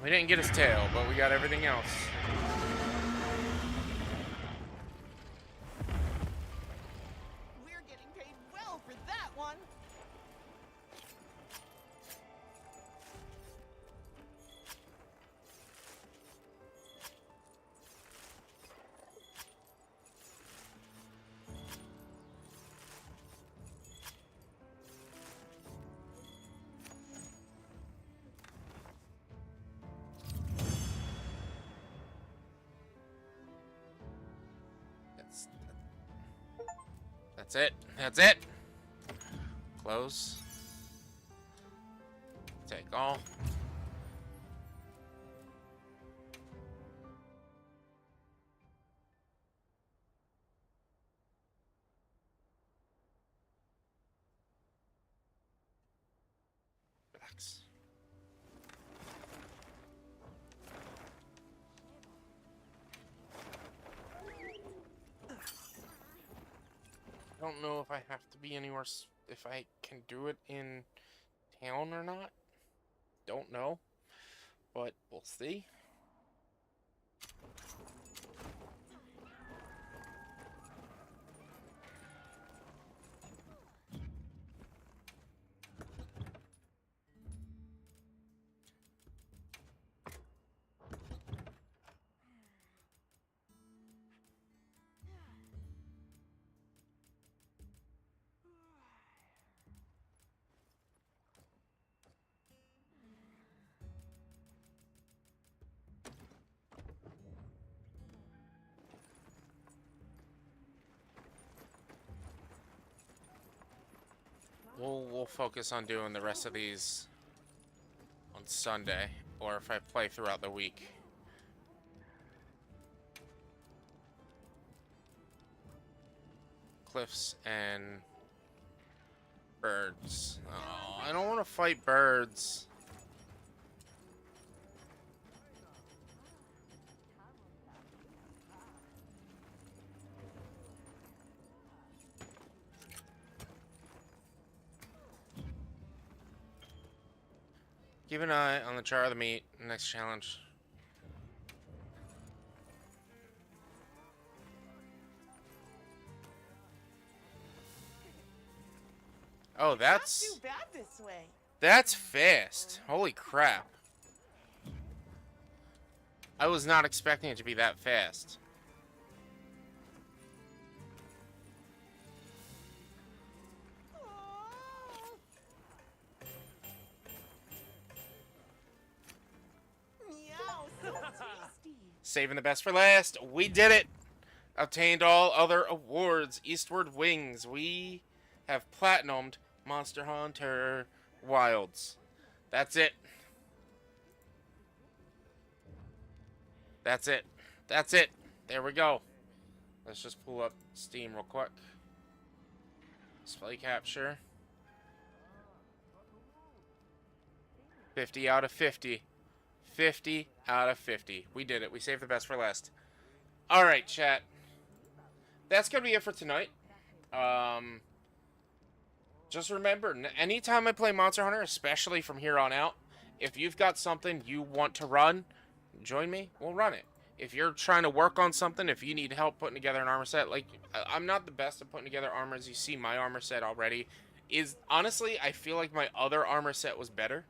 We didn't get his tail, but we got everything else. We're getting paid well for that one. That's it. That's it. Close. Take all. Relax. I don't know if I have to be anywhere, if I can do it in town or not. Don't know, but we'll see. We'll focus on doing the rest of these on Sunday, or if I play throughout the week. Cliffs and birds. Oh, I don't want to fight birds. Keep an eye on the chart of the meat. Next challenge. Oh, Not that's too bad this way. fast. Holy crap. I was not expecting it to be that fast. Meow, so tasty. Saving the best for last. We did it. Obtained all other awards. Eastward Wings. We have platinumed Monster Hunter Wilds. That's it. That's it. That's it. There we go. Let's just pull up Steam real quick. Display capture. 50 out of 50. 50 out of 50. We did it. We saved the best for last. Alright, chat. That's going to be it for tonight. Just remember, anytime I play Monster Hunter, especially from here on out, if you've got something you want to run, join me. We'll run it. If you're trying to work on something, if you need help putting together an armor set, like, I'm not the best at putting together armor. As you see, my armor set already is, honestly, I feel like my other armor set was better.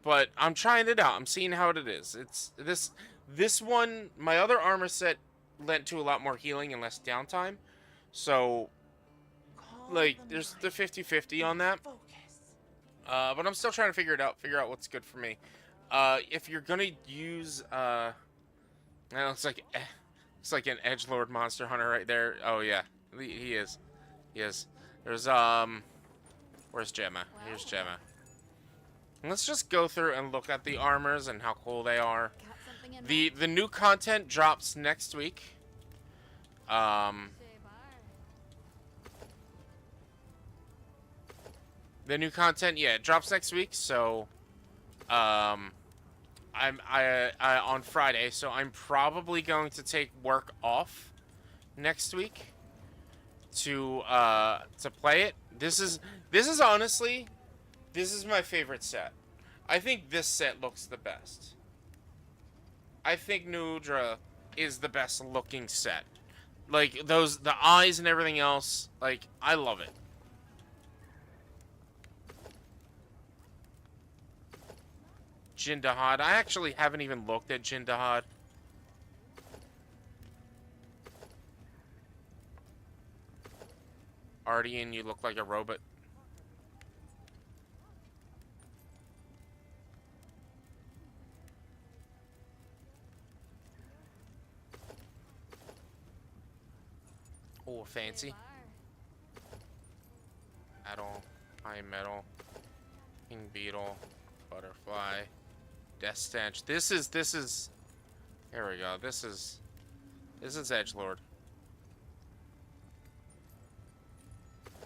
but I'm trying it out. I'm seeing how it is. It's this one. My other armor set lent to a lot more healing and less downtime, so like there's the 50-50 on that. But I'm still trying to figure it out. Figure out what's good for me. If you're gonna use it's like an edgelord monster hunter right there. Oh yeah, he is. There's where's Gemma? Here's Gemma. Let's just go through and look at the armors and how cool they are. Got something in The new content drops next week. Shaybar. The new content, yeah, it drops next week. So, I'm on Friday, so I'm probably going to take work off next week to play it. This is honestly, this is my favorite set. I think this set looks the best. I think Nudra is the best looking set. Like the eyes and everything else, like I love it. Jindahad. I actually haven't even looked at Jindahad. Ardian, you look like a robot. Oh, fancy. Shaybar. Metal. High metal. King beetle. Butterfly. Death stench. This is. Here we go. This is edgelord.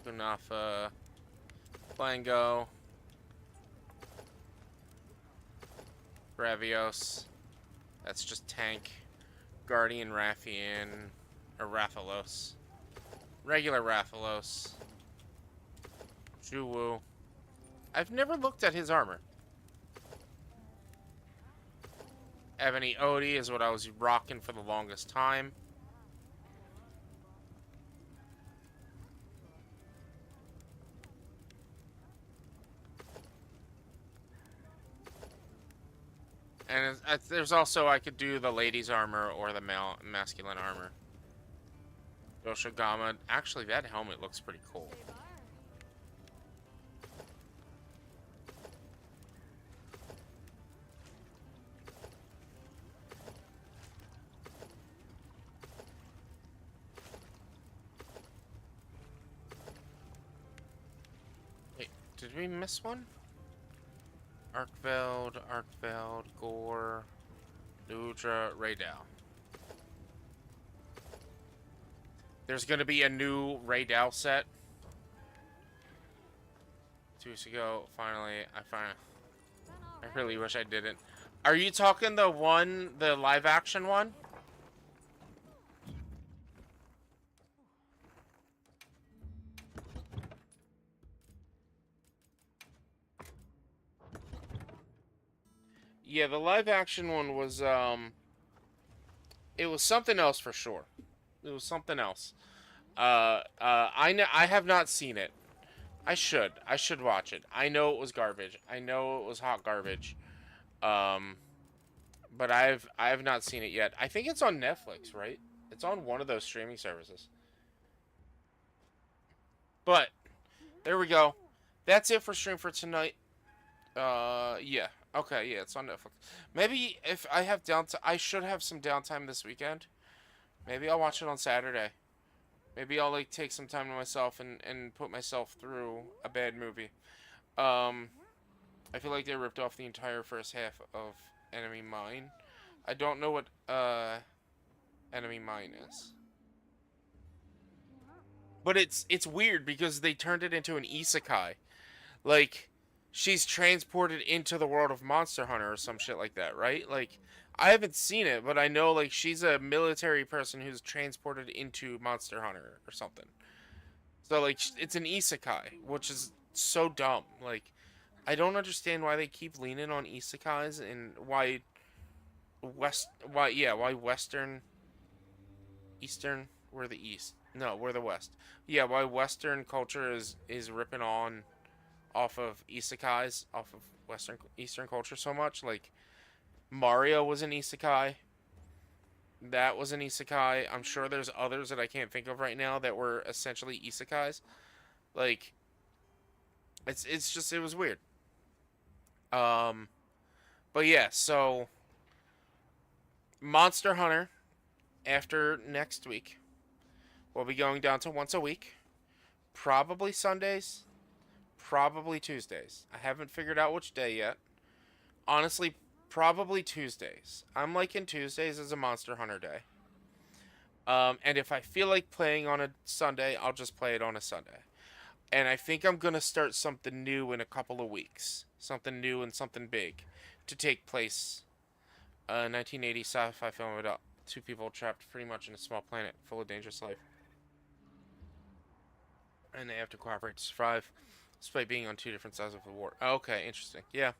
Kunafa. Flango. Bravios. That's just tank. Guardian Rathian. Or Rathalos. Regular Rathalos. Juwu. I've never looked at his armor. Ebony Odie is what I was rocking for the longest time. And there's also, I could do the ladies' armor or the masculine armor. Doshigama. Actually, that helmet looks pretty cool. Shaybar. Wait, did we miss one? Arkveld, Gore, Ludra, Raydal. There's gonna be a new Raydal set. 2 weeks ago, finally, Done I already. really wish I didn't. Are you talking the live action one? Yeah, the live action one was, it was something else for sure. It was something else. I have not seen it. I should watch it. I know it was garbage. I know it was hot garbage. But I have not seen it yet. I think it's on Netflix, right? It's on one of those streaming services. But there we go. That's it for stream for tonight. Yeah. Okay, yeah, it's on Netflix. Maybe if I have downtime, I should have some downtime this weekend. Maybe I'll watch it on Saturday. Maybe I'll like take some time to myself and put myself through a bad movie. I feel like they ripped off the entire first half of Enemy Mine. I don't know what Enemy Mine is. But it's weird because they turned it into an isekai. Like, she's transported into the world of Monster Hunter or some shit like that, right? Like, I haven't seen it, but I know, like, she's a military person who's transported into Monster Hunter or something. So, like, it's an isekai, which is so dumb. Like, I don't understand why they keep leaning on isekais and why Western, Eastern, we're the East. No, we're the West. Yeah, why Western culture is ripping off of isekais, off of Eastern culture so much. Like Mario was an isekai. That was an isekai. I'm sure there's others that I can't think of right now that were essentially isekais. Like it's just it was weird. But yeah, so Monster Hunter after next week we'll be going down to once a week. Probably Sundays, probably Tuesdays. I haven't figured out which day yet. Honestly, probably Tuesdays. I'm liking Tuesdays as a Monster Hunter day. And if I feel like playing on a Sunday, I'll just play it on a Sunday. And I think I'm going to start something new in a couple of weeks. Something new and something big to take place. 1980 sci-fi film about two people trapped pretty much in a small planet full of dangerous life. And they have to cooperate to survive, despite being on two different sides of the war. Okay, interesting. Yeah,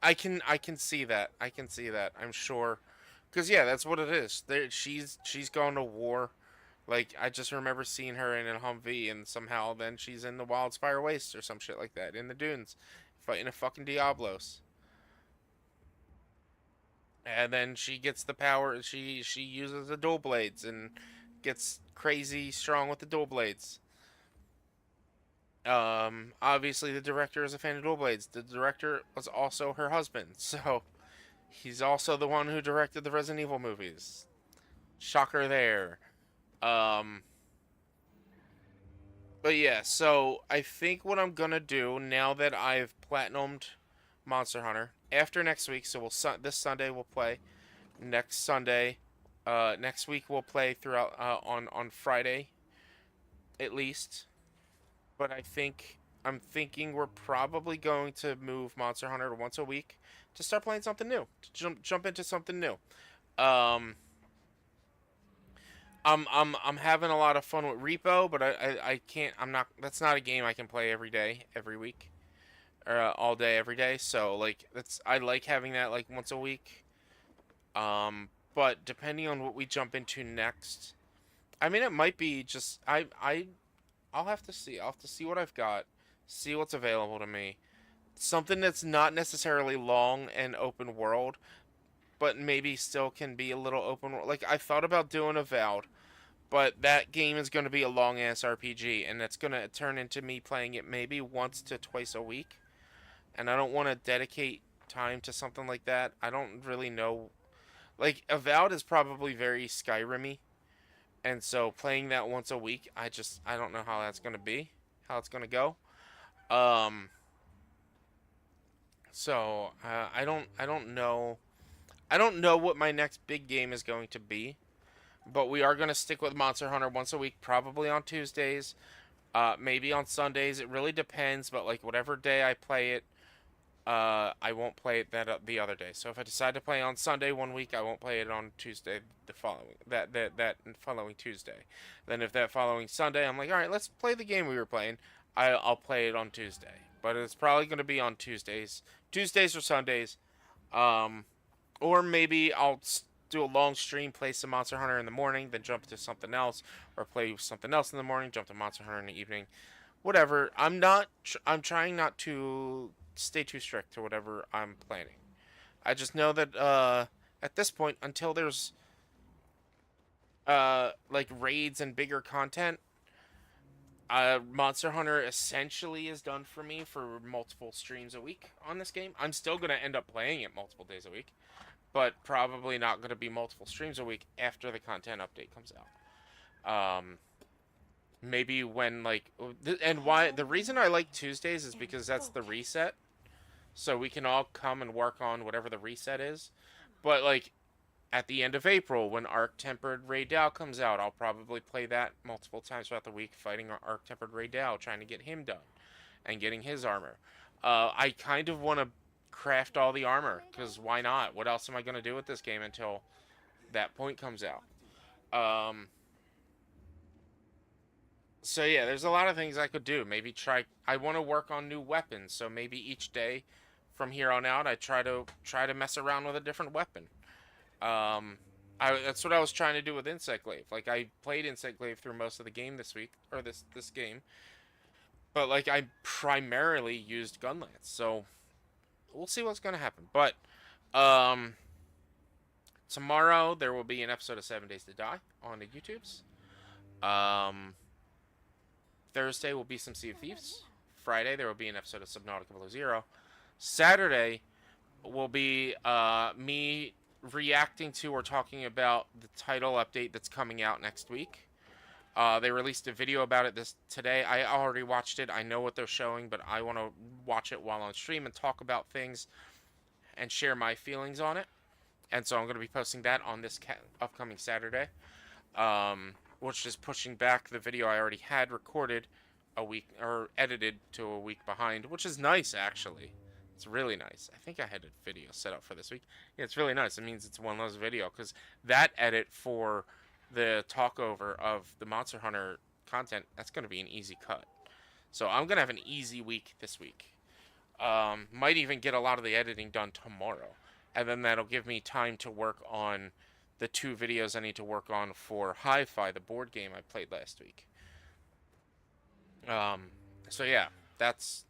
I can see that. I can see that. I'm sure, because yeah, that's what it is. She's going to war. Like I just remember seeing her in a Humvee, and somehow then she's in the Wildspire Waste or some shit like that in the dunes, fighting a fucking Diablos. And then she gets the power. She uses the dual blades and gets crazy strong with the dual blades. Obviously the director is a fan of dual blades. The director was also her husband, so he's also the one who directed the Resident Evil movies. Shocker there. But yeah, so I think what I'm gonna do now that I've platinumed Monster Hunter after next week, so this Sunday we'll play. Next Sunday, next week we'll play throughout on Friday, at least. But I'm thinking we're probably going to move Monster Hunter to once a week to start playing something new, to jump into something new. I'm having a lot of fun with Repo, but I can't. That's not a game I can play every day, every week, or all day, every day. So like I like having that like once a week. But depending on what we jump into next, I mean it might be just I'll have to see. I'll have to see what I've got, see what's available to me. Something that's not necessarily long and open world, but maybe still can be a little open world. Like I thought about doing Avowed, but that game is going to be a long ass RPG, and it's going to turn into me playing it maybe once to twice a week. And I don't want to dedicate time to something like that. I don't really know. Like Avowed is probably very Skyrim-y. And so playing that once a week, I don't know how that's going to be, how it's going to go. So I don't know what my next big game is going to be, but we are going to stick with Monster Hunter once a week, probably on Tuesdays, maybe on Sundays. It really depends, but like whatever day I play it, I won't play it the other day. So if I decide to play on Sunday one week, I won't play it on Tuesday the following that following Tuesday. Then if that following Sunday, I'm like, all right, let's play the game we were playing. I'll play it on Tuesday, but it's probably going to be on Tuesdays or Sundays, or maybe I'll do a long stream, play some Monster Hunter in the morning, then jump to something else, or play something else in the morning, jump to Monster Hunter in the evening, whatever. I'm trying not to stay too strict to whatever I'm planning. I just know that at this point, until there's like raids and bigger content, Monster Hunter essentially is done for me for multiple streams a week on this game. I'm still going to end up playing it multiple days a week, but probably not going to be multiple streams a week after the content update comes out. Maybe when like, and why the reason I like Tuesdays is because that's the reset. So we can all come and work on whatever the reset is. But like at the end of April, when Arc Tempered Ray Dow comes out, I'll probably play that multiple times throughout the week, fighting Arc Tempered Ray Dow, trying to get him done and getting his armor. I kind of want to craft all the armor, because why not? What else am I going to do with this game until that point comes out? So yeah, there's a lot of things I could do. Maybe I want to work on new weapons, so maybe each day from here on out I try to mess around with a different weapon. That's what I was trying to do with Insect Glaive. Like I played Insect Glaive through most of the game this week, or this game. But like I primarily used Gunlance. So we'll see what's gonna happen. But tomorrow there will be an episode of 7 Days to Die on the YouTubes. Thursday will be some Sea of Thieves. Friday there will be an episode of Subnautica Below Zero. Saturday will be me reacting to or talking about the title update that's coming out next week. They released a video about it today. I already watched it. I know what they're showing, but I want to watch it while on stream and talk about things and share my feelings on it. And so I'm going to be posting that on this upcoming Saturday, which is pushing back the video I already had recorded a week, or edited to a week behind, which is nice, actually. It's really nice. I think I had a video set up for this week. Yeah, it's really nice. It means it's one of those video, because that edit for the talkover of the Monster Hunter content, that's going to be an easy cut. So I'm going to have an easy week this week. Might even get a lot of the editing done tomorrow. And then that'll give me time to work on the 2 videos I need to work on for Hi-Fi, the board game I played last week. So yeah, that's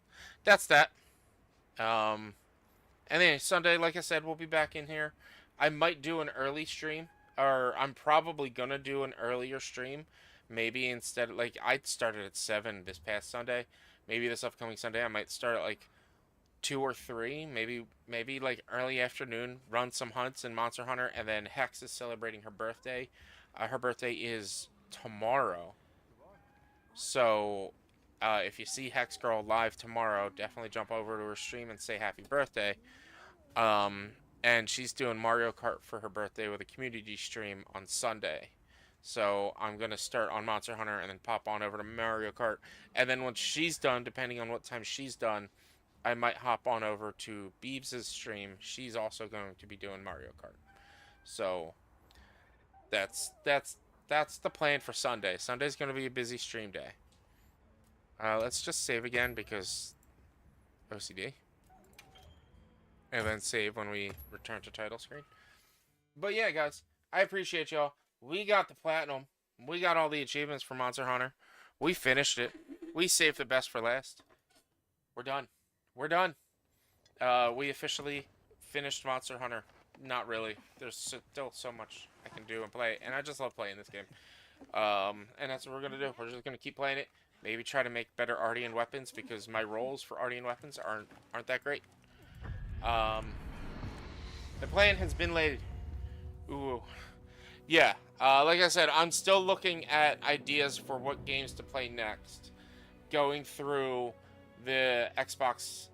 that. And then Sunday, like I said, we'll be back in here. I might do an early stream, or I'm probably gonna do an earlier stream. Maybe instead, like, I started at 7 this past Sunday. Maybe this upcoming Sunday I might start at like 2 or 3. Maybe like early afternoon. Run some hunts in Monster Hunter, and then Hex is celebrating her birthday. Her birthday is tomorrow. So if you see Hex Girl live tomorrow, definitely jump over to her stream and say happy birthday. And she's doing Mario Kart for her birthday with a community stream on Sunday. So I'm going to start on Monster Hunter and then pop on over to Mario Kart. And then once she's done, depending on what time she's done, I might hop on over to Beebs' stream. She's also going to be doing Mario Kart. So that's the plan for Sunday. Sunday's going to be a busy stream day. Let's just save again because OCD. And then save when we return to title screen. But yeah, guys, I appreciate y'all. We got the platinum. We got all the achievements for Monster Hunter. We finished it. We saved the best for last. We're done. We're done. We officially finished Monster Hunter. Not really. There's still so much I can do and play. And I just love playing this game. And that's what we're going to do. We're just going to keep playing it. Maybe try to make better Ardian weapons, because my rolls for Ardian weapons aren't that great. The plan has been laid. Ooh. Yeah, like I said, I'm still looking at ideas for what games to play next. Going through the Xbox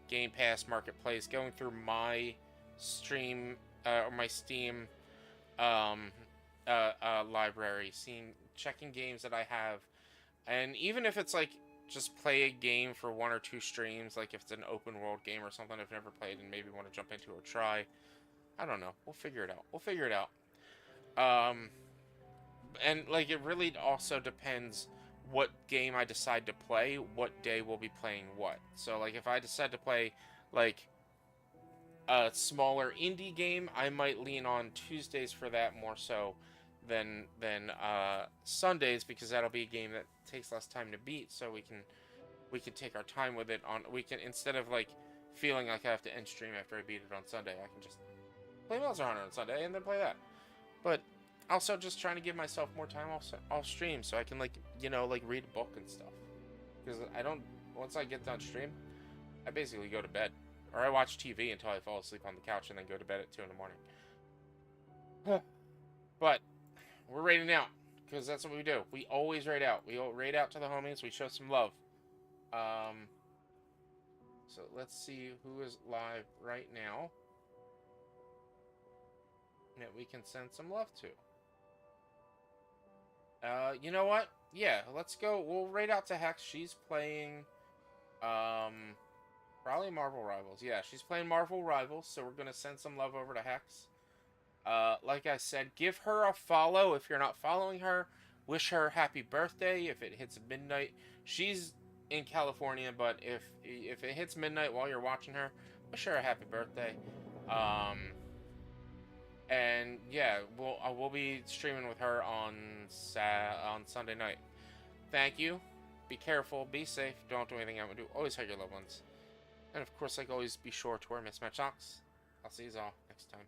Game Pass Marketplace, going through my stream, or my Steam library, checking games that I have. And even if it's like just play a game for 1 or 2 streams, like if it's an open world game or something I've never played and maybe want to jump into or try, I don't know. We'll figure it out. We'll figure it out. And like it really also depends what game I decide to play, what day we'll be playing what. So like if I decide to play like a smaller indie game, I might lean on Tuesdays for that more so than Sundays, because that'll be a game that takes less time to beat, so we can take our time with it. We can, instead of like feeling like I have to end stream after I beat it on Sunday, I can just play Monster Hunter on Sunday and then play that. But also just trying to give myself more time off stream, so I can like read a book and stuff, because once I get done stream, I basically go to bed, or I watch TV until I fall asleep on the couch and then go to bed at 2 in the morning. But we're raiding out, because that's what we do. We always raid out. We raid out to the homies. We show some love. So let's see who is live right now that we can send some love to. You know what? Yeah, let's go. We'll raid out to Hex. She's playing, probably Marvel Rivals. Yeah, she's playing Marvel Rivals, so we're going to send some love over to Hex. Like I said, give her a follow if you're not following her. Wish her happy birthday if it hits midnight. She's in California, but if it hits midnight while you're watching her, wish her a happy birthday. And yeah, we'll be streaming with her on Sunday night. Thank you. Be careful. Be safe. Don't do anything I'm gonna do. Always hug your loved ones. And of course, like always, be sure to wear mismatch socks. I'll see you all next time.